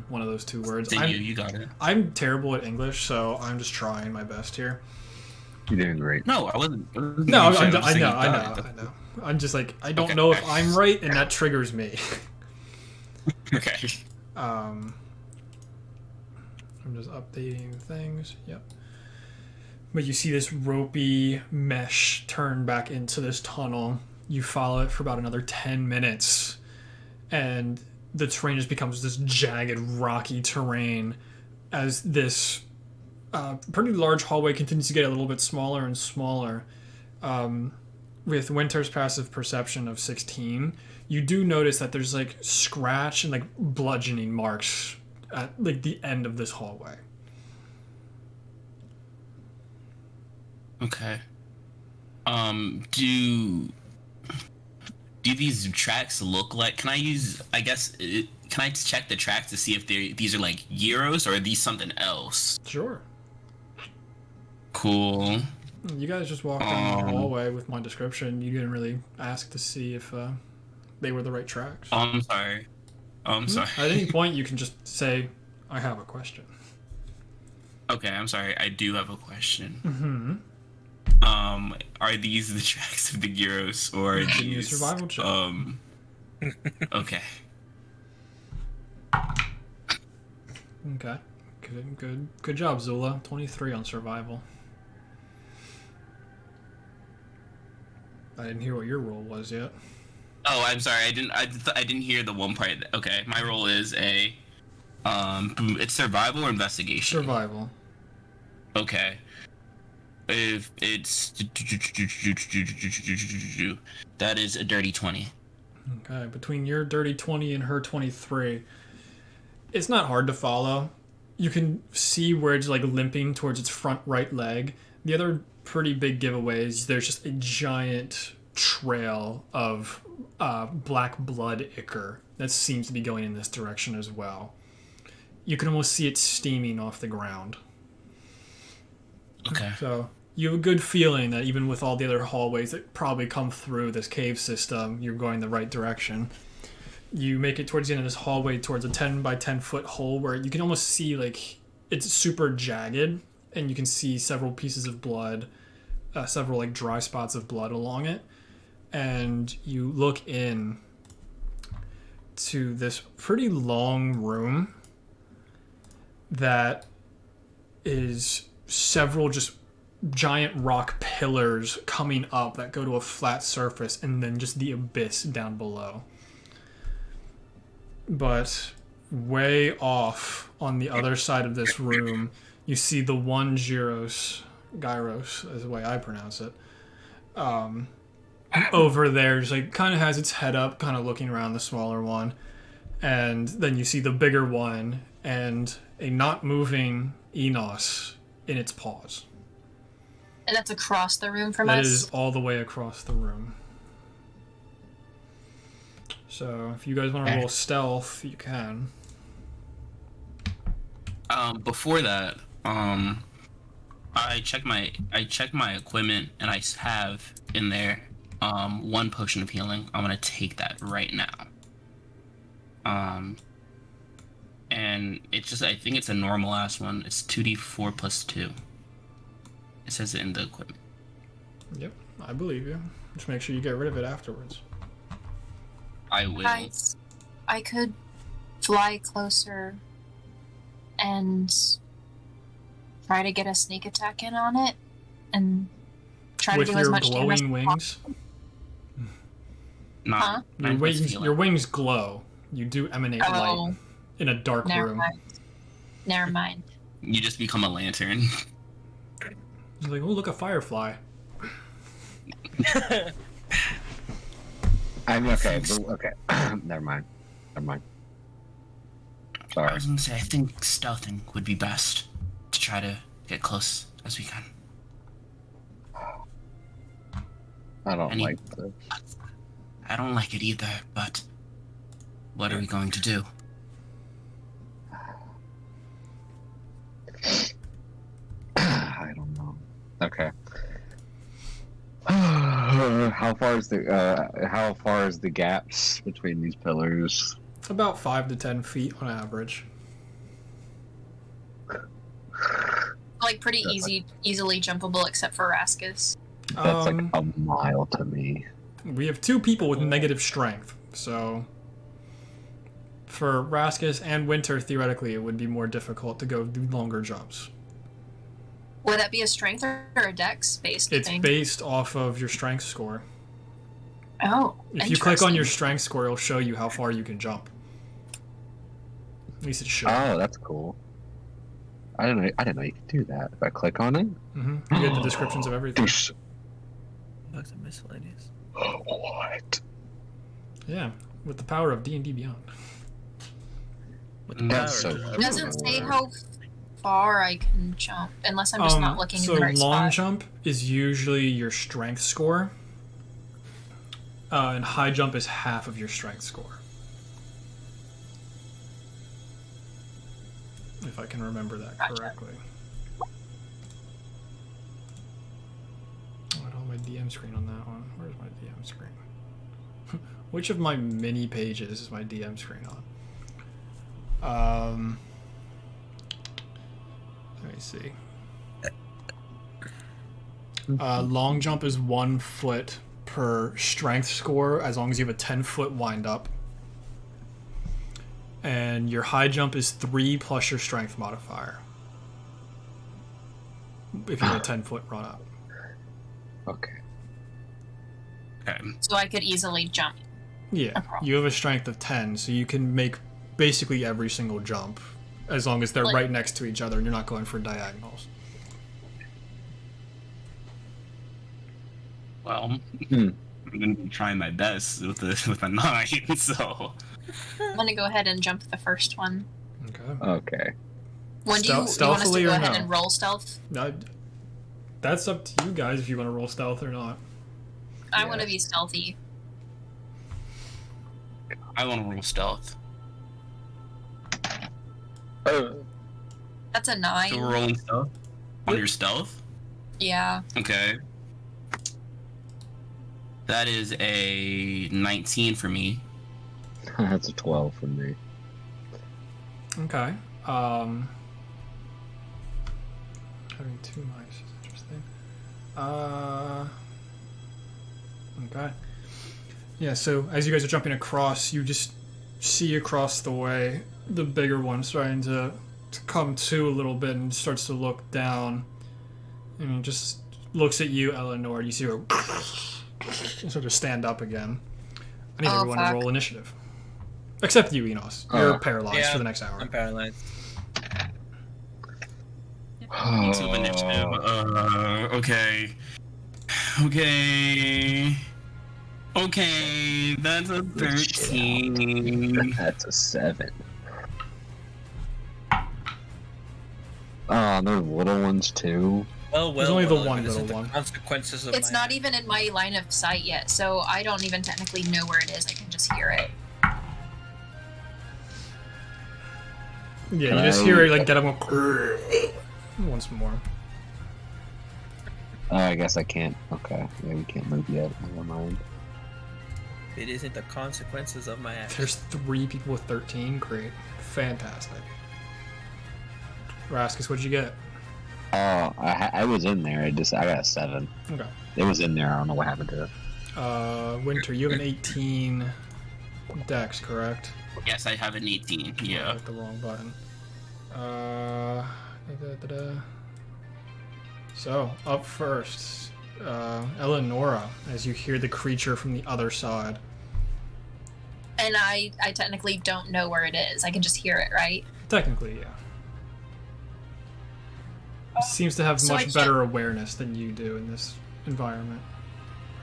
[SPEAKER 1] One of those two words.
[SPEAKER 2] You got it.
[SPEAKER 1] I'm terrible at English, so I'm just trying my best here.
[SPEAKER 4] You're doing great.
[SPEAKER 2] No, I wasn't.
[SPEAKER 1] No, I know. I'm just like, I don't know if I'm right, and that triggers me.
[SPEAKER 2] Okay.
[SPEAKER 1] I'm just updating things. Yep. But you see this ropey mesh turn back into this tunnel. You follow it for about another 10 minutes, and the terrain just becomes this jagged, rocky terrain as this pretty large hallway continues to get a little bit smaller and smaller. With Winter's passive perception of 16, you do notice that there's like scratch and like bludgeoning marks at like the end of this hallway.
[SPEAKER 2] Okay. Do these tracks look like? Can I use? I guess. Can I check the tracks to see if these are like gyros or are these something else?
[SPEAKER 1] Sure.
[SPEAKER 2] Cool.
[SPEAKER 1] You guys just walked down the hallway with my description. You didn't really ask to see if they were the right tracks.
[SPEAKER 2] I'm sorry. I'm sorry.
[SPEAKER 1] At any point, you can just say, I have a question.
[SPEAKER 2] Okay, I'm sorry. I do have a question.
[SPEAKER 1] Mm-hmm.
[SPEAKER 2] Are these the tracks of the gyros or are
[SPEAKER 1] Give me a
[SPEAKER 2] these?
[SPEAKER 1] survival check.
[SPEAKER 2] Okay.
[SPEAKER 1] Okay. Good job, Xulla. 23 on survival. I didn't hear what your roll was yet.
[SPEAKER 2] Oh, I'm sorry. I didn't hear the one part. Okay, my roll is a. It's survival or investigation.
[SPEAKER 1] Survival.
[SPEAKER 2] Okay. If it's that is a dirty 20.
[SPEAKER 1] Okay, between your dirty 20 and her 23, it's not hard to follow. You can see where it's like limping towards its front right leg. The other pretty big giveaways, there's just a giant trail of black blood ichor that seems to be going in this direction as well. You can almost see it steaming off the ground.
[SPEAKER 2] Okay.
[SPEAKER 1] So you have a good feeling that even with all the other hallways that probably come through this cave system, you're going the right direction. You make it towards the end of this hallway towards a 10 by 10 foot hole where you can almost see like it's super jagged and you can see several pieces of blood, several like dry spots of blood along it. And you look in to this pretty long room that is several just giant rock pillars coming up that go to a flat surface and then just the abyss down below. But way off on the other side of this room, you see the one Gyros is the way I pronounce it, over there, just like kind of has its head up, kind of looking around the smaller one. And then you see the bigger one and a not moving Enos in its paws.
[SPEAKER 3] And that's across the room from
[SPEAKER 1] That
[SPEAKER 3] us?
[SPEAKER 1] is all the way across the room. So if you guys want to roll stealth, you can.
[SPEAKER 2] Before that, I checked my equipment, and I have in there one potion of healing. I'm gonna take that right now. And it's just, I think it's a normal ass one. It's 2d4 plus 2. It says it in the equipment.
[SPEAKER 1] Yep, I believe you. Just make sure you get rid of it afterwards.
[SPEAKER 2] I will.
[SPEAKER 3] Guys, I could fly closer and try to get a sneak attack in on it and try
[SPEAKER 1] With
[SPEAKER 3] to do as
[SPEAKER 1] your
[SPEAKER 3] much damage
[SPEAKER 1] glowing
[SPEAKER 3] as
[SPEAKER 1] wings,
[SPEAKER 2] Not,
[SPEAKER 3] Huh?
[SPEAKER 1] your wings glow. You do emanate light
[SPEAKER 3] Oh,
[SPEAKER 1] in a dark
[SPEAKER 3] never
[SPEAKER 1] room.
[SPEAKER 3] mind. Never mind.
[SPEAKER 2] You just become a lantern.
[SPEAKER 1] You're like, oh, look, a firefly.
[SPEAKER 4] I mean, okay, okay. Never mind.
[SPEAKER 2] I
[SPEAKER 4] Sorry.
[SPEAKER 2] was gonna say, I think stealthing would be best to try to get close as we can.
[SPEAKER 4] I don't
[SPEAKER 2] Any-
[SPEAKER 4] like this.
[SPEAKER 2] I don't like it either, but what are we going to do?
[SPEAKER 4] I don't know. Okay. How far is the gaps between these pillars?
[SPEAKER 1] About 5 to 10 feet on average.
[SPEAKER 3] Like pretty easily jumpable except for Raskus.
[SPEAKER 4] That's like a mile to me.
[SPEAKER 1] We have 2 people with negative strength, so for Raskus and Winter, theoretically, it would be more difficult to go do longer jumps.
[SPEAKER 3] Would that be a strength or a dex based
[SPEAKER 1] It's
[SPEAKER 3] thing?
[SPEAKER 1] based off of your strength score.
[SPEAKER 3] Oh,
[SPEAKER 1] If you click on your
[SPEAKER 3] interesting.
[SPEAKER 1] strength score, it'll show you how far you can jump. At least it should.
[SPEAKER 4] Oh, that's cool. I didn't know you could do that. If I click on it,
[SPEAKER 1] You get the descriptions of everything.
[SPEAKER 4] there's
[SPEAKER 5] Books and miscellaneous.
[SPEAKER 4] what?
[SPEAKER 1] Yeah, with the power of D&D Beyond.
[SPEAKER 5] With the
[SPEAKER 4] That's
[SPEAKER 5] power.
[SPEAKER 4] so
[SPEAKER 3] It doesn't say
[SPEAKER 4] cool.
[SPEAKER 3] how far I can jump, unless I'm just not looking
[SPEAKER 1] so
[SPEAKER 3] in the right
[SPEAKER 1] long
[SPEAKER 3] spot.
[SPEAKER 1] jump is usually your strength score, and high jump is half of your strength score. If I can remember that
[SPEAKER 3] Gotcha.
[SPEAKER 1] correctly. I don't have my DM screen on that one. Where's my DM screen? Which of my mini pages is my DM screen on? Let me see. Long jump is 1 foot per strength score as long as you have a 10-foot wind up. And your high jump is 3 plus your strength modifier. If you have a 10-foot run up.
[SPEAKER 4] Okay.
[SPEAKER 2] Okay.
[SPEAKER 3] So I could easily jump.
[SPEAKER 1] Yeah,
[SPEAKER 3] problem.
[SPEAKER 1] you have a strength of 10, so you can make basically every single jump as long as they're
[SPEAKER 3] Like-
[SPEAKER 1] right next to each other and you're not going for diagonals.
[SPEAKER 2] Well,
[SPEAKER 4] Hmm.
[SPEAKER 2] I'm gonna be trying my best with a 9, so
[SPEAKER 3] I'm gonna go ahead and jump the first one.
[SPEAKER 1] Okay.
[SPEAKER 4] Okay.
[SPEAKER 3] When do you want us to
[SPEAKER 1] Stealthily
[SPEAKER 3] go
[SPEAKER 1] or
[SPEAKER 3] ahead
[SPEAKER 1] no?
[SPEAKER 3] and roll stealth?
[SPEAKER 1] That's up to you guys if you want to roll stealth or not.
[SPEAKER 3] I want to
[SPEAKER 4] Yes.
[SPEAKER 3] be stealthy.
[SPEAKER 2] I want to roll stealth.
[SPEAKER 3] That's a 9.
[SPEAKER 2] So we're rolling stealth on your stealth.
[SPEAKER 3] Yeah.
[SPEAKER 2] Okay. That is a 19 for me.
[SPEAKER 4] That's a 12 for me.
[SPEAKER 1] Okay. Having 2 mice is interesting. Okay. Yeah, so as you guys are jumping across, you just see across the way the bigger one starting to come to a little bit and starts to look down. And he just looks at you, Eleanor, and you see her sort of stand up again. I need
[SPEAKER 3] Oh,
[SPEAKER 1] everyone
[SPEAKER 3] fuck.
[SPEAKER 1] to roll initiative. Except you, Enos. You're
[SPEAKER 4] Oh.
[SPEAKER 1] paralyzed
[SPEAKER 5] Yeah,
[SPEAKER 1] for the next hour.
[SPEAKER 5] I'm paralyzed.
[SPEAKER 2] Me too, initiative. Okay. Okay, that's a 13.
[SPEAKER 4] That's a 7. Oh, they're little ones too.
[SPEAKER 1] There's only the
[SPEAKER 5] well,
[SPEAKER 1] one
[SPEAKER 5] this is
[SPEAKER 1] little
[SPEAKER 5] the
[SPEAKER 1] one.
[SPEAKER 5] Consequences of
[SPEAKER 3] It's
[SPEAKER 5] my
[SPEAKER 3] not even in my line of sight yet, so I don't even technically know where it is. I can just hear it.
[SPEAKER 1] Yeah, you just hear it like get up once more.
[SPEAKER 4] Oh, I guess I can't. Okay, yeah, we can't move yet. Never mind.
[SPEAKER 5] It isn't the consequences of my actions.
[SPEAKER 1] There's 3 people with 13. Great, fantastic. Raskus, what'd you get?
[SPEAKER 4] Oh, I was in there. I got a 7.
[SPEAKER 1] Okay.
[SPEAKER 4] It was in there. I don't know what happened to it.
[SPEAKER 1] Winter, you have an 18 dex, correct?
[SPEAKER 2] Yes, I have an 18.
[SPEAKER 1] I
[SPEAKER 2] Yeah.
[SPEAKER 1] hit the wrong button. So, up first, Eleonora, as you hear the creature from the other side.
[SPEAKER 3] And I technically don't know where it is. I can just hear it, right?
[SPEAKER 1] Technically, yeah. Seems to have
[SPEAKER 3] So I
[SPEAKER 1] much
[SPEAKER 3] can't-
[SPEAKER 1] better awareness than you do in this environment.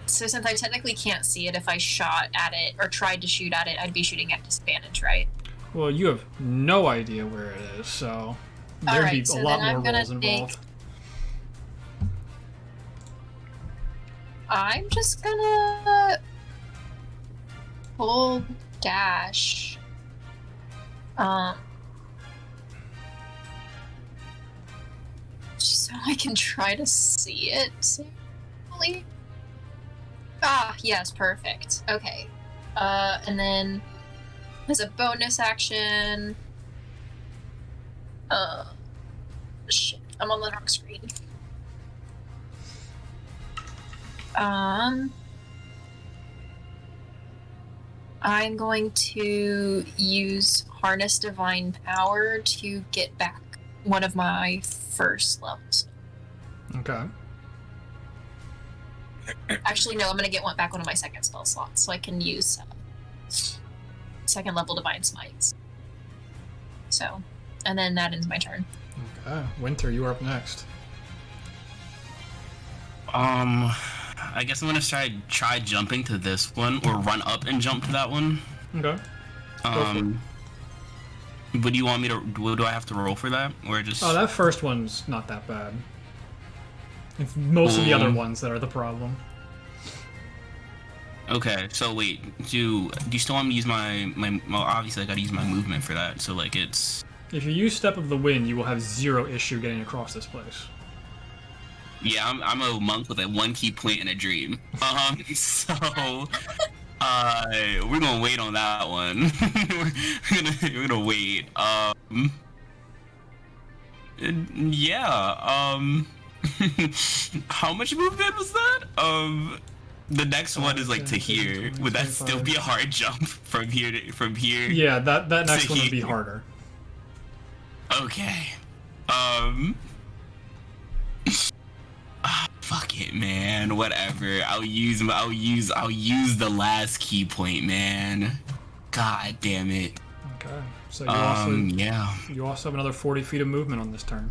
[SPEAKER 3] So since I technically can't see it, if I shot at it or tried to shoot at it, I'd be shooting at disadvantage, right?
[SPEAKER 1] Well, you have no idea where it is, so there'd
[SPEAKER 3] Alright,
[SPEAKER 1] be
[SPEAKER 3] so
[SPEAKER 1] a lot
[SPEAKER 3] then I'm
[SPEAKER 1] more
[SPEAKER 3] gonna
[SPEAKER 1] rolls involved.
[SPEAKER 3] I'm just gonna full dash. Just so I can try to see it safely. Ah, yes, perfect. Okay. And then as a bonus action. Shit, I'm on the wrong screen. I'm going to use Harness Divine Power to get back one of my first levels.
[SPEAKER 1] Okay.
[SPEAKER 3] Actually, no, I'm going to get back one of my second spell slots, so I can use second level Divine Smites. So, and then that ends my turn.
[SPEAKER 1] Okay. Winter, you are up next.
[SPEAKER 2] I guess I'm gonna try jumping to this one, or run up and jump to that one.
[SPEAKER 1] Okay. for it.
[SPEAKER 2] What do you want me to? What do I have to roll for that, or just?
[SPEAKER 1] Oh, that first one's not that bad. It's most of the other ones that are the problem.
[SPEAKER 2] Okay, so wait, do you still want me to use my well, obviously I gotta use my movement for that, so like it's...
[SPEAKER 1] If you use Step of the Wind, you will have 0 issue getting across this place.
[SPEAKER 2] Yeah, I'm a monk with a 1 key point and a dream. So we're gonna wait on that one. we're gonna wait. Yeah, how much movement was that? The next one is like to here. Would that still be a hard jump from here to here?
[SPEAKER 1] Yeah, that next
[SPEAKER 2] to
[SPEAKER 1] one would be
[SPEAKER 2] here?
[SPEAKER 1] harder.
[SPEAKER 2] Okay. Fuck it, man. Whatever. I'll use the last key point, man. God damn it.
[SPEAKER 1] Okay. So
[SPEAKER 2] Yeah.
[SPEAKER 1] you also have another 40 feet of movement on this turn.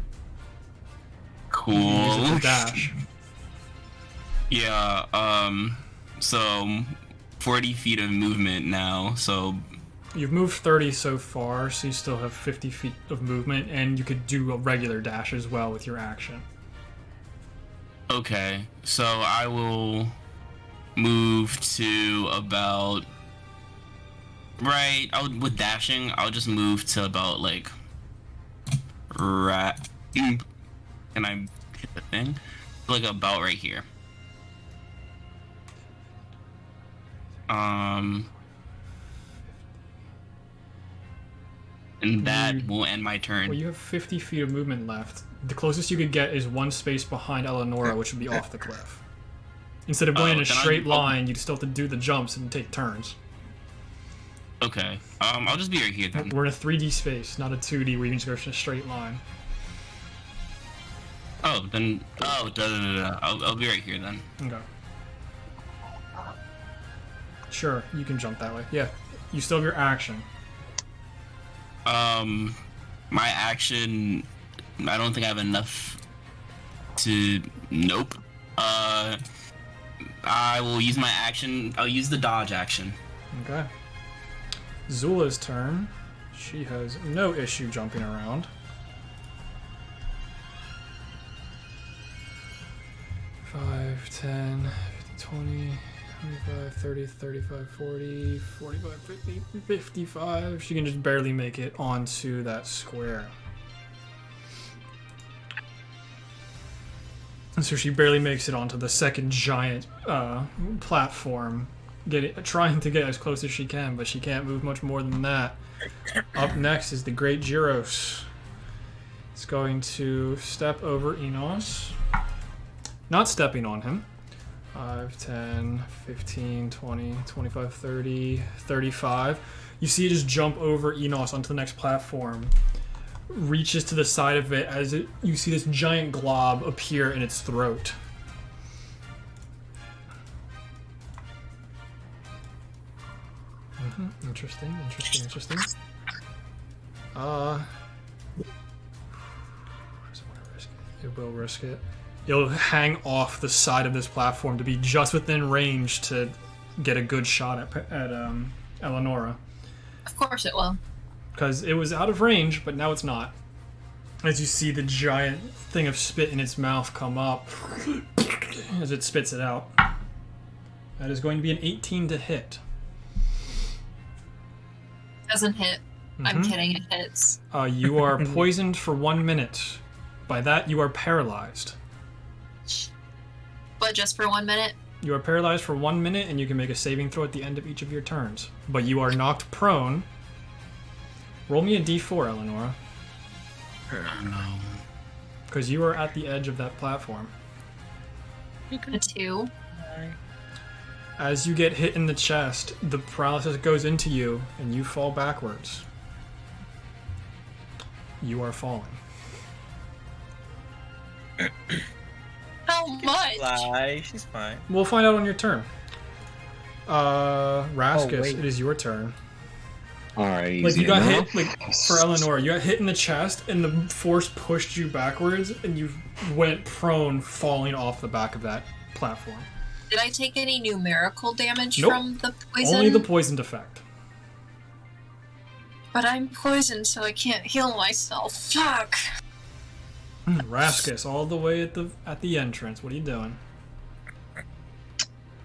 [SPEAKER 2] Cool.
[SPEAKER 1] You can use it to dash.
[SPEAKER 2] Yeah, so 40 feet of movement now, so...
[SPEAKER 1] You've moved 30 so far, so you still have 50 feet of movement, and you could do a regular dash as well with your action.
[SPEAKER 2] Okay, so I will move to about... Right, with dashing, I'll just move to about, like... Right... Can I hit the thing? Like, about right here. And that will end my turn.
[SPEAKER 1] Well, you have 50 feet of movement left. The closest you could get is 1 space behind Eleonora, which would be off the cliff. Instead of going in a
[SPEAKER 2] then
[SPEAKER 1] straight line, you'd still have to do the jumps and take turns.
[SPEAKER 2] Okay. I'll just be right here then.
[SPEAKER 1] We're in a 3D space, not a 2D where you can just go in a straight line.
[SPEAKER 2] Oh, then... Oh, I'll be right here then.
[SPEAKER 1] Okay. Sure, you can jump that way. Yeah, you still have your action.
[SPEAKER 2] My action... I don't think I have enough to... Nope. I will use my action... I'll use the dodge action.
[SPEAKER 1] Okay. Xulla's turn. She has no issue jumping around. 5, 10, 20... 25, 30, 35, 40, 45, 50, 55. She can just barely make it onto that square. And so she barely makes it onto the second giant platform, trying to get as close as she can, but she can't move much more than that. Up next is the Great Girros. It's going to step over Enos. Not stepping on him. 5, 10, 15, 20, 25, 30, 35. You see it just jump over Enos onto the next platform. Reaches to the side of it as you see this giant glob appear in its throat. Interesting. It will risk it. You'll hang off the side of this platform to be just within range to get a good shot at Eleonora.
[SPEAKER 3] Of course it will.
[SPEAKER 1] Because it was out of range, but now it's not. As you see the giant thing of spit in its mouth come up as it spits it out. That is going to be an 18 to hit.
[SPEAKER 3] Doesn't hit. I'm kidding, it hits.
[SPEAKER 1] You are poisoned for 1 minute. By that, you are paralyzed.
[SPEAKER 3] But just for 1 minute?
[SPEAKER 1] You are paralyzed for 1 minute, and you can make a saving throw at the end of each of your turns. But you are knocked prone. Roll me a d4, Eleonora.
[SPEAKER 2] Oh no.
[SPEAKER 1] Because you are at the edge of that platform.
[SPEAKER 3] A 2.
[SPEAKER 1] As you get hit in the chest, the paralysis goes into you, and you fall backwards. You are falling.
[SPEAKER 3] How much?
[SPEAKER 5] Fly. She's fine.
[SPEAKER 1] We'll find out on your turn. Raskus,
[SPEAKER 6] wait.
[SPEAKER 1] it is your turn.
[SPEAKER 4] Alright,
[SPEAKER 1] Like,
[SPEAKER 4] easy
[SPEAKER 1] you got
[SPEAKER 4] enough.
[SPEAKER 1] hit, like, for Eleanor, you got hit in the chest, and the force pushed you backwards, and you went prone, falling off the back of that platform.
[SPEAKER 3] Did I take any numerical damage
[SPEAKER 1] Nope.
[SPEAKER 3] from the poison?
[SPEAKER 1] Only the poisoned effect.
[SPEAKER 3] But I'm poisoned, so I can't heal myself. Fuck!
[SPEAKER 1] Raskus, all the way at the entrance. What are you doing?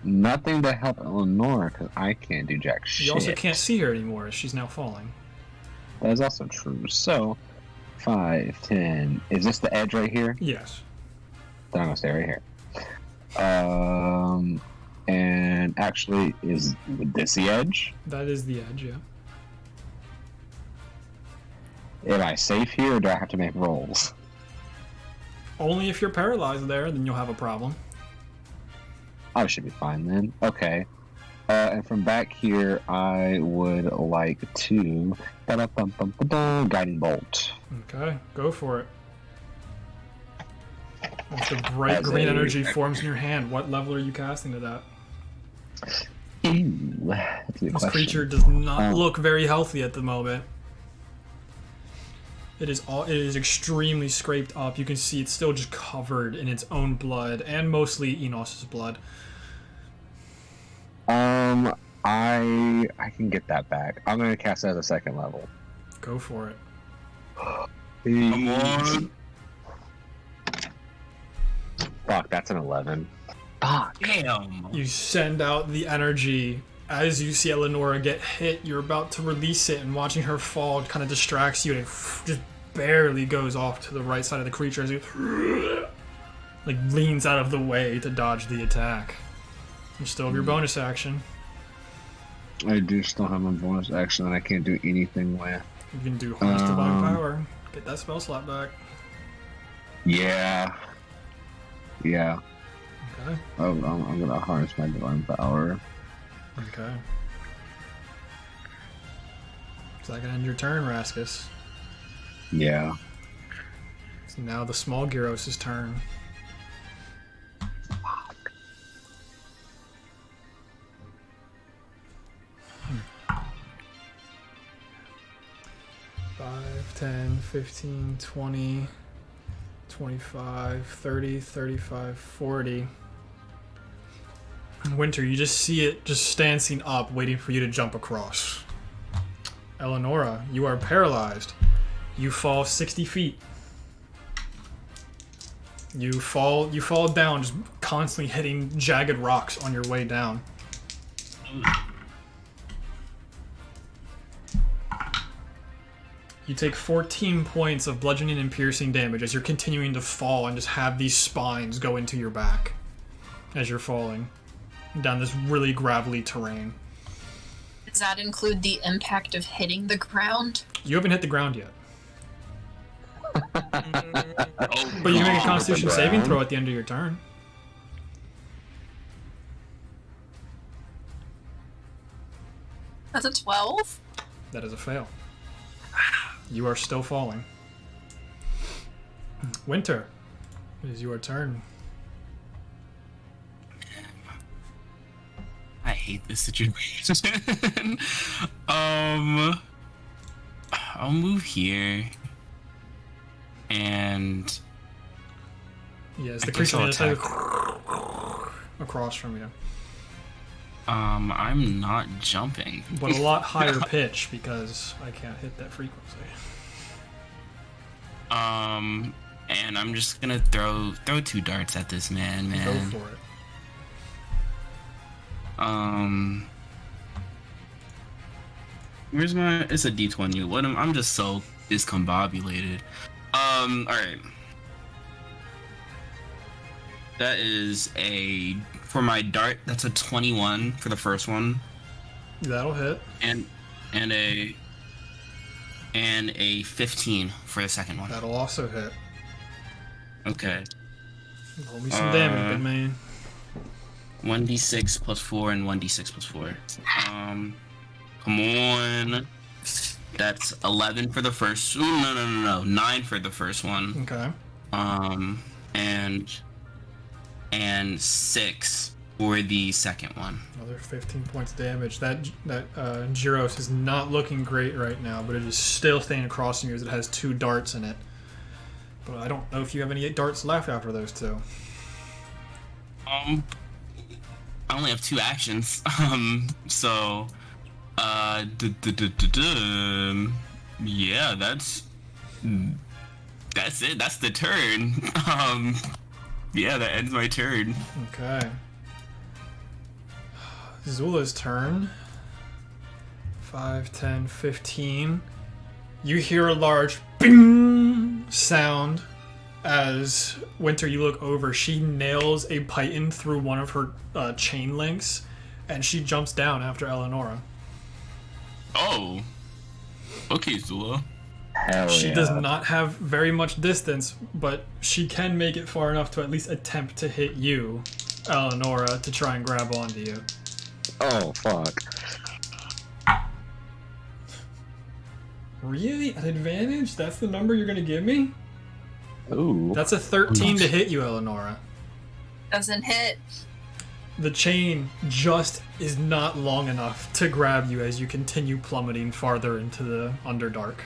[SPEAKER 4] Nothing to help Eleanor, because I can't do jack shit.
[SPEAKER 1] You also can't see her anymore, as she's now falling.
[SPEAKER 4] That is also true. So, 5, 10. Is this the edge right here?
[SPEAKER 1] Yes.
[SPEAKER 4] Then I'm gonna stay right here. And actually, is this the edge?
[SPEAKER 1] That is the edge, yeah.
[SPEAKER 4] Am I safe here, or do I have to make rolls?
[SPEAKER 1] Only if you're paralyzed there, then you'll have a problem.
[SPEAKER 4] I should be fine then. Okay. And from back here, I would like to guiding bolt.
[SPEAKER 1] Okay, go for it. As the bright
[SPEAKER 4] As
[SPEAKER 1] green
[SPEAKER 4] a-
[SPEAKER 1] energy forms in your hand, what level are you casting it at?
[SPEAKER 4] Ooh, that's a good
[SPEAKER 1] This
[SPEAKER 4] question.
[SPEAKER 1] creature does not
[SPEAKER 4] Oh.
[SPEAKER 1] look very healthy at the moment. It is extremely scraped up. You can see it's still just covered in its own blood, and mostly Enos's blood.
[SPEAKER 4] I can get that back. I'm gonna cast it as a second level.
[SPEAKER 1] Go for it.
[SPEAKER 2] Come on.
[SPEAKER 4] Fuck, that's an 11. Fuck.
[SPEAKER 2] Damn.
[SPEAKER 1] You send out the energy. As you see Eleonora get hit, you're about to release it, and watching her fall kind of distracts you, and it just barely goes off to the right side of the creature as it like leans out of the way to dodge the attack. You still have your bonus action.
[SPEAKER 4] I do still have my bonus action that I can't do anything with.
[SPEAKER 1] You can do Harness Divine Power. Get that spell slot back.
[SPEAKER 4] Yeah. Yeah.
[SPEAKER 1] Okay.
[SPEAKER 4] I'm gonna harness my divine power.
[SPEAKER 1] Okay. Is that gonna end your turn, Raskus?
[SPEAKER 4] Yeah.
[SPEAKER 1] So now the small Gyros' turn.
[SPEAKER 4] Fuck.
[SPEAKER 1] Five, 10, 15, 20, 25, 30, 35, 40. Winter, you just see it just stancing up, waiting for you to jump across. Eleonora, you are paralyzed. You fall 60 feet. You fall down, just constantly hitting jagged rocks on your way down. You take 14 points of bludgeoning and piercing damage as you're continuing to fall and just have these spines go into your back as you're falling down this really gravelly terrain.
[SPEAKER 3] Does that include the impact of hitting the ground?
[SPEAKER 1] You haven't hit the ground yet.
[SPEAKER 2] Oh,
[SPEAKER 1] But you can make a
[SPEAKER 2] God.
[SPEAKER 1] Constitution saving throw at the end of your turn.
[SPEAKER 3] That's a 12?
[SPEAKER 1] That is a fail. You are still falling. Winter, it is your turn.
[SPEAKER 2] I hate this situation. I'll move here. And
[SPEAKER 1] Yes,
[SPEAKER 2] I
[SPEAKER 1] the
[SPEAKER 2] guess
[SPEAKER 1] creature
[SPEAKER 2] I'll
[SPEAKER 1] is
[SPEAKER 2] attack.
[SPEAKER 1] across from you,
[SPEAKER 2] I'm not jumping.
[SPEAKER 1] but a lot higher pitch because I can't hit that frequency.
[SPEAKER 2] And I'm just gonna throw 2 darts at this man.
[SPEAKER 1] Go for it.
[SPEAKER 2] Where's my? It's a D20. What? I'm just so discombobulated. All right. That is for my dart. That's a 21 for the first one,
[SPEAKER 1] That'll hit.
[SPEAKER 2] and a 15 for the second one.
[SPEAKER 1] That'll also hit.
[SPEAKER 2] Okay.
[SPEAKER 1] Roll me some damage, big man.
[SPEAKER 2] 1d6 plus 4 and 1d6 plus 4. Come on. That's 11 for the first. Ooh, no. 9 for the first one.
[SPEAKER 1] Okay.
[SPEAKER 2] And 6 for the second one.
[SPEAKER 1] Another 15 points damage. That Gyros is not looking great right now, but it is still staying across from you as it has 2 darts in it. But I don't know if you have any darts left after those 2.
[SPEAKER 2] I only have 2 actions. So, yeah, that's it. That's the turn. Yeah, that ends my turn.
[SPEAKER 1] Okay. Xulla's turn. 5, 10, 15. You hear a large bing sound as Winter, you look over. She nails a python through one of her chain links, and she jumps down after Eleonora.
[SPEAKER 2] Oh. Okay, Xulla.
[SPEAKER 4] Hell
[SPEAKER 1] She
[SPEAKER 4] yeah.
[SPEAKER 1] does not have very much distance, but she can make it far enough to at least attempt to hit you, Eleonora, to try and grab onto you.
[SPEAKER 4] Oh, fuck.
[SPEAKER 1] Really? At advantage? That's the number you're gonna give me?
[SPEAKER 4] Ooh.
[SPEAKER 1] That's a 13 to hit you, Eleonora.
[SPEAKER 3] Doesn't hit.
[SPEAKER 1] The chain just is not long enough to grab you as you continue plummeting farther into the Underdark.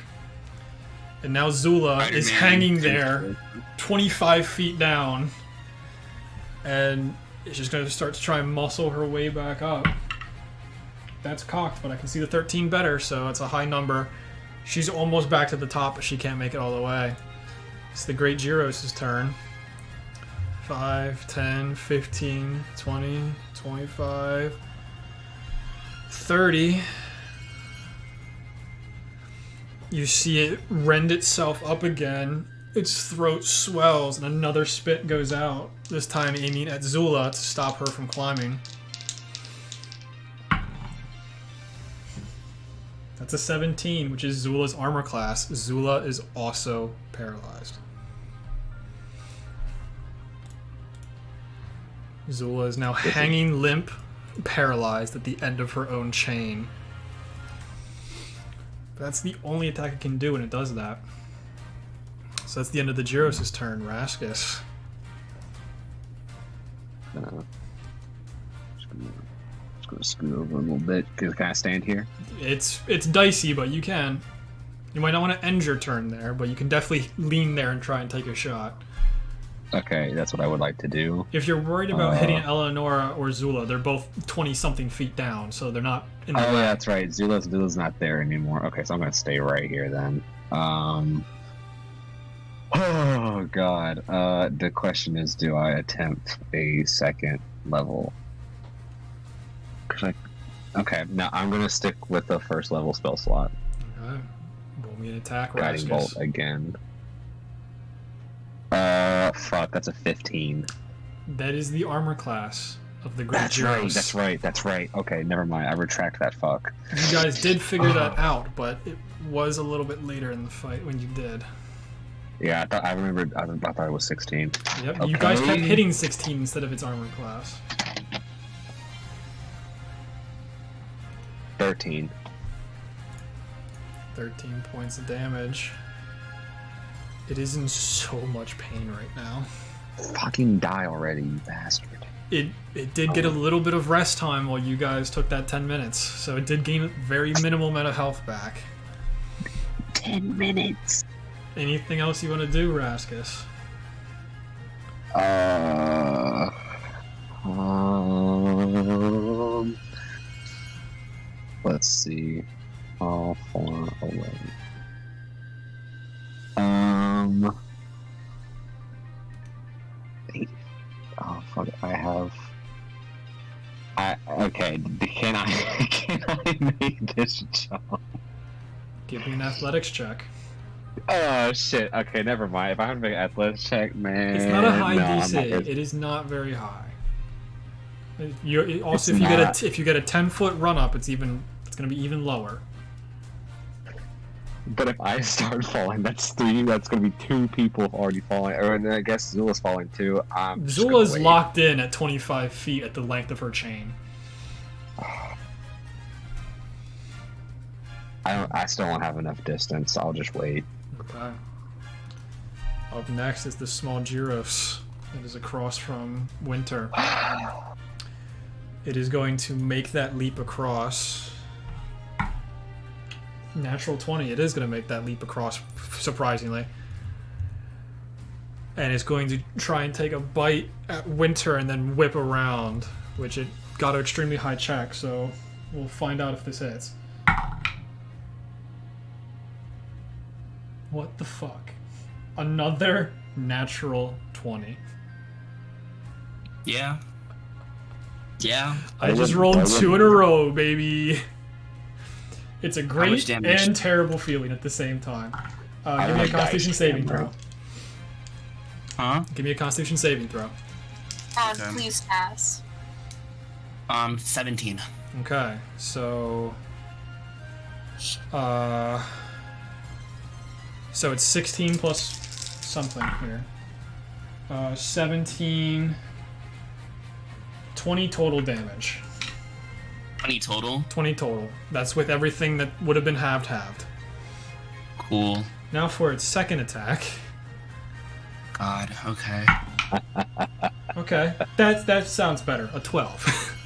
[SPEAKER 1] And now Xulla is
[SPEAKER 2] Spider-Man.
[SPEAKER 1] hanging there, 25 feet down, and is just going to start to try and muscle her way back up. That's cocked, but I can see the 13 better, so it's a high number. She's almost back to the top, but she can't make it all the way. It's the Great Girros' turn. 5, 10, 15, 20, 25, 30. You see it rend itself up again. Its throat swells and another spit goes out, this time aiming at Xulla to stop her from climbing. That's a 17, which is Zula's armor class. Xulla is also paralyzed. Xulla is now hanging limp, paralyzed at the end of her own chain. But that's the only attack it can do, and it does that. So that's the end of the Gyros' turn. Raskus.
[SPEAKER 4] Just gonna scoot over a little bit. Can I stand here?
[SPEAKER 1] It's dicey, but you can. You might not want to end your turn there, but you can definitely lean there and try and take a shot.
[SPEAKER 4] Okay, that's what I would like to do.
[SPEAKER 1] If you're worried about hitting Eleonora or Xulla, they're both 20-something feet down, so they're not in the
[SPEAKER 4] Oh,
[SPEAKER 1] way.
[SPEAKER 4] yeah, that's right. Zula's not there anymore. Okay, so I'm gonna stay right here then. Oh god. The question is, do I attempt a second level? Cause Okay, now I'm gonna stick with the first level spell slot.
[SPEAKER 1] Okay. Roll me an attack,
[SPEAKER 4] Guiding
[SPEAKER 1] Rascus.
[SPEAKER 4] Bolt again. Fuck, that's a 15.
[SPEAKER 1] That is the armor class of the Great Girros.
[SPEAKER 4] That's right. Okay, never mind. I retract that fuck.
[SPEAKER 1] You guys did figure that out, but it was a little bit later in the fight when you did.
[SPEAKER 4] Yeah, I thought it was 16.
[SPEAKER 1] Yep,
[SPEAKER 4] Okay.
[SPEAKER 1] you guys kept hitting 16 instead of its armor class.
[SPEAKER 4] 13.
[SPEAKER 1] 13 points of damage. It is in so much pain right now.
[SPEAKER 4] Fucking die already, you bastard.
[SPEAKER 1] It did get a little bit of rest time while you guys took that 10 minutes, so it did gain very minimal amount of health back.
[SPEAKER 4] 10 minutes.
[SPEAKER 1] Anything else you want to do, Rascus?
[SPEAKER 4] Let's see. How far away? Oh fuck! Okay. Can I make this jump?
[SPEAKER 1] Give me an athletics check.
[SPEAKER 4] Oh shit! Okay, never mind. If I have to make an athletics check, man,
[SPEAKER 1] It's not a high
[SPEAKER 4] no, I'm
[SPEAKER 1] DC.
[SPEAKER 4] not gonna-
[SPEAKER 1] It is not very high. If
[SPEAKER 4] It's
[SPEAKER 1] you
[SPEAKER 4] not.
[SPEAKER 1] if you get a 10-foot run up, it's going to be even lower.
[SPEAKER 4] But if I start falling, that's 3. That's gonna be 2 people already falling. Or and I guess Zula's falling too. I'm just gonna
[SPEAKER 1] Zula's
[SPEAKER 4] wait.
[SPEAKER 1] locked in at 25 feet at the length of her chain.
[SPEAKER 4] I still don't have enough distance. I'll just wait.
[SPEAKER 1] Okay. Up next is the small Gyros. It is across from Winter. It is going to make that leap across. Natural 20. It is going to make that leap across, surprisingly. And it's going to try and take a bite at Winter and then whip around, which it got an extremely high check, so we'll find out if this hits. What the fuck? Another natural 20.
[SPEAKER 2] Yeah. Yeah.
[SPEAKER 1] I just
[SPEAKER 4] wouldn't-
[SPEAKER 1] rolled
[SPEAKER 4] I
[SPEAKER 1] 2 in a row, baby. It's a
[SPEAKER 2] much
[SPEAKER 1] great
[SPEAKER 2] damage?
[SPEAKER 1] and terrible feeling at the same time.
[SPEAKER 4] I
[SPEAKER 1] Give me a
[SPEAKER 4] like
[SPEAKER 1] Constitution
[SPEAKER 4] dice,
[SPEAKER 1] saving
[SPEAKER 4] bro.
[SPEAKER 1] throw.
[SPEAKER 2] Huh?
[SPEAKER 1] Give me a Constitution saving throw.
[SPEAKER 2] Okay.
[SPEAKER 3] Please pass.
[SPEAKER 2] 17.
[SPEAKER 1] Okay, so it's 16 plus something here. 17, 20 total damage.
[SPEAKER 2] 20 total.
[SPEAKER 1] 20 total. That's with everything that would have been halved.
[SPEAKER 2] Cool.
[SPEAKER 1] Now for its second attack.
[SPEAKER 2] God. Okay.
[SPEAKER 1] Okay, that sounds better. A 12.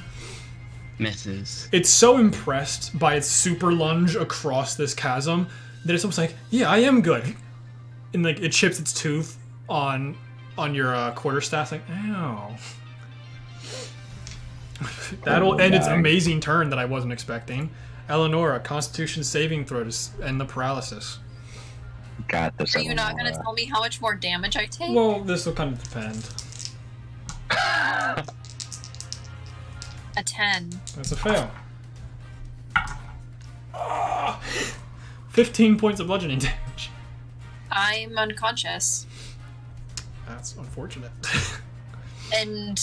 [SPEAKER 2] Misses.
[SPEAKER 1] It's so impressed by its super lunge across this chasm that it's almost like, yeah, I am good. And like it chips its tooth on your quarterstaff, like, ow. That'll end its amazing turn that I wasn't expecting. Eleonora, Constitution saving throw to end the paralysis.
[SPEAKER 4] Got this.
[SPEAKER 3] Are you not going to
[SPEAKER 4] Eleonora.
[SPEAKER 3] tell me how much more damage I take?
[SPEAKER 1] Well, this will kind of depend.
[SPEAKER 3] A 10.
[SPEAKER 1] That's a fail. 15 points of bludgeoning damage.
[SPEAKER 3] I'm unconscious.
[SPEAKER 1] That's unfortunate.
[SPEAKER 3] And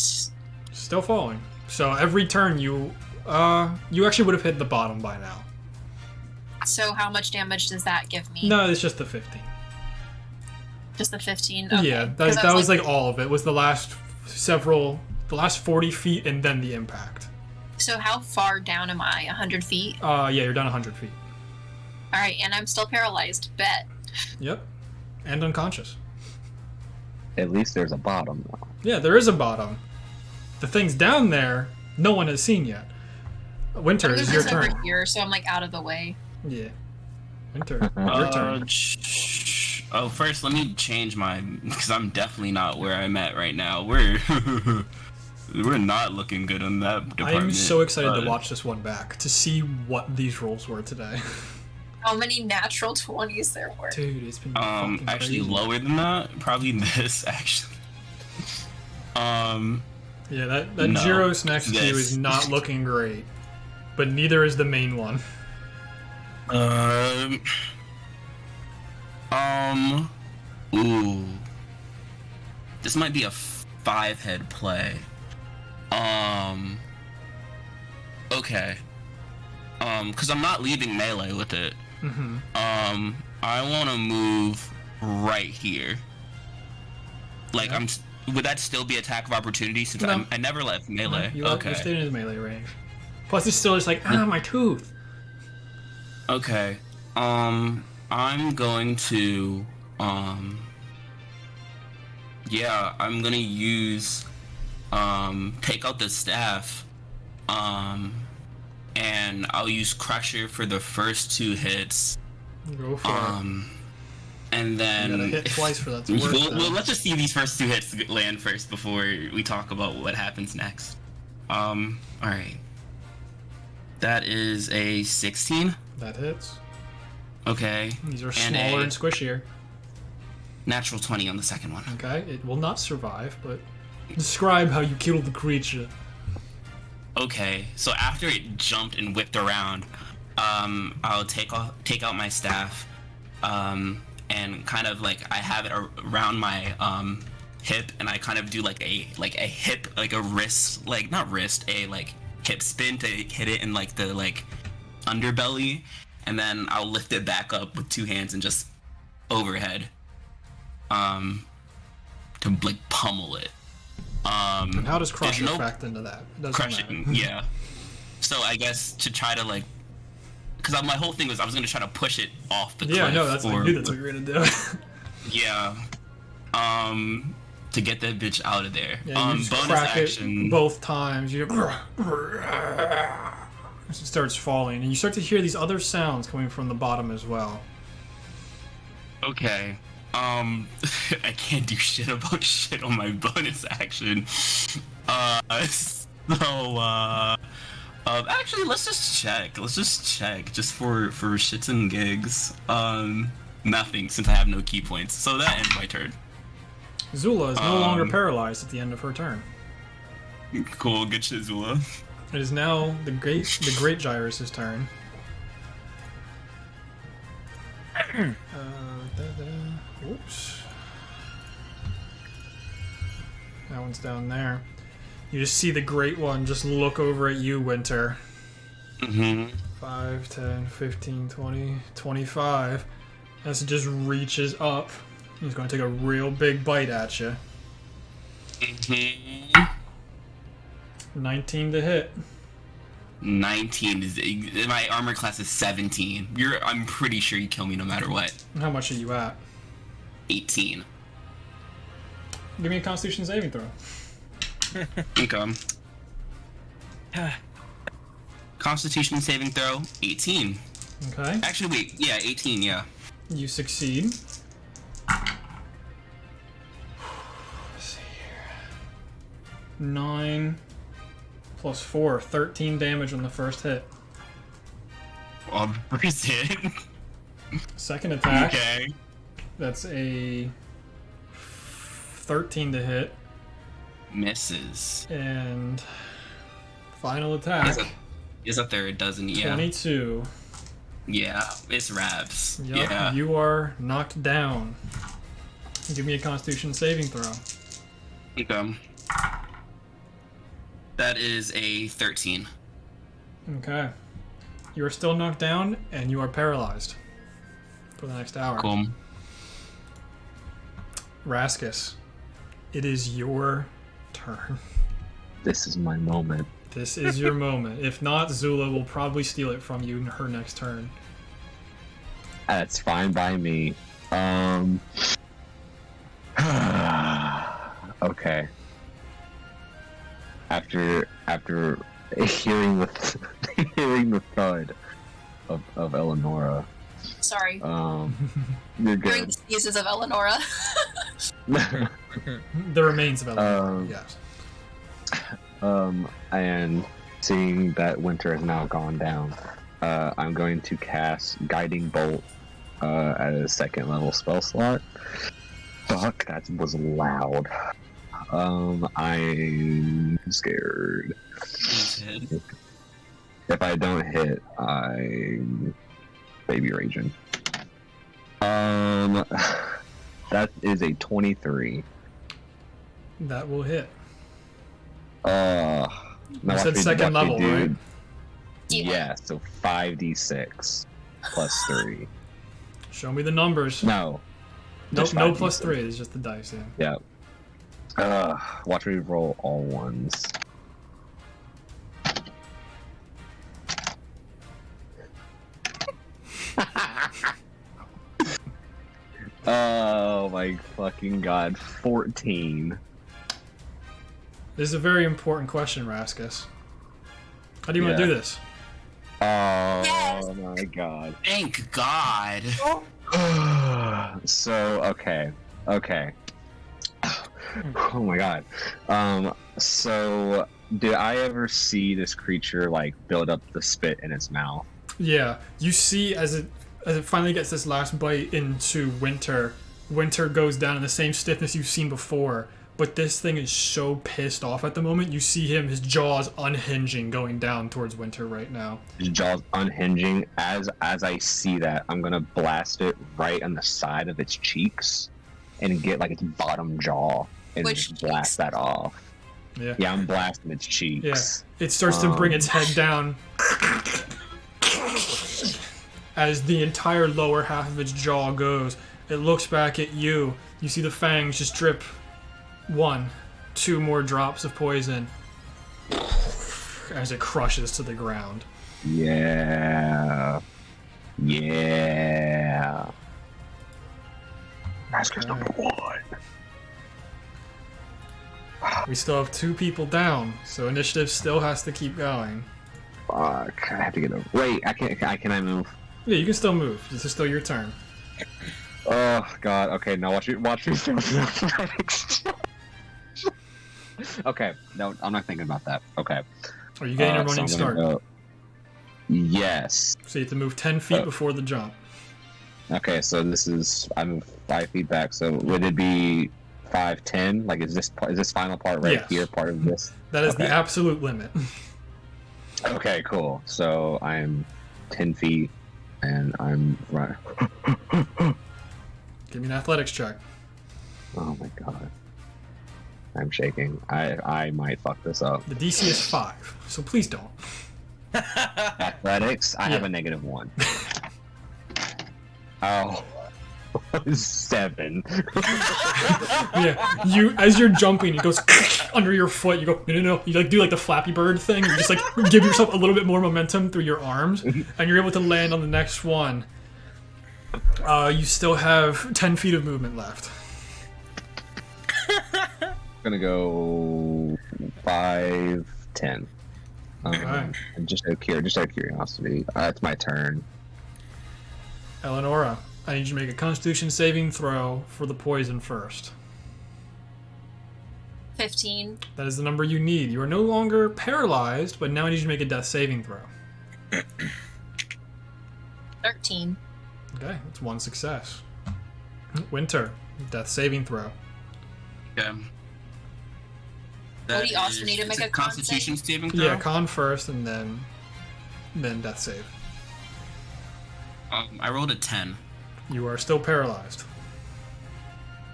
[SPEAKER 1] Still falling. So every turn you actually would have hit the bottom by now.
[SPEAKER 3] so how much damage does that give me?
[SPEAKER 1] No, it's just the 15.
[SPEAKER 3] Just the 15? Okay.
[SPEAKER 1] Yeah,
[SPEAKER 3] 'Cause
[SPEAKER 1] that was like all of it. Was the last 40 feet and then the impact.
[SPEAKER 3] So how far down am I? 100 feet?
[SPEAKER 1] Yeah, you're down 100 feet.
[SPEAKER 3] Alright, and I'm still paralyzed. Bet.
[SPEAKER 1] Yep. And unconscious.
[SPEAKER 4] At least there's a bottom though.
[SPEAKER 1] Yeah, there is a bottom. The things down there, no one has seen yet. Winter,
[SPEAKER 3] There's
[SPEAKER 1] is your
[SPEAKER 3] this over
[SPEAKER 1] turn.
[SPEAKER 3] here, so I'm like out of the way.
[SPEAKER 1] Yeah. Winter, your turn.
[SPEAKER 2] Oh, first let me change my, because I'm definitely not where I'm at right now. We're we're not looking good on that department.
[SPEAKER 1] I'm so excited to
[SPEAKER 2] but-
[SPEAKER 1] watch this one back to see what these rolls were today.
[SPEAKER 3] How many natural 20s there were?
[SPEAKER 1] Dude, it's been fucking
[SPEAKER 2] Actually
[SPEAKER 1] crazy.
[SPEAKER 2] lower than that. Probably this actually.
[SPEAKER 1] Yeah, that
[SPEAKER 2] No,
[SPEAKER 1] Gyros next to you
[SPEAKER 2] this.
[SPEAKER 1] is not looking great. but neither is the main one.
[SPEAKER 2] Ooh. This might be a 5-head play. Okay. Because I'm not leaving melee with it.
[SPEAKER 1] Mm-hmm.
[SPEAKER 2] I want to move right here. Like,
[SPEAKER 1] Yeah.
[SPEAKER 2] would that still be attack of opportunity since
[SPEAKER 1] No.
[SPEAKER 2] I never left melee?
[SPEAKER 1] You're staying in his melee range. Plus, it's still just like, my tooth.
[SPEAKER 2] Okay. I'm going to, yeah, I'm gonna use, take out the staff, and I'll use Crusher for the first 2 hits.
[SPEAKER 1] Go for it.
[SPEAKER 2] And then
[SPEAKER 1] You gotta hit twice for that to work.
[SPEAKER 2] well, let's just see these first 2 hits land first before we talk about what happens next. Alright. That is a 16.
[SPEAKER 1] That hits.
[SPEAKER 2] Okay.
[SPEAKER 1] These are
[SPEAKER 2] And
[SPEAKER 1] smaller
[SPEAKER 2] a
[SPEAKER 1] and squishier.
[SPEAKER 2] natural 20 on the second one.
[SPEAKER 1] Okay, it will not survive, but describe how you killed the creature.
[SPEAKER 2] Okay, so after it jumped and whipped around, I'll take out my staff, and kind of like I have it around my hip, and I kind of do like a hip, like a wrist, like not wrist, a like hip spin to hit it in like the like underbelly, and then I'll lift it back up with 2 hands and just overhead, to like pummel it.
[SPEAKER 1] And how does crushing
[SPEAKER 2] no
[SPEAKER 1] factor into that? It doesn't
[SPEAKER 2] crushing,
[SPEAKER 1] matter.
[SPEAKER 2] yeah. So I guess to try to like, because my whole thing was I was gonna try to push it off the cliff.
[SPEAKER 1] Yeah, I know. I knew that's what you were gonna do.
[SPEAKER 2] Yeah. To get that bitch out of there.
[SPEAKER 1] Yeah, you just
[SPEAKER 2] bonus
[SPEAKER 1] crack
[SPEAKER 2] action.
[SPEAKER 1] it both times. You it starts falling, and you start to hear these other sounds coming from the bottom as well.
[SPEAKER 2] Okay. I can't do shit about shit on my bonus action. Actually, let's just check. Just for shits and gigs. Nothing, since I have no key points. So that ends my turn.
[SPEAKER 1] Xulla is no longer paralyzed at the end of her turn.
[SPEAKER 2] Cool, good shit, Xulla.
[SPEAKER 1] It is now the Great Gyros' turn. Oops. That one's down there. You just see the Great One just look over at you, Winter.
[SPEAKER 2] Mm-hmm.
[SPEAKER 1] 5, 10, 15, 20, 25. As it just reaches up, he's going to take a real big bite at you.
[SPEAKER 2] Mm-hmm.
[SPEAKER 1] 19 to hit.
[SPEAKER 2] 19 is my armor class is 17. I'm pretty sure you kill me no matter what.
[SPEAKER 1] How much are you at?
[SPEAKER 2] 18.
[SPEAKER 1] Give me a Constitution saving throw.
[SPEAKER 2] Okay. Constitution saving throw 18.
[SPEAKER 1] Okay.
[SPEAKER 2] Actually, wait. Yeah, 18. Yeah.
[SPEAKER 1] You succeed. Let's see here. 9 plus 4, 13 damage on the first hit.
[SPEAKER 2] First hit.
[SPEAKER 1] Second attack.
[SPEAKER 2] Okay.
[SPEAKER 1] That's a 13 to hit.
[SPEAKER 2] Misses.
[SPEAKER 1] And final attack.
[SPEAKER 2] Is a third, doesn't he? Yeah.
[SPEAKER 1] 22.
[SPEAKER 2] Yeah, it's Ravs.
[SPEAKER 1] Yup,
[SPEAKER 2] Yeah.
[SPEAKER 1] you are knocked down. Give me a Constitution saving throw.
[SPEAKER 2] Okay. That is a 13.
[SPEAKER 1] Okay. You are still knocked down, and you are paralyzed for the next hour.
[SPEAKER 2] Cool.
[SPEAKER 1] Raskus, it is your turn.
[SPEAKER 4] This is my moment.
[SPEAKER 1] This is your moment. If not, Xulla will probably steal it from you in her next turn.
[SPEAKER 4] That's fine by me. Okay. After hearing the thud of Eleonora,
[SPEAKER 3] Sorry.
[SPEAKER 4] you're
[SPEAKER 3] Hearing
[SPEAKER 4] good.
[SPEAKER 3] the sneezes of Eleonora.
[SPEAKER 1] The remains of Eleanor, yes.
[SPEAKER 4] And seeing that Winter has now gone down, I'm going to cast Guiding Bolt at a 2nd level spell slot. Fuck, that was loud. I'm scared. If I don't hit, I'm baby raging. That is a 23.
[SPEAKER 1] That will hit.
[SPEAKER 4] Now
[SPEAKER 1] You said second level, right?
[SPEAKER 4] Yeah, so 5d6 plus 3.
[SPEAKER 1] Show me the numbers.
[SPEAKER 4] No.
[SPEAKER 1] Nope, no plus 3. It's just the dice, yeah.
[SPEAKER 4] Yeah. Watch me roll all ones. Oh my fucking god. 14.
[SPEAKER 1] This is a very important question, Raskus. How do you want to do this?
[SPEAKER 4] Oh my god.
[SPEAKER 2] Thank God.
[SPEAKER 4] So, okay. Oh my god. So, did I ever see this creature, like, build up the spit in its mouth?
[SPEAKER 1] Yeah, you see as it finally gets this last bite into Winter goes down in the same stiffness you've seen before, but this thing is so pissed off at the moment. You see his jaws unhinging going down towards Winter right now.
[SPEAKER 4] His jaws unhinging. As I see that, I'm gonna blast it right on the side of its cheeks and get, like, its bottom jaw and
[SPEAKER 3] Which
[SPEAKER 4] just blast that off.
[SPEAKER 1] Yeah,
[SPEAKER 4] I'm blasting its cheeks.
[SPEAKER 1] Yeah, it starts to bring its head down as the entire lower half of its jaw goes. It looks back at you. You see the fangs just drip 1, 2 more drops of poison as it crushes to the ground.
[SPEAKER 4] Yeah. Raskus number 1.
[SPEAKER 1] We still have 2 people down, so initiative still has to keep going.
[SPEAKER 4] Fuck, I have to get over. Wait, can I move?
[SPEAKER 1] Yeah, you can still move. This is still your turn.
[SPEAKER 4] Oh god, okay, now watch me Okay, no, I'm not thinking about that. Okay.
[SPEAKER 1] Are you getting a running
[SPEAKER 4] so
[SPEAKER 1] start?
[SPEAKER 4] Yes.
[SPEAKER 1] So you have to move 10 feet before the jump.
[SPEAKER 4] Okay, so I moved 5 feet back, so would it be 5, 10? Like, is this final part right
[SPEAKER 1] Yes.
[SPEAKER 4] here part of this?
[SPEAKER 1] That is
[SPEAKER 4] Okay.
[SPEAKER 1] the absolute limit.
[SPEAKER 4] Okay, cool. So I'm 10 feet, and I'm right.
[SPEAKER 1] Give me an athletics check.
[SPEAKER 4] Oh my god. I'm shaking. I might fuck this up.
[SPEAKER 1] The DC is 5, so please don't.
[SPEAKER 4] Athletics, I have a -1. Oh. 7.
[SPEAKER 1] Yeah, as you're jumping, it goes under your foot. You go no. You like do like the Flappy Bird thing. You just like give yourself a little bit more momentum through your arms, and you're able to land on the next one. You still have 10 feet of movement left.
[SPEAKER 4] Gonna go 5, 10.
[SPEAKER 1] Alright.
[SPEAKER 4] Just out of curiosity, it's my turn.
[SPEAKER 1] Eleonora, I need you to make a Constitution saving throw for the poison first.
[SPEAKER 3] 15.
[SPEAKER 1] That is the number you need. You are no longer paralyzed, but now I need you to make a death saving throw.
[SPEAKER 3] 13.
[SPEAKER 1] Okay, that's 1 success. Winter, death saving throw.
[SPEAKER 2] Okay.
[SPEAKER 3] What do you also need to make a con
[SPEAKER 2] Constitution saving throw?
[SPEAKER 1] Yeah, con first, and then death save.
[SPEAKER 2] I rolled a 10.
[SPEAKER 1] You are still paralyzed.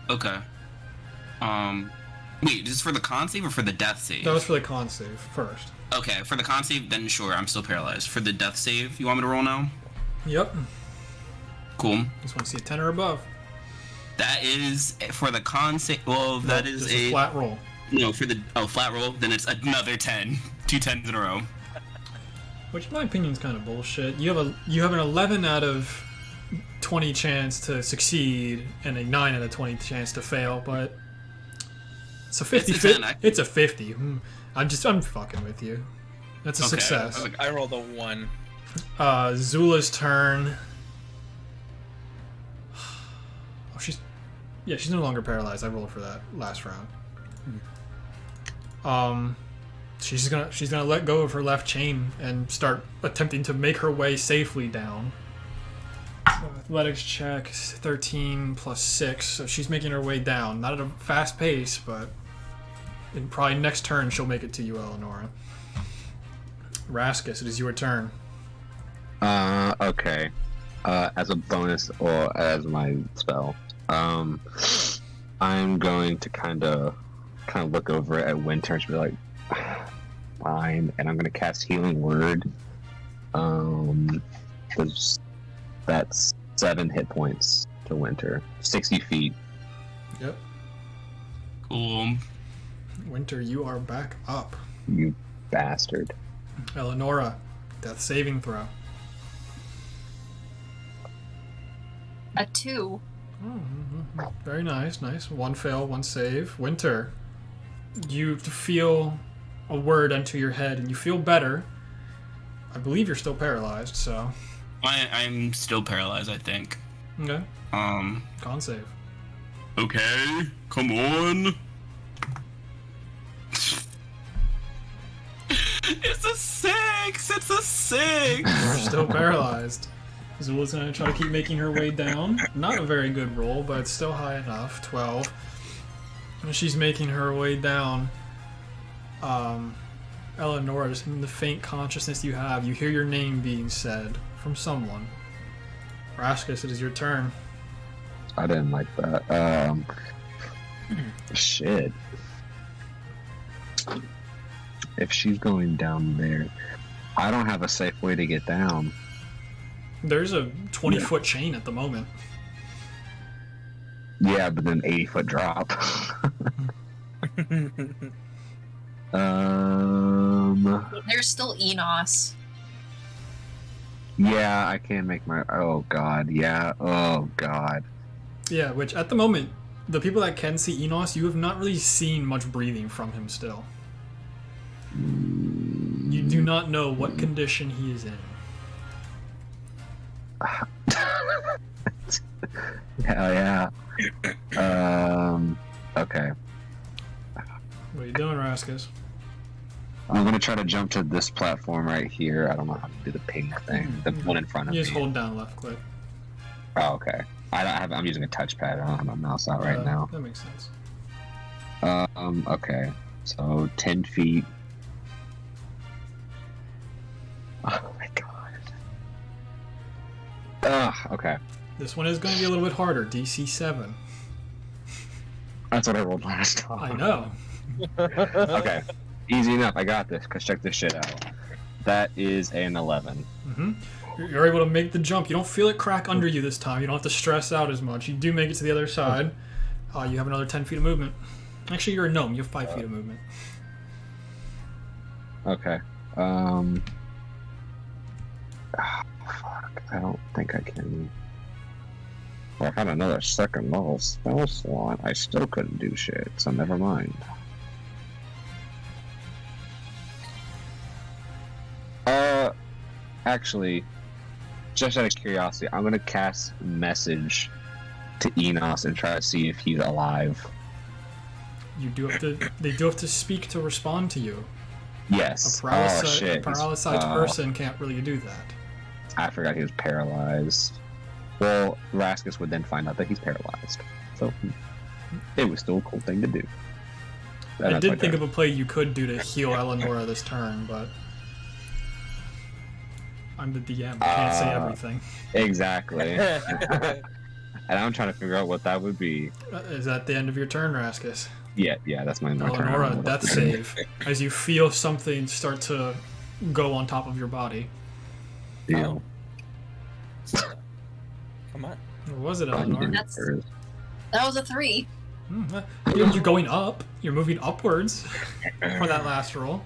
[SPEAKER 2] Okay. Wait, is this for the con save or for the death save?
[SPEAKER 1] That was for the con save first.
[SPEAKER 2] Okay, for the con save, then sure, I'm still paralyzed. For the death save, you want me to roll now?
[SPEAKER 1] Yep.
[SPEAKER 2] Cool.
[SPEAKER 1] Just want to see a 10 or above.
[SPEAKER 2] That is for the con save. Well, that is
[SPEAKER 1] just a flat roll.
[SPEAKER 2] No, for the flat roll, then it's another 10. 2 10s in a row.
[SPEAKER 1] Which, in my opinion, is kind of bullshit. You have an 11 out of 20 chance to succeed and a 9 out of 20 chance to fail, but it's a 50. It's a 50. I'm fucking with you. That's a success.
[SPEAKER 5] I rolled a 1.
[SPEAKER 1] Xulla's turn. Oh, she's no longer paralyzed. I rolled for that last round. She's gonna let go of her left chain and start attempting to make her way safely down. So athletics check 13 plus 6, so she's making her way down. Not at a fast pace, but in probably next turn she'll make it to you, Eleonora. Raskus, it is your turn.
[SPEAKER 4] Okay. As a bonus or as my spell, I'm going to kind of look over at Winter and be like, fine, and I'm going to cast Healing Word. That's 7 hit points to Winter. 60 feet.
[SPEAKER 1] Yep.
[SPEAKER 2] Cool.
[SPEAKER 1] Winter, you are back up.
[SPEAKER 4] You bastard.
[SPEAKER 1] Eleonora, death saving throw.
[SPEAKER 3] A 2.
[SPEAKER 1] Very nice, nice. 1 fail, 1 save. Winter, you feel a word enter your head and you feel better. I believe you're still paralyzed, so.
[SPEAKER 2] I'm still paralyzed, I think.
[SPEAKER 1] Okay. Con save.
[SPEAKER 2] Okay, come on. It's a 6! It's a 6!
[SPEAKER 1] You're still paralyzed. Xulla's gonna try to keep making her way down. Not a very good roll, but it's still high enough. 12. And she's making her way down. Eleonora, just in the faint consciousness you have, you hear your name being said from someone. Raskus, it is your turn.
[SPEAKER 4] I didn't like that. Shit. If she's going down there, I don't have a safe way to get down.
[SPEAKER 1] There's a 20-foot chain at the moment.
[SPEAKER 4] Yeah, but then 80-foot drop.
[SPEAKER 3] There's still Enos.
[SPEAKER 4] Yeah, I can't make my. Oh god, yeah. Oh god.
[SPEAKER 1] Yeah, which at the moment, the people that can see Enos, you have not really seen much breathing from him still. You do not know what condition he is in.
[SPEAKER 4] Hell yeah. Okay.
[SPEAKER 1] What are you doing, Raskus?
[SPEAKER 4] I'm gonna try to jump to this platform right here. I don't know how to do the ping thing. The one in front of
[SPEAKER 1] You
[SPEAKER 4] me.
[SPEAKER 1] just hold down left click.
[SPEAKER 4] Oh, okay. I'm using a touchpad. I don't have my mouse out right now.
[SPEAKER 1] That makes sense.
[SPEAKER 4] Okay. So 10 feet. Oh my god. Okay.
[SPEAKER 1] This one is going to be a little bit harder. DC 7.
[SPEAKER 4] That's what I rolled last time.
[SPEAKER 1] I know.
[SPEAKER 4] Okay. Easy enough. I got this. Cause check this shit out. That is an 11.
[SPEAKER 1] Mm-hmm. You're able to make the jump. You don't feel it crack under you this time. You don't have to stress out as much. You do make it to the other side. You have another 10 feet of movement. Actually, you're a gnome. You have 5 feet of movement.
[SPEAKER 4] Okay. Fuck. I don't think I can. Well, I had another second level spell slot. I still couldn't do shit, so never mind. Actually, just out of curiosity, I'm gonna cast message to Enos and try to see if he's alive.
[SPEAKER 1] You do have to. They do have to speak to respond to you.
[SPEAKER 4] Yes.
[SPEAKER 1] A paralyzed
[SPEAKER 4] Oh,
[SPEAKER 1] person can't really do that.
[SPEAKER 4] I forgot he was paralyzed. Well, Raskus would then find out that he's paralyzed. So, it was still a cool thing to do.
[SPEAKER 1] I did think of a play you could do to heal Eleonora this turn, but I'm the DM. I can't say everything.
[SPEAKER 4] Exactly. And I'm trying to figure out what that would be.
[SPEAKER 1] Is that the end of your turn, Raskus?
[SPEAKER 4] Yeah, that's my turn.
[SPEAKER 1] Eleonora, death save. As you feel something start to go on top of your body.
[SPEAKER 4] Deal.
[SPEAKER 5] Come on.
[SPEAKER 1] What was it, Eleanor?
[SPEAKER 3] That was a 3.
[SPEAKER 1] You're going up. You're moving upwards for that last roll.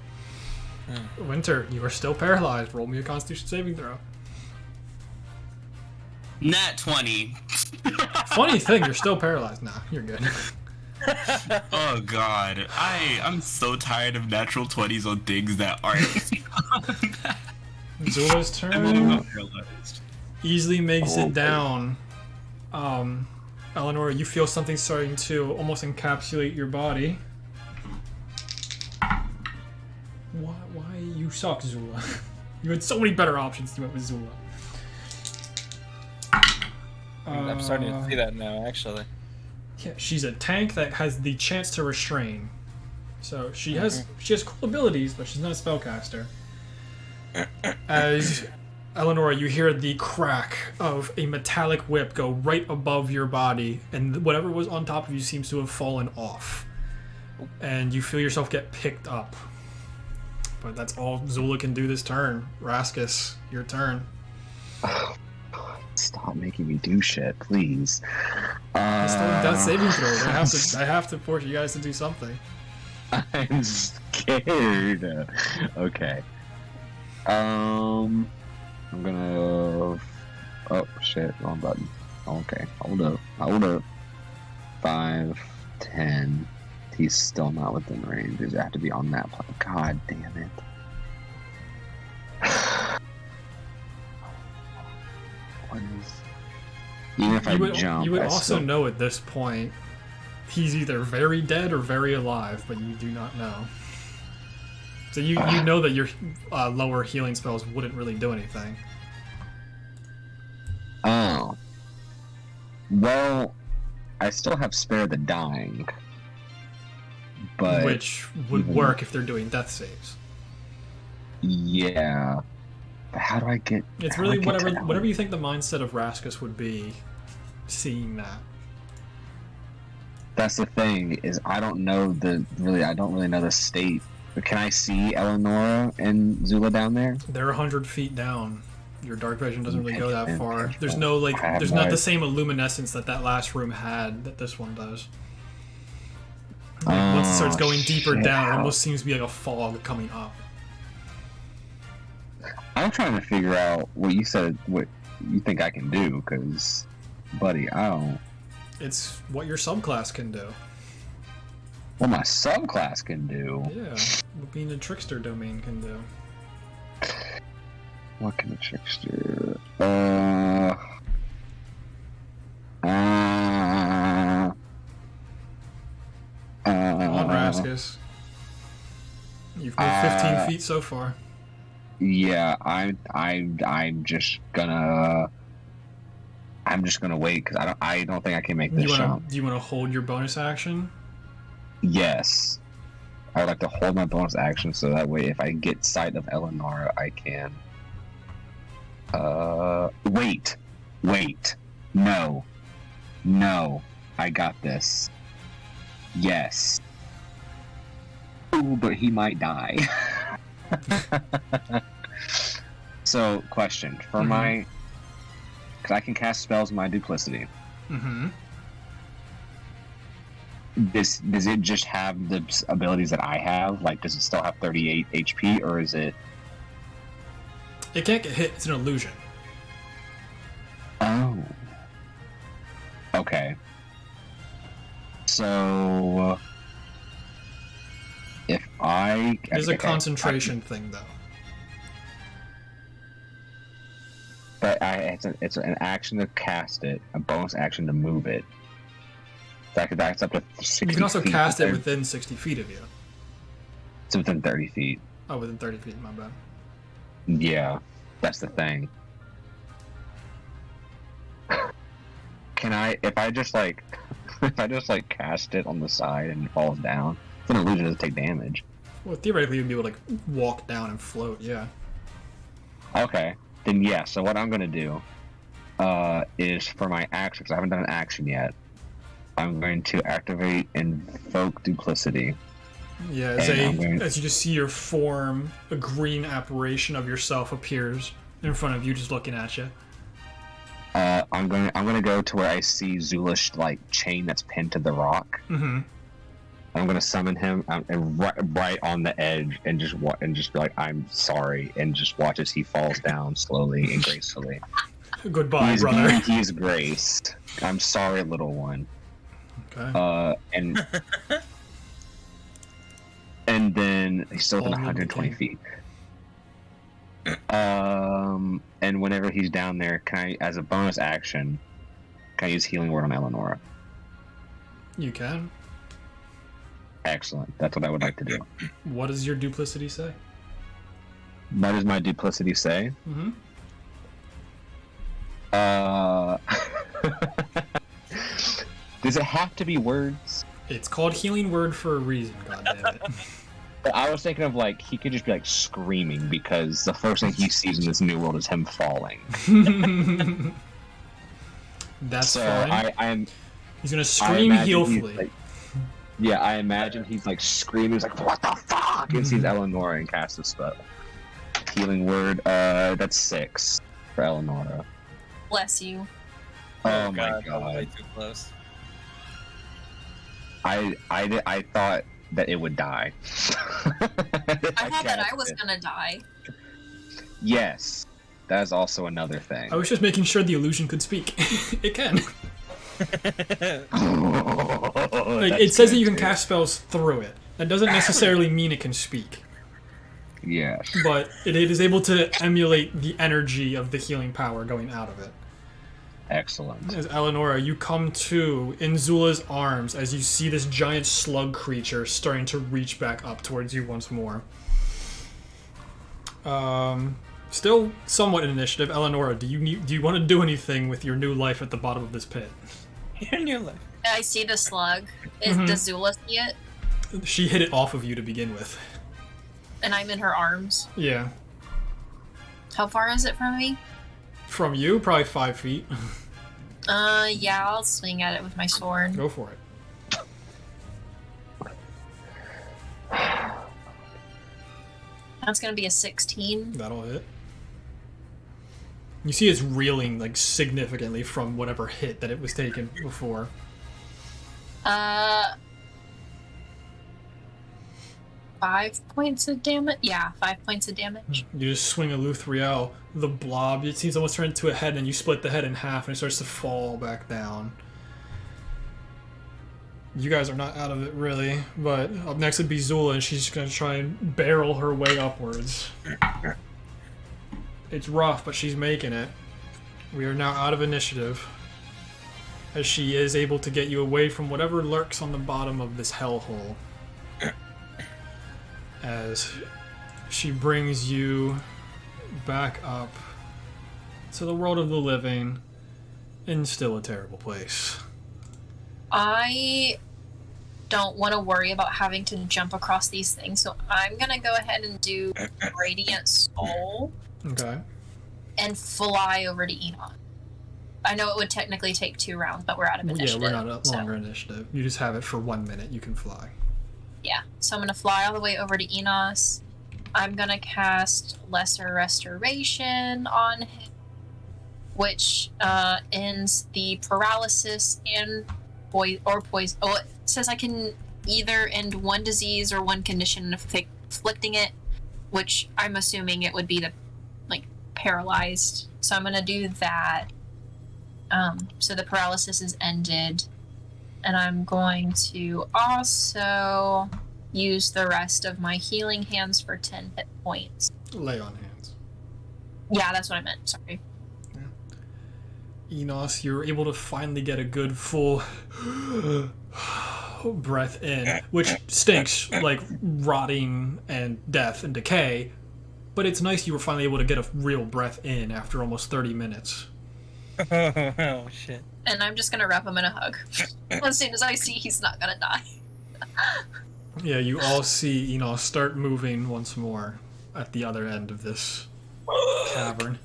[SPEAKER 1] Winter, you are still paralyzed. Roll me a Constitution saving throw.
[SPEAKER 2] Nat 20.
[SPEAKER 1] Funny thing, you're still paralyzed. Nah, you're good.
[SPEAKER 2] Oh god. I'm so tired of natural 20s on things that aren't.
[SPEAKER 1] Xulla's
[SPEAKER 2] I'm really
[SPEAKER 1] turn.
[SPEAKER 2] not paralyzed.
[SPEAKER 1] Easily makes it down. Eleanor, you feel something starting to almost encapsulate your body. Why you suck, Xulla? You had so many better options. You went with Xulla.
[SPEAKER 5] I'm starting to see that now, actually.
[SPEAKER 1] Yeah, she's a tank that has the chance to restrain. So she has cool abilities, but she's not a spellcaster. As Eleonora, you hear the crack of a metallic whip go right above your body, and whatever was on top of you seems to have fallen off. And you feel yourself get picked up. But that's all Xulla can do this turn. Raskus, your turn.
[SPEAKER 4] Stop making me do shit, please.
[SPEAKER 1] It's still death saving throws. I have to force you guys to do something.
[SPEAKER 4] I'm scared. Okay. I'm gonna. Oh shit! Wrong button. Okay, hold up. 5, 10. He's still not within range. Does it have to be on that plan? God damn it! What is? Even if I jump,
[SPEAKER 1] you would
[SPEAKER 4] I
[SPEAKER 1] also
[SPEAKER 4] still...
[SPEAKER 1] know at this point he's either very dead or very alive, but you do not know. So you know that your lower healing spells wouldn't really do anything.
[SPEAKER 4] Oh. Well, I still have Spare the Dying. But
[SPEAKER 1] which would work if they're doing death saves.
[SPEAKER 4] Yeah. But how do I get...
[SPEAKER 1] It's really whatever you think the mindset of Raskus would be seeing that.
[SPEAKER 4] That's the thing, is I don't really know the state. But can I see Eleonora and Xulla down there?
[SPEAKER 1] They're 100 feet down. Your dark vision doesn't really go that far. There's
[SPEAKER 4] There's
[SPEAKER 1] not the same illuminescence that last room had that this one does. Once it starts going deeper down, it almost seems to be like a fog coming up.
[SPEAKER 4] I'm trying to figure out what you said, what you think I can do, because, buddy, I don't...
[SPEAKER 1] It's what your subclass can do.
[SPEAKER 4] What my subclass can do?
[SPEAKER 1] Yeah, what being a trickster domain can do.
[SPEAKER 4] What can a trickster...
[SPEAKER 1] On Raskus. You've moved 15 feet so far.
[SPEAKER 4] Yeah, I'm just gonna wait because I don't think I can make this jump.
[SPEAKER 1] Do you want to hold your bonus action?
[SPEAKER 4] Yes, I would like to hold my bonus action so that way if I get sight of Eleonora, I can. Wait, no, I got this. Yes. Ooh, but he might die. So, question for my, because I can cast spells in my duplicity.
[SPEAKER 1] Mm-hmm.
[SPEAKER 4] Does it just have the abilities that I have? Like, does it still have 38 HP, or is it?
[SPEAKER 1] It can't get hit. It's an illusion.
[SPEAKER 4] Oh. Okay. So, if
[SPEAKER 1] there's a concentration thing though.
[SPEAKER 4] But it's an action to cast it, a bonus action to move it. That's up to 60
[SPEAKER 1] You can also
[SPEAKER 4] feet
[SPEAKER 1] cast it within 60 feet of you.
[SPEAKER 4] It's within 30 feet.
[SPEAKER 1] Oh, within 30 feet, my bad.
[SPEAKER 4] Yeah, that's the thing. If I just cast it on the side and it falls down, it's an illusion to take damage.
[SPEAKER 1] Well, theoretically, you'd be able to walk down and float, yeah.
[SPEAKER 4] Okay, then yeah, so what I'm going to do is for my action, because I haven't done an action yet, I'm going to activate Invoke Duplicity.
[SPEAKER 1] Yeah, as you just see your form, a green apparition of yourself appears in front of you, just looking at you.
[SPEAKER 4] I'm gonna go to where I see Xulla's chain that's pinned to the rock.
[SPEAKER 1] Mm-hmm.
[SPEAKER 4] I'm gonna summon him and right on the edge and just be like, I'm sorry, and just watch as he falls down slowly and gracefully.
[SPEAKER 1] Goodbye, brother.
[SPEAKER 4] He's graced. I'm sorry, little one.
[SPEAKER 1] Okay.
[SPEAKER 4] And then he's still within 120 feet. And whenever he's down there, can I, as a bonus action, can I use Healing Word on Eleonora?
[SPEAKER 1] You can.
[SPEAKER 4] Excellent. That's what I would like to do.
[SPEAKER 1] What does your duplicity say?
[SPEAKER 4] What does my duplicity say?
[SPEAKER 1] Mm-hmm.
[SPEAKER 4] Does it have to be words?
[SPEAKER 1] It's called Healing Word for a reason, goddammit.
[SPEAKER 4] But I was thinking of like he could just be like screaming because the first thing he sees in this new world is him falling.
[SPEAKER 1] That's
[SPEAKER 4] So
[SPEAKER 1] fine. He's gonna
[SPEAKER 4] I
[SPEAKER 1] scream
[SPEAKER 4] imagine
[SPEAKER 1] healfully.
[SPEAKER 4] like, yeah, I imagine he's like screaming. He's like, "What the fuck?" And sees Eleonora and casts a spell. Healing word. That's 6 for Eleonora.
[SPEAKER 3] Bless you.
[SPEAKER 4] Oh my
[SPEAKER 5] that was
[SPEAKER 4] god!
[SPEAKER 5] way too close.
[SPEAKER 4] I thought that it would die.
[SPEAKER 3] I thought that I was
[SPEAKER 4] cast it.
[SPEAKER 3] gonna die.
[SPEAKER 4] Yes, that is also another thing.
[SPEAKER 1] I was just making sure the illusion could speak. It can. Like, it says that you can cast spells through it. That doesn't necessarily mean it can speak.
[SPEAKER 4] Yes.
[SPEAKER 1] But it is able to emulate the energy of the healing power going out of it.
[SPEAKER 4] Excellent.
[SPEAKER 1] As Eleonora, you come to in Xulla's arms as you see this giant slug creature starting to reach back up towards you once more. Still somewhat in initiative. Eleonora, do you want to do anything with your new life at the bottom of this pit?
[SPEAKER 5] Your new life.
[SPEAKER 3] I see the slug. Does Xulla see it?
[SPEAKER 1] She hit it off of you to begin with.
[SPEAKER 3] And I'm in her arms.
[SPEAKER 1] Yeah.
[SPEAKER 3] How far is it from me?
[SPEAKER 1] From you, probably 5 feet.
[SPEAKER 3] Yeah, I'll swing at it with my sword.
[SPEAKER 1] Go for it.
[SPEAKER 3] That's gonna be a 16.
[SPEAKER 1] That'll hit. You see it's reeling, like, significantly from whatever hit that it was taken before.
[SPEAKER 3] 5 points of damage? Yeah, 5 points of damage.
[SPEAKER 1] You just swing a Luthriel. The blob, it seems almost turned into a head, and you split the head in half, and it starts to fall back down. You guys are not out of it, really, but up next would be Xulla, and she's going to try and barrel her way upwards. It's rough, but she's making it. We are now out of initiative, as she is able to get you away from whatever lurks on the bottom of this hellhole. As she brings you back up to the world of the living, in still a terrible place.
[SPEAKER 3] I don't want to worry about having to jump across these things, so I'm gonna go ahead and do Radiant Soul
[SPEAKER 1] Okay.
[SPEAKER 3] and fly over to Enoch. I know it would technically take 2 rounds, but we're out of initiative.
[SPEAKER 1] Yeah, we're not a
[SPEAKER 3] so-
[SPEAKER 1] longer initiative. You just have it for 1 minute. You can fly.
[SPEAKER 3] Yeah, so I'm gonna fly all the way over to Enos. I'm gonna cast Lesser Restoration on him, which ends the paralysis and poison. Oh, it says I can either end one disease or one condition inflicting it, which I'm assuming it would be the paralyzed. So I'm gonna do that. So the paralysis is ended. And I'm going to also use the rest of my healing hands for 10 hit points.
[SPEAKER 1] Lay on hands.
[SPEAKER 3] Yeah, that's what I meant. Sorry.
[SPEAKER 1] Enos, you're able to finally get a good full breath in, which stinks, like rotting and death and decay. But it's nice you were finally able to get a real breath in after almost 30 minutes.
[SPEAKER 5] Oh shit.
[SPEAKER 3] And I'm just gonna wrap him in a hug. As soon as I see he's not gonna die.
[SPEAKER 1] Yeah, you all see Enos start moving once more at the other end of this cavern.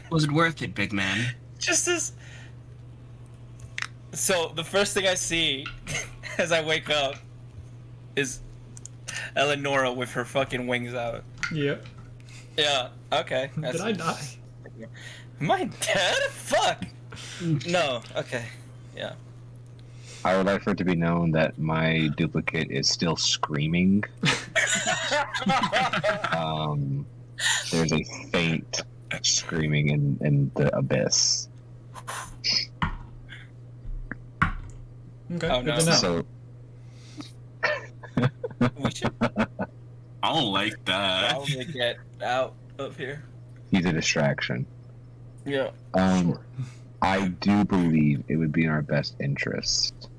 [SPEAKER 2] Was it worth it, big man?
[SPEAKER 5] Just as. So the first thing I see as I wake up is Eleonora with her fucking wings out.
[SPEAKER 1] Yep.
[SPEAKER 5] Yeah. Okay.
[SPEAKER 1] Did I die?
[SPEAKER 5] Am I dead? Fuck. No. Okay. Yeah.
[SPEAKER 4] I would like for it to be known that my duplicate is still screaming. There's a faint screaming in the abyss.
[SPEAKER 1] Okay,
[SPEAKER 5] Oh,
[SPEAKER 1] good
[SPEAKER 5] no.
[SPEAKER 1] to know.
[SPEAKER 4] So
[SPEAKER 5] We should
[SPEAKER 2] I don't like that.
[SPEAKER 5] probably get out of here.
[SPEAKER 4] he's a distraction.
[SPEAKER 5] Yeah.
[SPEAKER 1] Sure.
[SPEAKER 4] I do believe it would be in our best interest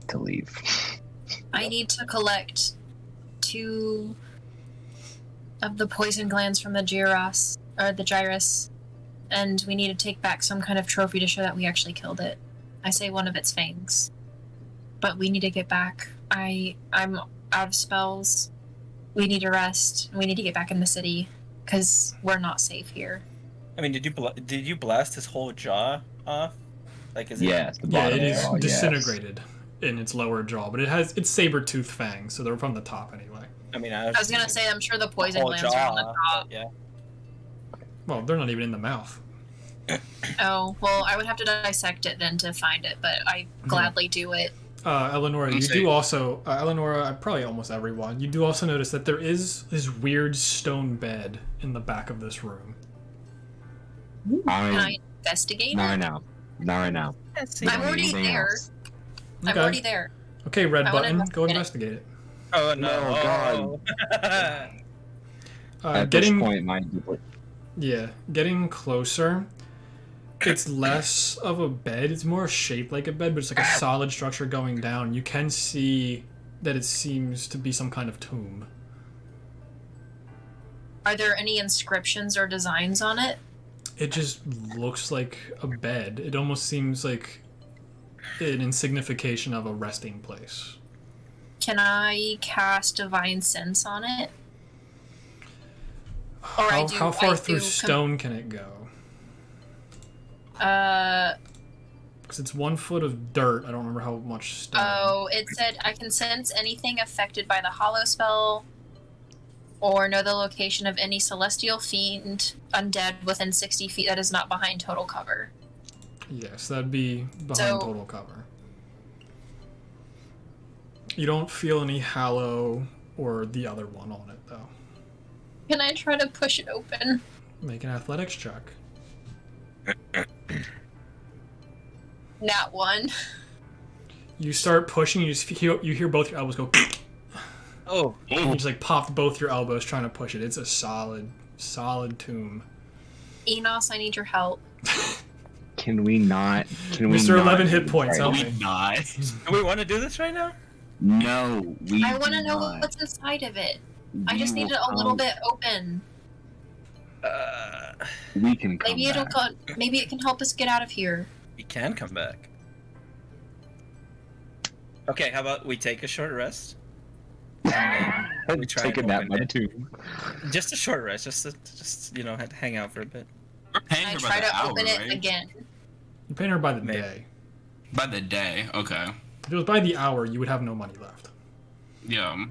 [SPEAKER 4] to leave.
[SPEAKER 3] I need to collect 2 of the poison glands from the Gyros, or the Gyrus, and we need to take back some kind of trophy to show that we actually killed it. I say one of its fangs. But we need to get back. I'm out of spells. We need to rest. We need to get back in the city because we're not safe here.
[SPEAKER 5] I mean, did you blast his whole jaw off? Like, is it?
[SPEAKER 4] Yes, the
[SPEAKER 1] Yeah,
[SPEAKER 4] bottom
[SPEAKER 1] it is
[SPEAKER 4] jaw, yes.
[SPEAKER 1] disintegrated in its lower jaw, but it's saber-toothed fangs, so they're from the top anyway.
[SPEAKER 5] I mean,
[SPEAKER 3] I was gonna say, I'm sure the poison
[SPEAKER 5] whole
[SPEAKER 3] glands are on the
[SPEAKER 5] jaw,
[SPEAKER 3] top.
[SPEAKER 5] yeah.
[SPEAKER 1] Well, they're not even in the mouth.
[SPEAKER 3] Oh, well, I would have to dissect it then to find it, but I gladly do it.
[SPEAKER 1] Eleonora, you do also... Eleonora, probably almost everyone, you do also notice that there is this weird stone bed in the back of this room.
[SPEAKER 3] Can I investigate
[SPEAKER 4] Not
[SPEAKER 3] it?
[SPEAKER 4] right now. Not right now.
[SPEAKER 3] I'm already
[SPEAKER 4] Anything
[SPEAKER 3] there.
[SPEAKER 4] else?
[SPEAKER 3] I'm already there.
[SPEAKER 1] Okay, red
[SPEAKER 3] I wanna
[SPEAKER 1] button, go
[SPEAKER 3] investigate
[SPEAKER 1] investigate it.
[SPEAKER 5] Oh no!
[SPEAKER 4] Oh,
[SPEAKER 5] God.
[SPEAKER 4] At
[SPEAKER 1] Getting...
[SPEAKER 4] this point, my
[SPEAKER 1] Yeah, getting closer, it's less of a bed. It's more shaped like a bed, but it's like a solid structure going down. You can see that it seems to be some kind of tomb.
[SPEAKER 3] Are there any inscriptions or designs on it?
[SPEAKER 1] It just looks like a bed. It almost seems like an insignification of a resting place.
[SPEAKER 3] Can I cast Divine Sense on it? Or
[SPEAKER 1] How far through stone can it go? Because it's 1 foot of dirt. I don't remember how much stone.
[SPEAKER 3] Oh, it said I can sense anything affected by the hollow spell or know the location of any celestial fiend undead within 60 feet that is not behind total cover.
[SPEAKER 1] Yes, that'd be behind
[SPEAKER 3] So-
[SPEAKER 1] total cover. You don't feel any hallow or the other one on it, though.
[SPEAKER 3] Can I try to push it open?
[SPEAKER 1] Make an athletics check.
[SPEAKER 3] Nat 1.
[SPEAKER 1] You start pushing, you hear both your elbows go...
[SPEAKER 5] Oh,
[SPEAKER 1] You just like popped both your elbows trying to push it. It's a solid tomb.
[SPEAKER 3] Enos, I need your help.
[SPEAKER 4] Can we not? Can we?
[SPEAKER 1] Mr.
[SPEAKER 4] not
[SPEAKER 1] 11
[SPEAKER 4] do
[SPEAKER 1] hit
[SPEAKER 4] this
[SPEAKER 1] points,
[SPEAKER 4] right
[SPEAKER 1] help
[SPEAKER 4] now?
[SPEAKER 1] me.
[SPEAKER 2] Nice.
[SPEAKER 5] do we want to do this right now?
[SPEAKER 4] No, we.
[SPEAKER 3] I want to
[SPEAKER 4] do
[SPEAKER 3] know
[SPEAKER 4] not.
[SPEAKER 3] what's inside of it. I
[SPEAKER 4] We
[SPEAKER 3] just need
[SPEAKER 4] will
[SPEAKER 3] it a little
[SPEAKER 4] come-
[SPEAKER 3] bit open.
[SPEAKER 4] We can come
[SPEAKER 3] Maybe it'll
[SPEAKER 4] back.
[SPEAKER 3] maybe it can help us get out of here.
[SPEAKER 5] We can come back. Okay, how about we take a short rest? We try
[SPEAKER 4] Take a
[SPEAKER 5] and
[SPEAKER 4] nap,
[SPEAKER 5] open
[SPEAKER 4] my
[SPEAKER 5] it.
[SPEAKER 4] too.
[SPEAKER 5] Just a short rest, just you know, hang out for a bit.
[SPEAKER 2] We're paying
[SPEAKER 3] I
[SPEAKER 2] her by
[SPEAKER 3] try
[SPEAKER 2] the
[SPEAKER 3] to
[SPEAKER 2] hour,
[SPEAKER 3] open it
[SPEAKER 2] right?
[SPEAKER 3] again.
[SPEAKER 1] You're paying her by the
[SPEAKER 5] Maybe.
[SPEAKER 1] day.
[SPEAKER 2] By the day, okay.
[SPEAKER 1] If it was by the hour, you would have no money left.
[SPEAKER 2] Yeah.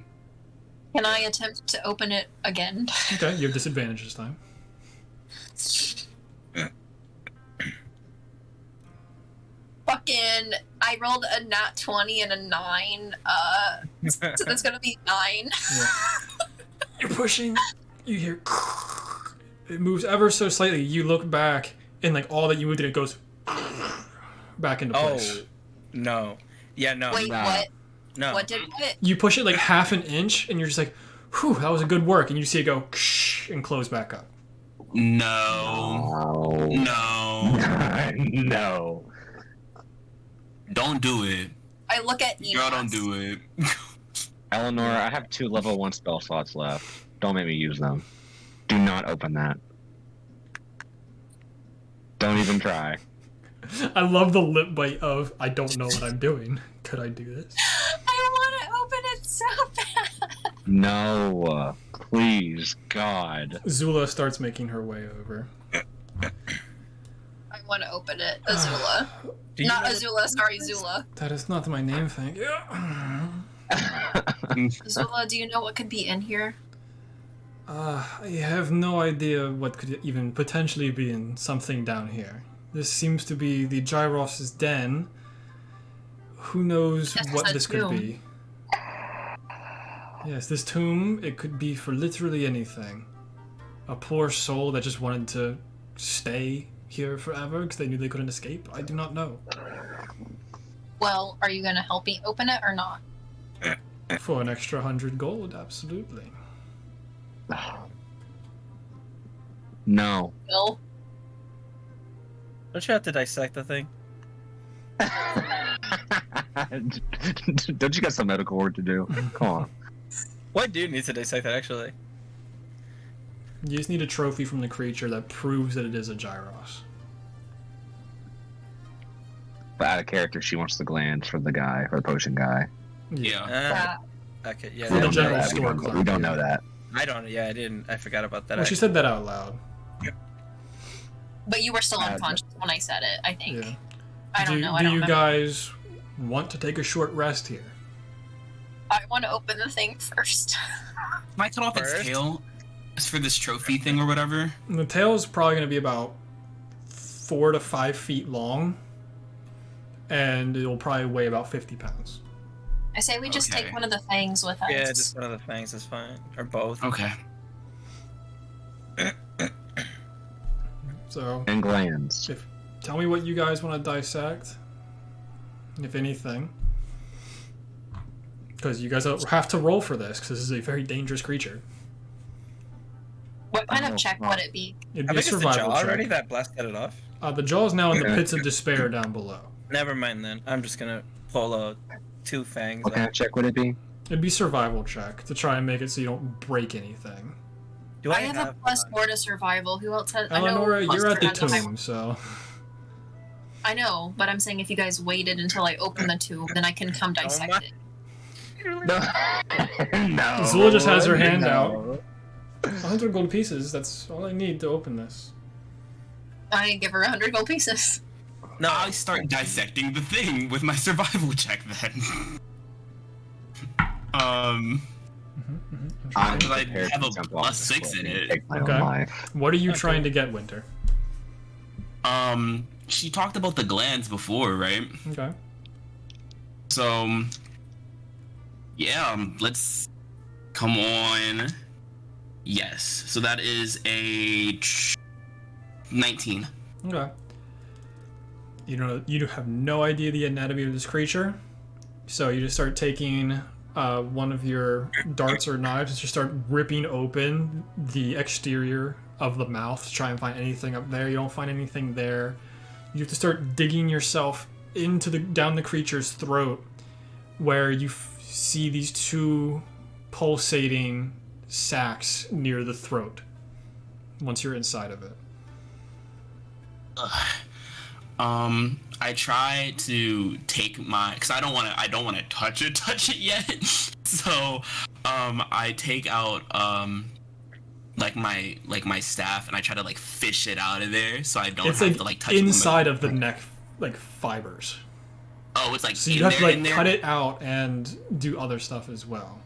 [SPEAKER 3] Can I attempt to open it again?
[SPEAKER 1] Okay, you have disadvantage this time.
[SPEAKER 3] Fucking, I rolled a nat 20 and a 9. So that's gonna be 9.
[SPEAKER 1] You're pushing, you hear... It moves ever so slightly. You look back, and like all that you moved, it goes back into place.
[SPEAKER 5] Oh, no. Yeah, no.
[SPEAKER 3] Wait,
[SPEAKER 4] Nah.
[SPEAKER 3] what?
[SPEAKER 5] No.
[SPEAKER 3] What did it?
[SPEAKER 1] You push it like half an inch, and you're just like, whew, that was a good work. And you see it go and close back up.
[SPEAKER 2] No.
[SPEAKER 4] Oh.
[SPEAKER 2] No.
[SPEAKER 4] No.
[SPEAKER 2] Don't do it.
[SPEAKER 3] I look at Enos.
[SPEAKER 2] Girl, don't do it.
[SPEAKER 4] Eleanor, I have 2 level 1 spell slots left. Don't make me use them. Do not open that. Don't even try.
[SPEAKER 1] I love the lip bite of, I don't know what I'm doing. Could I do this?
[SPEAKER 3] I want to open it so bad.
[SPEAKER 4] No. Please, God.
[SPEAKER 1] Xulla starts making her way over.
[SPEAKER 3] I want to open it. Azula.
[SPEAKER 5] Do you
[SPEAKER 3] Not
[SPEAKER 5] know
[SPEAKER 3] Azula, sorry, Zula.
[SPEAKER 1] That is not my name, thank you.
[SPEAKER 3] Zula, do you know what could be in here?
[SPEAKER 1] I have no idea what could even potentially be in something down here. This seems to be the Gyros Den. Who knows
[SPEAKER 3] Yes,
[SPEAKER 1] what
[SPEAKER 3] it's a
[SPEAKER 1] this could
[SPEAKER 3] tomb.
[SPEAKER 1] be? Yes, this tomb, it could be for literally anything. A poor soul that just wanted to stay here forever because they knew they couldn't escape? I do not know.
[SPEAKER 3] Well, are you going to help me open it or not?
[SPEAKER 1] For an extra 100 gold, absolutely.
[SPEAKER 4] No.
[SPEAKER 3] Bill?
[SPEAKER 5] Don't you have to dissect the thing?
[SPEAKER 4] Don't you got some medical work to do? Come on.
[SPEAKER 5] What do you need to dissect that, actually?
[SPEAKER 1] You just need a trophy from the creature that proves that it is a Gyros.
[SPEAKER 4] But out of character, she wants the glands for the guy, for the potion guy.
[SPEAKER 2] Yeah.
[SPEAKER 5] Okay, yeah.
[SPEAKER 1] For the
[SPEAKER 5] that-
[SPEAKER 1] general
[SPEAKER 4] that.
[SPEAKER 1] store
[SPEAKER 4] We
[SPEAKER 1] clerk,
[SPEAKER 4] don't
[SPEAKER 1] yeah.
[SPEAKER 4] know that.
[SPEAKER 5] I don't. Yeah, I didn't. I forgot about that.
[SPEAKER 1] Well, she said that out loud.
[SPEAKER 3] But you were still unconscious when I said it, I think.
[SPEAKER 1] Yeah.
[SPEAKER 3] I don't know. I
[SPEAKER 1] Do
[SPEAKER 3] don't
[SPEAKER 1] you
[SPEAKER 3] remember.
[SPEAKER 1] guys want to take a short rest here?
[SPEAKER 3] I want to open the thing first.
[SPEAKER 2] Might cut off its
[SPEAKER 5] First?
[SPEAKER 2] tail just for this trophy thing or whatever.
[SPEAKER 1] And the tail is probably going to be about 4 to 5 feet long, and it will probably weigh about 50 pounds.
[SPEAKER 3] I say we just
[SPEAKER 2] Okay.
[SPEAKER 3] take one of the fangs with us.
[SPEAKER 5] Yeah, just one of the fangs is fine, or both.
[SPEAKER 2] Okay.
[SPEAKER 1] So,
[SPEAKER 4] And glands.
[SPEAKER 1] tell me what you guys want to dissect, if anything. Because you guys have to roll for this, because this is a very dangerous creature.
[SPEAKER 3] What kind
[SPEAKER 4] Oh,
[SPEAKER 3] of check
[SPEAKER 4] wow.
[SPEAKER 3] would it be?
[SPEAKER 1] It'd
[SPEAKER 5] How
[SPEAKER 1] be a
[SPEAKER 5] big is the
[SPEAKER 1] survival
[SPEAKER 5] jaw
[SPEAKER 1] check.
[SPEAKER 5] already that blasted it off?
[SPEAKER 1] The jaw is now in the
[SPEAKER 4] Yeah.
[SPEAKER 1] pits of despair down below.
[SPEAKER 5] Never mind then. I'm just gonna pull 2 fangs.
[SPEAKER 4] What kind
[SPEAKER 5] out.
[SPEAKER 4] of check would it be?
[SPEAKER 1] It'd be survival check to try and make it so you don't break anything.
[SPEAKER 5] Do
[SPEAKER 3] I have a +4 to survival. Who else has? I know
[SPEAKER 1] Eleonora, you're at the
[SPEAKER 3] +4 has a high-
[SPEAKER 1] tomb, so
[SPEAKER 3] I know, but I'm saying if you guys waited until I open the tomb, then I can come dissect
[SPEAKER 5] my-
[SPEAKER 3] it.
[SPEAKER 4] No. No.
[SPEAKER 1] Xulla just has her hand
[SPEAKER 4] No.
[SPEAKER 1] 100 gold pieces. That's all I need to open this.
[SPEAKER 3] I give her 100 gold pieces.
[SPEAKER 5] No,
[SPEAKER 2] I start dissecting the thing with my survival check then.
[SPEAKER 4] I'm
[SPEAKER 2] Because I
[SPEAKER 4] prepared
[SPEAKER 2] have
[SPEAKER 4] to
[SPEAKER 2] a
[SPEAKER 4] jump off
[SPEAKER 2] +6
[SPEAKER 4] this
[SPEAKER 2] in
[SPEAKER 4] cliff and
[SPEAKER 2] it.
[SPEAKER 4] take my
[SPEAKER 1] Okay.
[SPEAKER 4] own life.
[SPEAKER 1] What are you
[SPEAKER 5] Okay.
[SPEAKER 1] trying to get, Winter?
[SPEAKER 2] She talked about the glands before, right?
[SPEAKER 1] Okay.
[SPEAKER 2] So, yeah, let's come on. Yes. So that is a 19.
[SPEAKER 1] Okay. You have no idea the anatomy of this creature, so you just start taking one of your darts or knives and just start ripping open the exterior of the mouth to try and find anything up there. You don't find anything there. You have to start digging yourself down the creature's throat, where you see these 2 pulsating sacs near the throat. Once you're inside of it.
[SPEAKER 2] I try to take because I don't want to touch it yet. So, I take out my staff and I try to fish it out of there so I don't
[SPEAKER 1] It's
[SPEAKER 2] have to touch it.
[SPEAKER 1] inside of the neck, fibers.
[SPEAKER 2] Oh, it's
[SPEAKER 1] So you have to cut it out and do other stuff as well.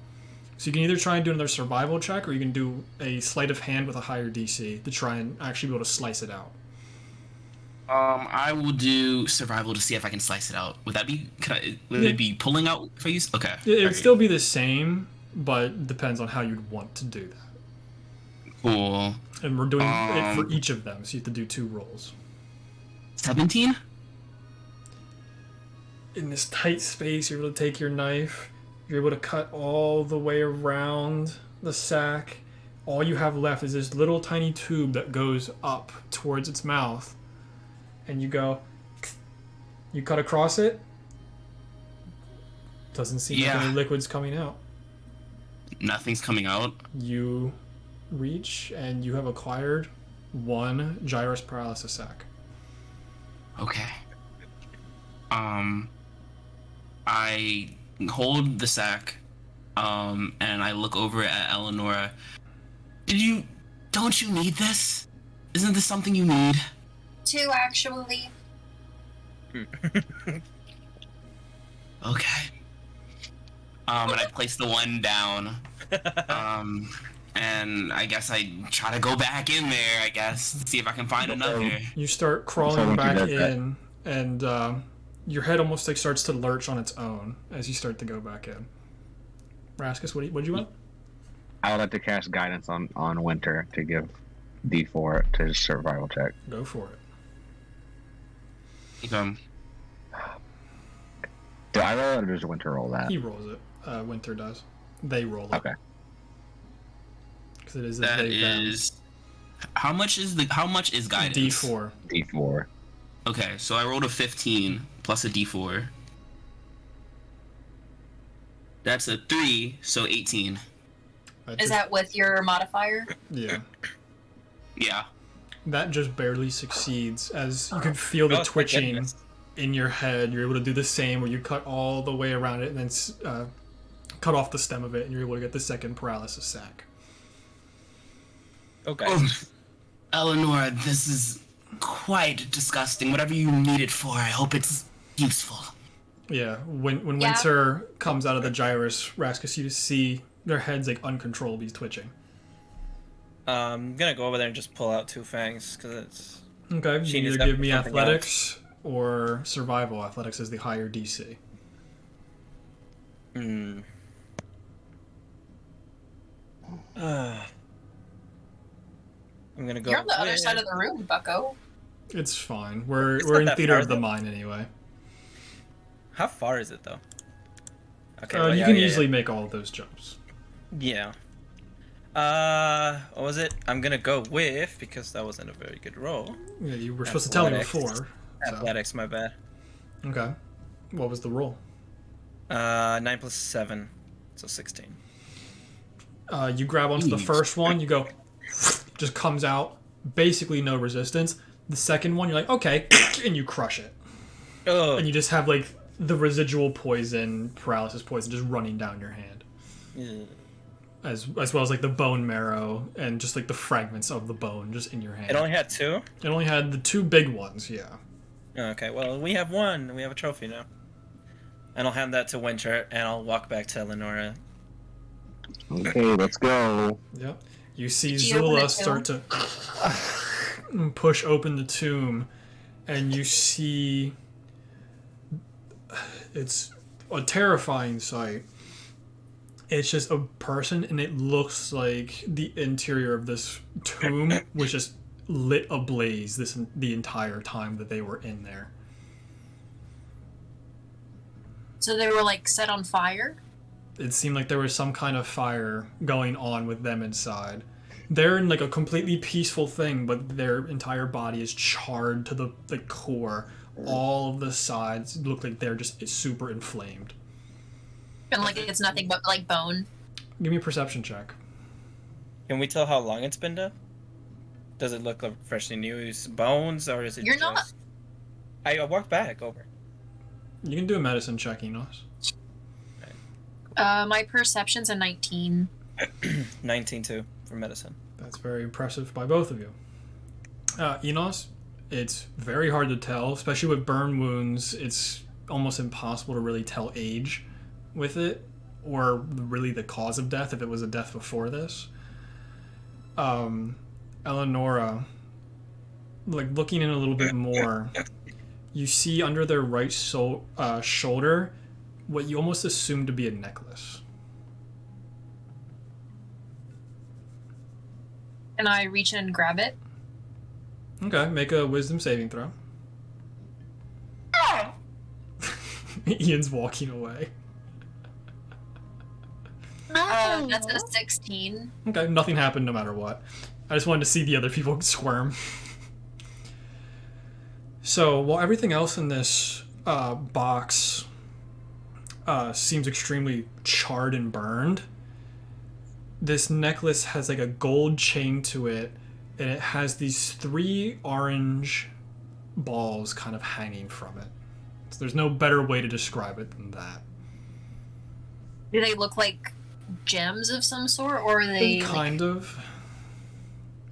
[SPEAKER 1] So you can either try and do another survival check, or you can do a sleight of hand with a higher DC to try and actually be able to slice it out.
[SPEAKER 2] I will do survival to see if I can slice it out. Would that be? Would it be pulling out if I use? Okay.
[SPEAKER 1] It would
[SPEAKER 2] alright.
[SPEAKER 1] still be the same, but depends on how you'd want to do that.
[SPEAKER 2] Cool.
[SPEAKER 1] And we're doing it for each of them, so you have to do 2 rolls.
[SPEAKER 2] 17.
[SPEAKER 1] In this tight space, you're able to take your knife. You're able to cut all the way around the sack. All you have left is this little tiny tube that goes up towards its mouth. And you cut across it. Doesn't seem like
[SPEAKER 2] Yeah.
[SPEAKER 1] any liquid's coming out.
[SPEAKER 2] Nothing's coming out.
[SPEAKER 1] You reach and you have acquired 1 Gyros paralysis sac.
[SPEAKER 2] Okay. I hold the sack, and I look over at Eleonora. Don't you need this? Isn't this something you need?
[SPEAKER 3] 2, actually.
[SPEAKER 2] Okay. And I place the 1 down. And I guess I try to go back in there, I guess, to see if I can find another.
[SPEAKER 1] You start
[SPEAKER 4] So
[SPEAKER 1] crawling
[SPEAKER 4] once you
[SPEAKER 1] back
[SPEAKER 4] get that-
[SPEAKER 1] in, and your head almost starts to lurch on its own as you start to go back in. Raskus, what do you want?
[SPEAKER 4] I would like to cast guidance on Winter to give D4 to his survival check.
[SPEAKER 1] Go for it.
[SPEAKER 4] Do I roll it or does Winter roll that?
[SPEAKER 1] He rolls it. Winter does. They roll it.
[SPEAKER 4] Okay.
[SPEAKER 1] Because it is a
[SPEAKER 2] That
[SPEAKER 1] they them.
[SPEAKER 2] is. How much is guidance?
[SPEAKER 1] D4.
[SPEAKER 4] D4.
[SPEAKER 2] Okay, so I rolled a 15 plus a D4. That's a 3, so 18.
[SPEAKER 3] Is that with your modifier?
[SPEAKER 1] Yeah.
[SPEAKER 2] Yeah.
[SPEAKER 1] That just barely succeeds, as you can feel the
[SPEAKER 5] Oh, my
[SPEAKER 1] twitching
[SPEAKER 5] goodness.
[SPEAKER 1] in your head. You're able to do the same, where you cut all the way around it and then cut off the stem of it, and you're able to get the second paralysis sack.
[SPEAKER 5] Okay.
[SPEAKER 2] Oh, Eleanor, this is quite disgusting. Whatever you need it for, I hope it's useful.
[SPEAKER 1] Yeah, when
[SPEAKER 3] Yeah.
[SPEAKER 1] Winter comes out of the Gyros, Raskus, you see their heads like uncontrollably twitching.
[SPEAKER 5] I'm gonna go over there and just pull out two fangs because it's.
[SPEAKER 1] Okay, you
[SPEAKER 5] She
[SPEAKER 1] can
[SPEAKER 5] needs
[SPEAKER 1] either
[SPEAKER 5] to
[SPEAKER 1] give me
[SPEAKER 5] something
[SPEAKER 1] athletics or survival. Athletics is the higher DC.
[SPEAKER 5] Hmm. I'm gonna go.
[SPEAKER 3] You're on the other
[SPEAKER 5] with-
[SPEAKER 3] side of the room, Bucko.
[SPEAKER 1] It's fine. We're
[SPEAKER 5] It's
[SPEAKER 1] we're
[SPEAKER 5] not
[SPEAKER 1] in
[SPEAKER 5] that
[SPEAKER 1] theater
[SPEAKER 5] far,
[SPEAKER 1] of the
[SPEAKER 5] though.
[SPEAKER 1] mind anyway.
[SPEAKER 5] How far is it though? Okay.
[SPEAKER 1] You
[SPEAKER 5] well,
[SPEAKER 1] can
[SPEAKER 5] yeah.
[SPEAKER 1] easily make all of those jumps.
[SPEAKER 5] Yeah. What was it? I'm gonna go with because that wasn't a very good roll.
[SPEAKER 1] Yeah, you were supposed to tell me
[SPEAKER 5] Athletics.
[SPEAKER 1] before. So.
[SPEAKER 5] Athletics, my bad.
[SPEAKER 1] Okay. What was the roll?
[SPEAKER 5] 9 plus 7, so 16.
[SPEAKER 1] You grab onto the
[SPEAKER 2] Jeez.
[SPEAKER 1] first one, you go, just comes out, basically no resistance. The second one, you're like, okay, and you crush it.
[SPEAKER 5] Oh.
[SPEAKER 1] And you just have like the residual poison, paralysis poison, just running down your hand.
[SPEAKER 5] Yeah.
[SPEAKER 1] As well as like the bone marrow and just like the fragments of the bone just in your hand.
[SPEAKER 5] It only had 2.
[SPEAKER 1] It only had the two big ones, yeah.
[SPEAKER 5] Okay. Well, we have one. We have a trophy now. And I'll hand that to Winter, and I'll walk back to Eleonora.
[SPEAKER 4] Okay, let's go.
[SPEAKER 1] Yep. You see
[SPEAKER 3] Did you open
[SPEAKER 1] Xulla
[SPEAKER 3] the
[SPEAKER 1] start to push open the tomb, and you see it's a terrifying sight. It's just a person, and it looks like the interior of this tomb was just lit ablaze the entire time that they were in there.
[SPEAKER 3] So they were like set on fire.
[SPEAKER 1] It seemed like there was some kind of fire going on with them inside. They're in like a completely peaceful thing, but their entire body is charred to the core. All of the sides look like they're just super inflamed.
[SPEAKER 3] And like it's nothing but like bone.
[SPEAKER 1] Give me a perception check.
[SPEAKER 5] Can we tell how long it's been done? Does it look like freshly new? Is it bones, or is it
[SPEAKER 3] You're
[SPEAKER 5] just...
[SPEAKER 3] not-
[SPEAKER 5] I walked back over.
[SPEAKER 1] You can do a medicine check, Enos.
[SPEAKER 3] My perception's a 19.
[SPEAKER 5] 19 too for medicine.
[SPEAKER 1] That's very impressive by both of you. Enos, it's very hard to tell, especially with burn wounds. It's almost impossible to really tell age with it, or really the cause of death if it was a death before this. Eleonora, like looking in a little bit more, you see under their right shoulder what you almost assume to be a necklace.
[SPEAKER 3] And I reach in and grab it.
[SPEAKER 1] Okay, make a wisdom saving throw. Ian's walking away.
[SPEAKER 3] That's a 16.
[SPEAKER 1] Okay, nothing happened no matter what. I just wanted to see the other people squirm. So, while everything else in this box seems extremely charred and burned, this necklace has like a gold chain to it, and it has these 3 orange balls kind of hanging from it. So there's no better way to describe it than that.
[SPEAKER 3] Do they look like gems of some sort, or are they
[SPEAKER 1] Kind of.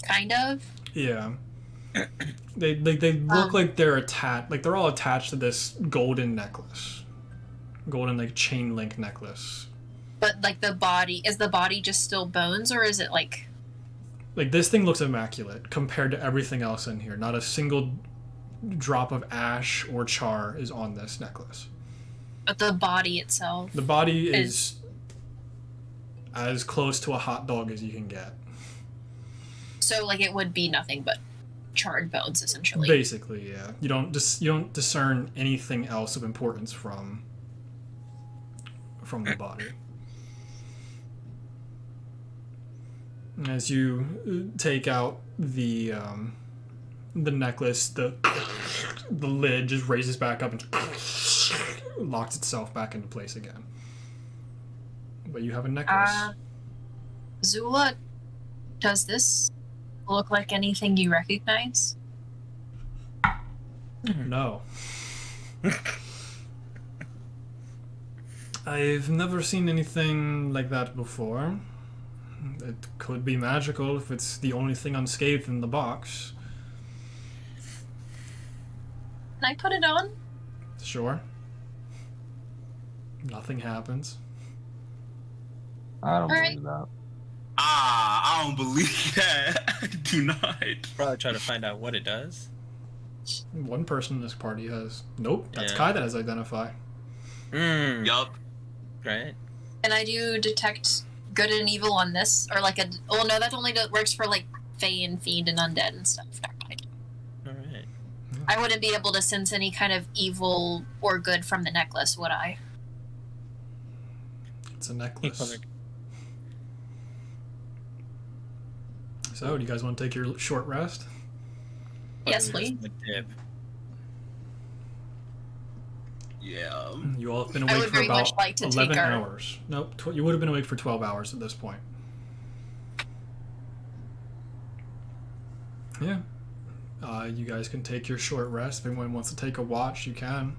[SPEAKER 3] kind of?
[SPEAKER 1] Yeah. They look like they're attached, like they're all attached to this golden necklace. Golden like chain link necklace.
[SPEAKER 3] But like the body, is the body just still bones, or is it like?
[SPEAKER 1] Like this thing looks immaculate compared to everything else in here. Not a single drop of ash or char is on this necklace.
[SPEAKER 3] But the body itself.
[SPEAKER 1] The body is as close to a hot dog as you can get.
[SPEAKER 3] So like it would be nothing but charred bones, essentially.
[SPEAKER 1] Basically, yeah. You don't discern anything else of importance from the body. As you take out the necklace, the lid just raises back up and locks itself back into place again. But you have a necklace.
[SPEAKER 3] Xulla, does this look like anything you recognize?
[SPEAKER 1] No. I've never seen anything like that before. It could be magical if it's the only thing unscathed in the box.
[SPEAKER 3] Can I put it on?
[SPEAKER 1] Sure. Nothing happens.
[SPEAKER 4] I don't
[SPEAKER 3] Alright.
[SPEAKER 4] believe that.
[SPEAKER 2] I don't believe that. I do not.
[SPEAKER 5] Probably try to find out what it does.
[SPEAKER 1] One person in this party has. Nope, that's
[SPEAKER 5] Yeah.
[SPEAKER 1] Kai that has identify.
[SPEAKER 2] Yup.
[SPEAKER 5] Right.
[SPEAKER 3] And I do detect good and evil on this, or like a. Well, no, that only works for like Fae and Fiend and Undead and stuff. Never mind.
[SPEAKER 5] Alright.
[SPEAKER 3] I wouldn't be able to sense any kind of evil or good from the necklace, would I?
[SPEAKER 1] It's a necklace.
[SPEAKER 5] Perfect.
[SPEAKER 1] So, do you guys want to take your short rest?
[SPEAKER 3] Yes,
[SPEAKER 5] Probably
[SPEAKER 3] please.
[SPEAKER 5] just a dip.
[SPEAKER 2] Yeah.
[SPEAKER 1] You all have been
[SPEAKER 3] I
[SPEAKER 1] awake
[SPEAKER 3] would
[SPEAKER 1] for
[SPEAKER 3] very much
[SPEAKER 1] about
[SPEAKER 3] like to
[SPEAKER 1] 11
[SPEAKER 3] take our-
[SPEAKER 1] hours. Nope, you would have been awake for 12 hours at this point. Yeah. You guys can take your short rest. If anyone wants to take a watch, you can.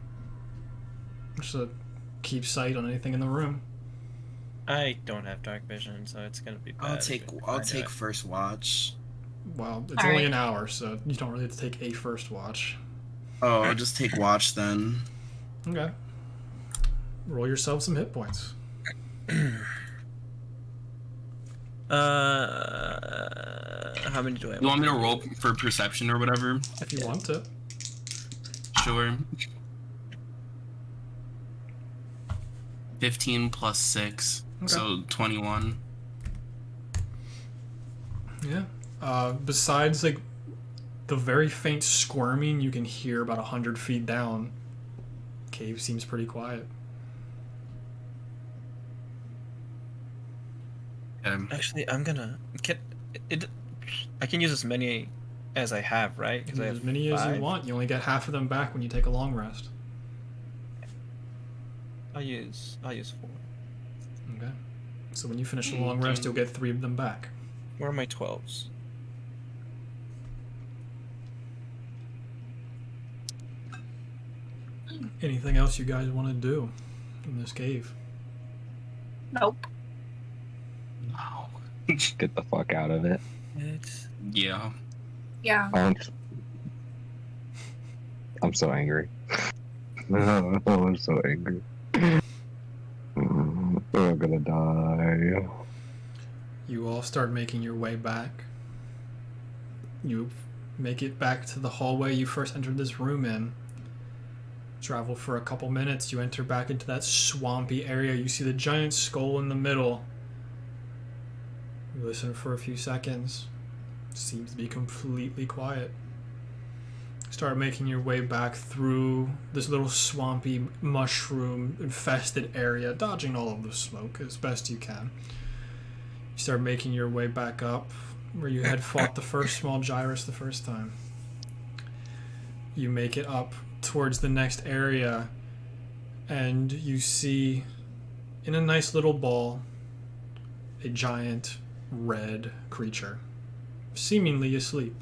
[SPEAKER 1] Just to keep sight on anything in the room.
[SPEAKER 5] I don't have dark vision, so it's gonna be bad.
[SPEAKER 2] I'll
[SPEAKER 5] if
[SPEAKER 2] take
[SPEAKER 5] we
[SPEAKER 2] I'll
[SPEAKER 5] find
[SPEAKER 2] take
[SPEAKER 5] out.
[SPEAKER 2] first watch.
[SPEAKER 1] Well, it's
[SPEAKER 3] All
[SPEAKER 1] only
[SPEAKER 3] right.
[SPEAKER 1] an hour, so you don't really have to take a first watch.
[SPEAKER 2] Oh, I'll just take watch then.
[SPEAKER 1] Okay. Roll yourself some hit points.
[SPEAKER 5] How many do I
[SPEAKER 2] You want me to roll for perception or whatever?
[SPEAKER 1] If you want to.
[SPEAKER 2] Sure. 15 plus 6,
[SPEAKER 1] Okay.
[SPEAKER 2] so 21.
[SPEAKER 1] Yeah. Besides, like, the very faint squirming you can hear about 100 feet down, cave seems pretty quiet.
[SPEAKER 5] Actually, I'm gonna I can use as many as I have, right?
[SPEAKER 1] You can
[SPEAKER 5] I
[SPEAKER 1] use
[SPEAKER 5] have
[SPEAKER 1] as many as
[SPEAKER 5] 5.
[SPEAKER 1] you want. You only get half of them back when you take a long rest.
[SPEAKER 5] I'll use 4.
[SPEAKER 1] Okay. So when you finish the long rest, you'll get 3 of them back.
[SPEAKER 5] Where are my 12s?
[SPEAKER 1] Anything else you guys want to do in this cave?
[SPEAKER 3] Nope.
[SPEAKER 2] Wow.
[SPEAKER 4] Get the fuck out of it.
[SPEAKER 5] It's
[SPEAKER 2] Yeah.
[SPEAKER 3] Yeah.
[SPEAKER 4] I'm so angry. I'm so angry. I'm gonna die.
[SPEAKER 1] You all start making your way back. You make it back to the hallway you first entered this room in. Travel for a couple minutes, you enter back into that swampy area. You see the giant skull in the middle. You listen for a few seconds. Seems to be completely quiet. Start making your way back through this little swampy, mushroom-infested area, dodging all of the smoke as best you can. You start making your way back up where you had fought the first small Gyros the first time. You make it up towards the next area, and you see, in a nice little ball, a giant red creature, seemingly asleep.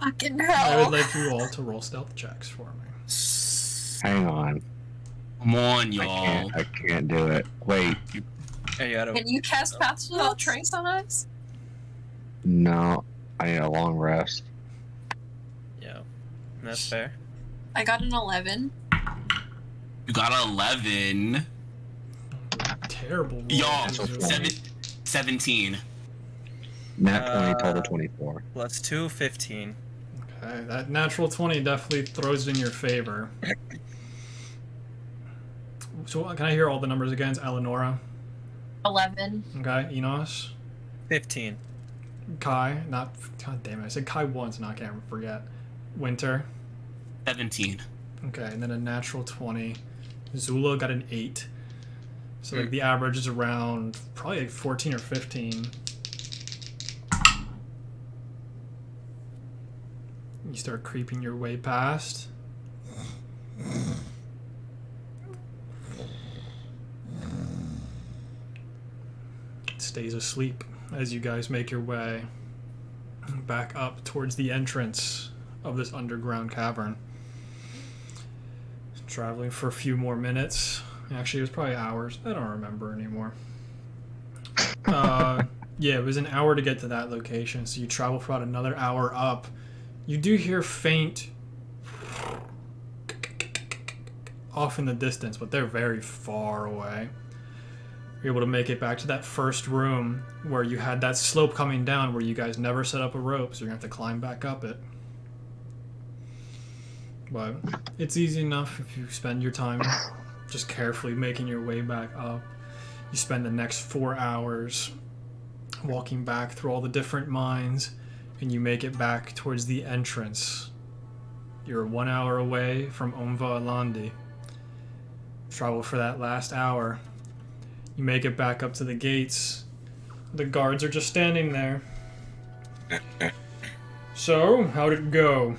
[SPEAKER 3] Fucking
[SPEAKER 1] I
[SPEAKER 3] hell.
[SPEAKER 1] would like you all to roll stealth checks for me.
[SPEAKER 4] Hang on.
[SPEAKER 2] Come on,
[SPEAKER 4] I
[SPEAKER 2] y'all.
[SPEAKER 4] can't do it. Wait.
[SPEAKER 5] Hey, you gotta.
[SPEAKER 3] Can you cast Paths Without Trace on us?
[SPEAKER 4] No. I need a long rest.
[SPEAKER 5] Yeah, that's fair.
[SPEAKER 3] I got an 11.
[SPEAKER 2] You got 11.
[SPEAKER 1] Terrible roll.
[SPEAKER 2] Y'all,
[SPEAKER 4] Natural
[SPEAKER 1] These are-
[SPEAKER 2] 17.
[SPEAKER 4] Nat 20, total
[SPEAKER 5] Uh,
[SPEAKER 4] 24.
[SPEAKER 5] Plus 2, 15.
[SPEAKER 1] Okay, that natural 20 definitely throws it in your favor. So can I hear all the numbers again? It's Eleonora.
[SPEAKER 3] 11.
[SPEAKER 1] Okay, Enos.
[SPEAKER 5] 15.
[SPEAKER 1] Kai, not, god damn it, I said Kai once, now I can't forget. Winter,
[SPEAKER 2] 17.
[SPEAKER 1] okay, and then a natural 20. Xulla got an 8. So like the average is around probably like 14 or 15. You start creeping your way past. It stays asleep. as you guys make your way back up towards the entrance of this underground cavern. Traveling for a few more minutes. Actually, it was probably hours. I don't remember anymore. Yeah, it was an hour to get to that location, so you travel for about another hour up. You do hear faint off in the distance, but they're very far away. You're able to make it back to that first room where you had that slope coming down where you guys never set up a rope, so you're going to have to climb back up it. But it's easy enough if you spend your time just carefully making your way back up. You spend the next 4 hours walking back through all the different mines, and you make it back towards the entrance. You're 1 hour away from Omva Alandi. Travel for that last hour. You make it back up to the gates. The guards are just standing there. So, how'd it go?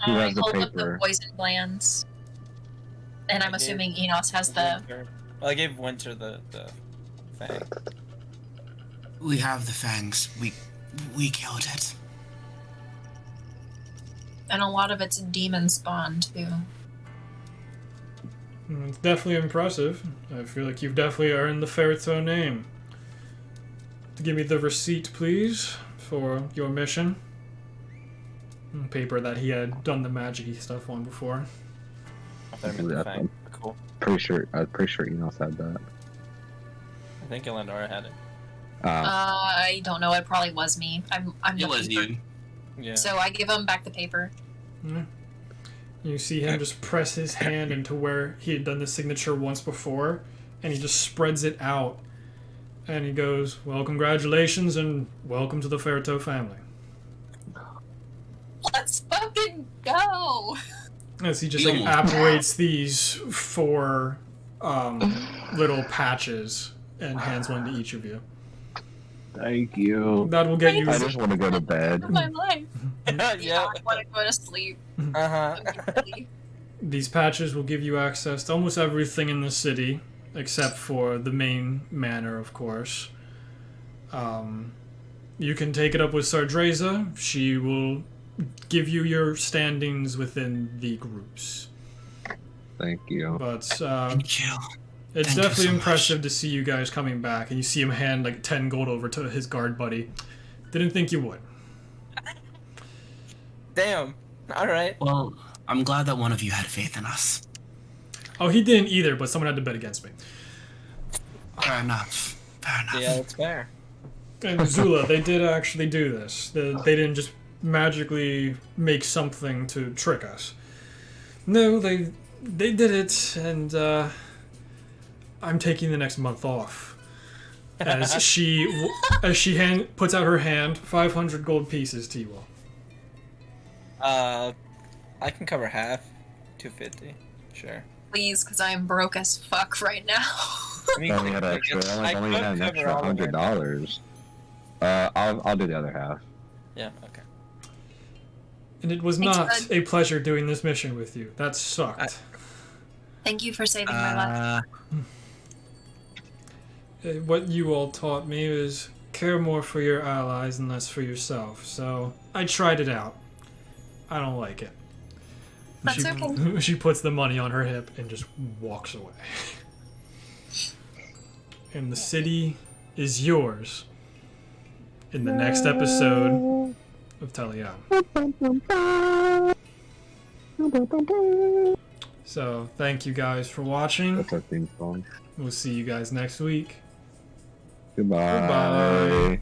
[SPEAKER 4] Who
[SPEAKER 3] I
[SPEAKER 4] has the
[SPEAKER 3] hold up the
[SPEAKER 4] paper?
[SPEAKER 3] poison glands. And I'm assuming Enos has the...
[SPEAKER 5] Winter. Well, I gave Winter the thing.
[SPEAKER 2] We have the fangs. We killed it.
[SPEAKER 3] And a lot of it's demon spawn, too.
[SPEAKER 1] It's definitely impressive. I feel like you've definitely earned the Faertoegh name. Give me the receipt, please, for your mission. Paper that he had done the magic-y stuff on before.
[SPEAKER 5] I thought I meant the thing. Cool.
[SPEAKER 4] I'm pretty sure Enos had that.
[SPEAKER 5] I think Elandora had it.
[SPEAKER 3] I don't know. It probably was me. I'm
[SPEAKER 2] It was
[SPEAKER 3] looking for-
[SPEAKER 2] you.
[SPEAKER 5] Yeah.
[SPEAKER 3] So I give him back the paper.
[SPEAKER 1] Yeah. You see him just press his hand into where he had done the signature once before, and he just spreads it out. And he goes, well, congratulations, and welcome to the Faertoegh family.
[SPEAKER 3] Let's fucking go!
[SPEAKER 1] As he just like apparates these 4 little patches and hands one to each of you.
[SPEAKER 4] Thank you.
[SPEAKER 1] That will get you.
[SPEAKER 4] I just want to go to bed.
[SPEAKER 3] My life. Yeah,
[SPEAKER 5] yeah.
[SPEAKER 3] I want to go to sleep.
[SPEAKER 5] Uh-huh.
[SPEAKER 3] immediately.
[SPEAKER 1] These patches will give you access to almost everything in the city, except for the main manor, of course. You can take it up with Sardreza. She will give you your standings within the groups.
[SPEAKER 4] Thank you.
[SPEAKER 1] But
[SPEAKER 2] Thank you.
[SPEAKER 1] it's
[SPEAKER 2] Thank you
[SPEAKER 1] definitely
[SPEAKER 2] so much.
[SPEAKER 1] impressive to see you guys coming back, and you see him hand like 10 gold over to his guard buddy. Didn't think you would.
[SPEAKER 5] Damn. All right.
[SPEAKER 2] Well, I'm glad that one of you had faith in us.
[SPEAKER 1] Oh, he didn't either, but someone had to bet against me.
[SPEAKER 2] Fair enough. Fair enough.
[SPEAKER 5] Yeah, that's fair.
[SPEAKER 1] And Xulla, they did actually do this. They didn't just magically make something to trick us. No, they did it, and I'm taking the next month off. As she puts out her hand, 500 gold pieces to you all.
[SPEAKER 5] I can cover half. 250. Sure.
[SPEAKER 3] Please, because I am broke as fuck right now.
[SPEAKER 5] I mean,
[SPEAKER 4] I only had an extra $100. I'll do the other half.
[SPEAKER 5] Yeah. Okay.
[SPEAKER 1] And it was
[SPEAKER 3] Thanks,
[SPEAKER 1] not
[SPEAKER 3] bud.
[SPEAKER 1] a pleasure doing this mission with you. That sucked.
[SPEAKER 3] Thank you for saving my life.
[SPEAKER 1] What you all taught me is care more for your allies and less for yourself. So I tried it out. I don't like it.
[SPEAKER 3] That's okay.
[SPEAKER 1] She puts the money on her hip and just walks away. And the city is yours in the next episode of Telione. So, thank you guys for watching.
[SPEAKER 4] That's our theme song.
[SPEAKER 1] We'll see you guys next week.
[SPEAKER 4] Goodbye.
[SPEAKER 1] Goodbye.